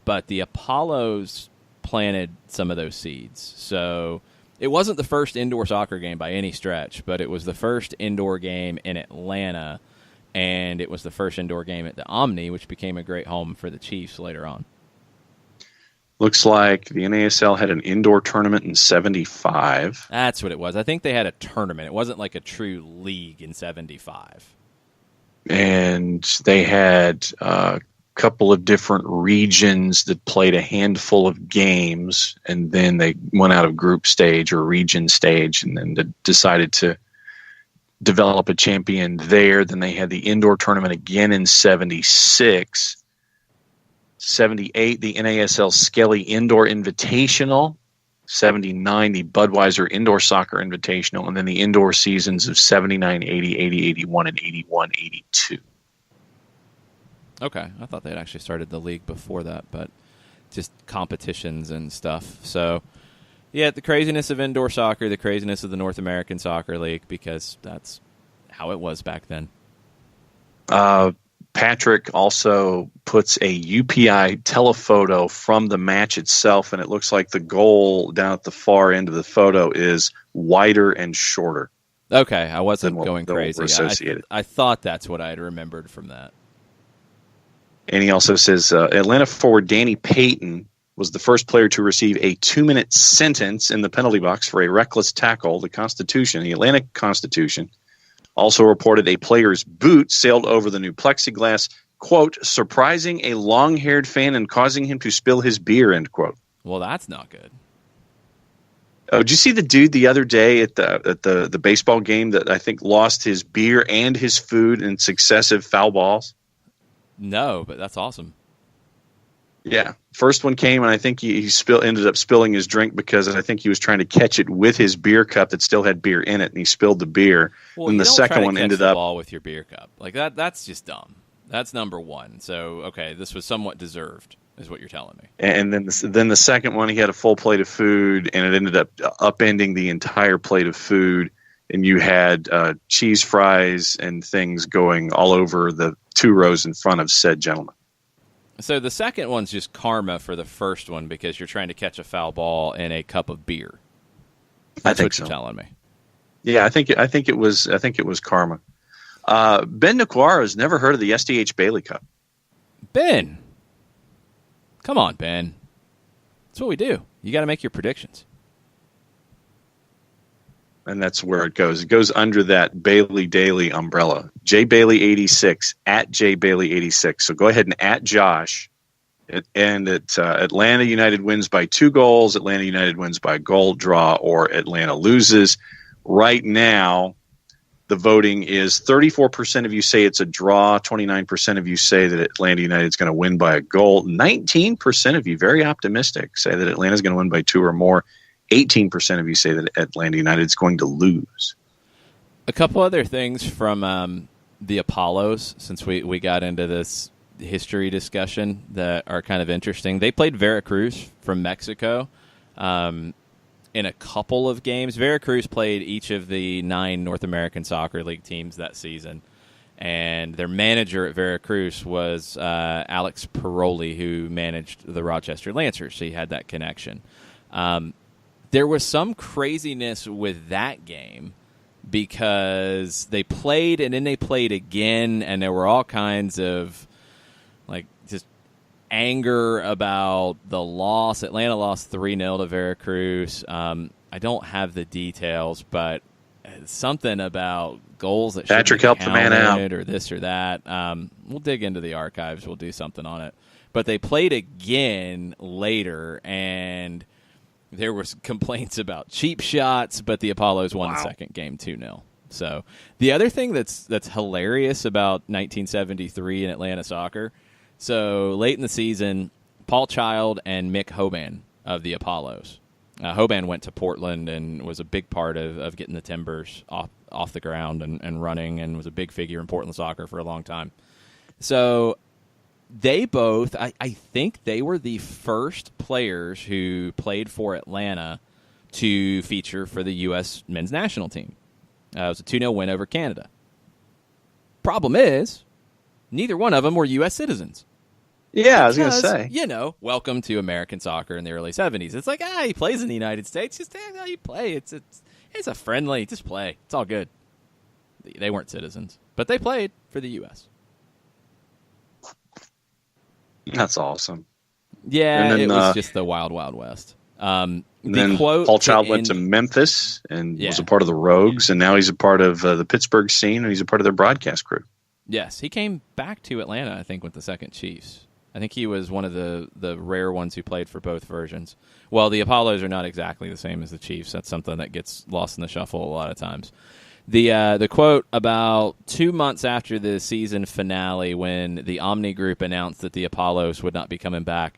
But the Apollos planted some of those seeds. So it wasn't the first indoor soccer game by any stretch, but it was the first indoor game in Atlanta, and it was the first indoor game at the Omni, which became a great home for the Chiefs later on. Looks like the NASL had an indoor tournament in 75. That's what it was. I think they had a tournament. It wasn't like a true league in 75. And they had a couple of different regions that played a handful of games, and then they went out of group stage or region stage, and then decided to develop a champion there. Then they had the indoor tournament again in 76. 78, the NASL Skelly Indoor Invitational. 79, the Budweiser Indoor Soccer Invitational. And then the indoor seasons of 79, 80, 80, 81, and 81, 82. Okay. I thought they had actually started the league before that, but just competitions and stuff. So, yeah, the craziness of indoor soccer, the craziness of the North American Soccer League, because that's how it was back then. Patrick also puts a UPI telephoto from the match itself, and it looks like the goal down at the far end of the photo is wider and shorter. Okay, I wasn't going crazy. Associated. I thought that's what I had remembered from that. And he also says Atlanta forward Danny Payton was the first player to receive a 2-minute sentence in the penalty box for a reckless tackle. The Atlanta Constitution, also reported a player's boot sailed over the new plexiglass, quote, surprising a long-haired fan and causing him to spill his beer, end quote. Well, that's not good. Oh, did you see the dude the other day at the baseball game that I think lost his beer and his food in successive foul balls? No, but that's awesome. Yeah. First one came, and I think he ended up spilling his drink because I think he was trying to catch it with his beer cup that still had beer in it, and he spilled the beer. Well, and the second one ended up ball with your beer cup like that. That's just dumb. That's number one. So okay, this was somewhat deserved, is what you're telling me. And then the second one, he had a full plate of food, and it ended up upending the entire plate of food, and you had cheese fries and things going all over the 2 rows in front of said gentleman. So the second one's just karma for the first one because you're trying to catch a foul ball in a cup of beer. That's what you're telling me. Yeah, I think it was karma. Ben Naquara has never heard of the SDH Bailey Cup. Ben, come on, Ben. That's what we do. You got to make your predictions. And that's where it goes. It goes under that Bailey Daily umbrella. JBailey86, at JBailey86. So go ahead and at Josh. And it's Atlanta United wins by 2 goals, Atlanta United wins by a goal, draw, or Atlanta loses. Right now, the voting is 34% of you say it's a draw, 29% of you say that Atlanta United is going to win by a goal, 19% of you, very optimistic, say that Atlanta is going to win by 2 or more. 18% of you say that Atlanta United is going to lose. A couple other things from the Apollos, since we got into this history discussion, that are kind of interesting. They played Veracruz from Mexico in a couple of games. Veracruz played each of the 9 North American Soccer League teams that season, and their manager at Veracruz was Alex Paroli, who managed the Rochester Lancers, so he had that connection. There was some craziness with that game because they played and then they played again, and there were all kinds of like just anger about the loss. Atlanta lost 3-0 to Veracruz. I don't have the details, but something about goals that Patrick should be helped the man out, or this or that. We'll dig into the archives. We'll do something on it. But they played again later, and there was complaints about cheap shots, but the Apollos won the second game 2-0. So the other thing that's hilarious about 1973 in Atlanta soccer, so late in the season, Paul Child and Mick Hoban of the Apollos. Hoban went to Portland and was a big part of getting the Timbers off the ground and running, and was a big figure in Portland soccer for a long time. So they both, I think they were the first players who played for Atlanta to feature for the U.S. men's national team. It was a 2-0 win over Canada. Problem is, neither one of them were U.S. citizens. Yeah, I was going to say. Welcome to American soccer in the early 70s. It's like, he plays in the United States. Just how you play. It's a friendly. Just play. It's all good. They weren't citizens, but they played for the U.S. That's awesome. Yeah, then, it was just the wild, wild west. Then Paul Child went to Memphis and was a part of the Rogues, and now he's a part of the Pittsburgh scene, and he's a part of their broadcast crew. Yes, he came back to Atlanta, I think, with the second Chiefs. I think he was one of the rare ones who played for both versions. Well, the Apollos are not exactly the same as the Chiefs. That's something that gets lost in the shuffle a lot of times. The quote about 2 months after the season finale, when the Omni Group announced that the Apollos would not be coming back,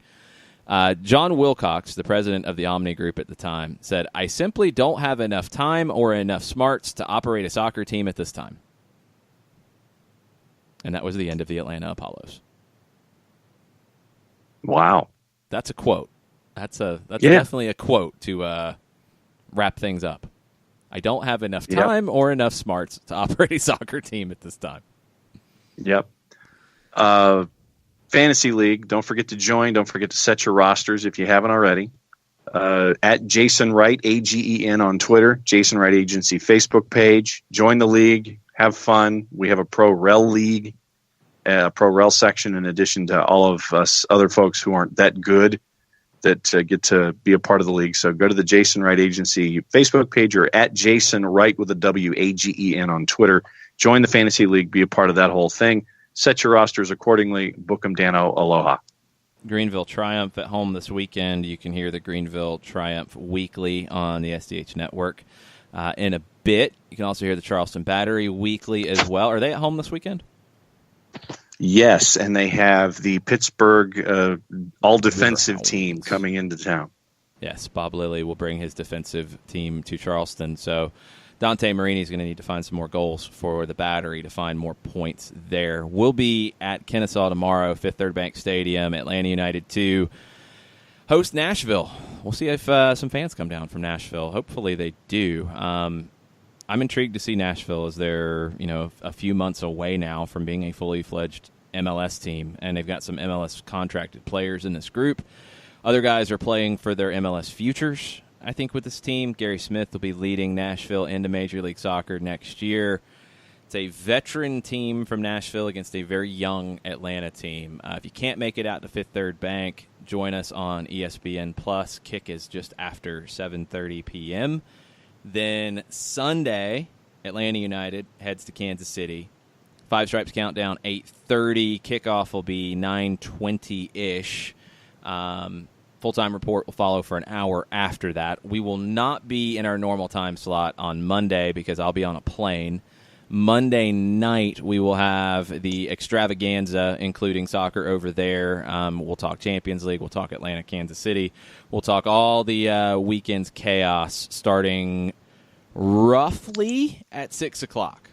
John Wilcox, the president of the Omni Group at the time, said, "I simply don't have enough time or enough smarts to operate a soccer team at this time." And that was the end of the Atlanta Apollos. Wow. That's a quote. That's definitely a quote to wrap things up. I don't have enough time or enough smarts to operate a soccer team at this time. Yep. Fantasy League. Don't forget to join. Don't forget to set your rosters if you haven't already. At Jason Wright, AGEN on Twitter, Jason Wright Agency Facebook page. Join the league. Have fun. We have a Pro Rel League, a Pro Rel section, in addition to all of us other folks who aren't that good that get to be a part of the league. So go to the Jason Wright Agency Facebook page, or at Jason Wright with a WAGEN on Twitter. Join the Fantasy League. Be a part of that whole thing. Set your rosters accordingly. Book 'em, Dano. Aloha. Greenville Triumph at home this weekend. You can hear the Greenville Triumph weekly on the SDH Network in a bit. You can also hear the Charleston Battery weekly as well. Are they at home this weekend? Yes, and they have the Pittsburgh all-defensive team coming into town. Yes, Bob Lilly will bring his defensive team to Charleston. So Dante Marini is going to need to find some more goals for the Battery to find more points there. We'll be at Kennesaw tomorrow, Fifth Third Bank Stadium, Atlanta United 2. Host Nashville. We'll see if some fans come down from Nashville. Hopefully they do. I'm intrigued to see Nashville, as they're a few months away now from being a fully fledged MLS team, and they've got some MLS contracted players in this group. Other guys are playing for their MLS futures, I think, with this team. Gary Smith will be leading Nashville into Major League Soccer next year. It's a veteran team from Nashville against a very young Atlanta team. If you can't make it out to Fifth Third Bank, join us on ESPN+. Kick is just after 7:30 p.m. Then Sunday, Atlanta United heads to Kansas City. Five Stripes Countdown, 8:30. Kickoff will be 9:20-ish. Full-time report will follow for an hour after that. We will not be in our normal time slot on Monday because I'll be on a plane. Monday night, we will have the extravaganza, including soccer over there. We'll talk Champions League. We'll talk Atlanta, Kansas City. We'll talk all the weekend's chaos starting roughly at 6 o'clock.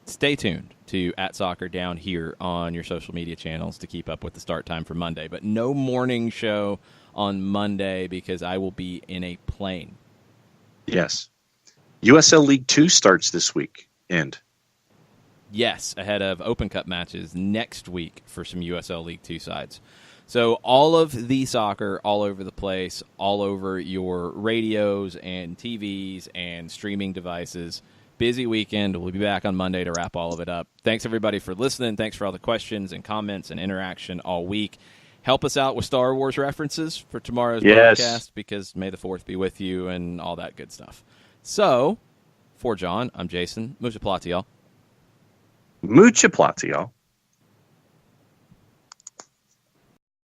Stay tuned to @SoccerDown here on your social media channels to keep up with the start time for Monday. But no morning show on Monday because I will be in a plane. Yes. USL League 2 starts this weekend. Yes, ahead of Open Cup matches next week for some USL League 2 sides. So all of the soccer all over the place, all over your radios and TVs and streaming devices. busy weekend. We'll be back on Monday to wrap all of it up. Thanks, everybody, for listening. Thanks for all the questions and comments and interaction all week. Help us out with Star Wars references for tomorrow's broadcast, because May the 4th be with you and all that good stuff. So, for John, I'm Jason. Mucha plata, y'all. Mucha plata, y'all.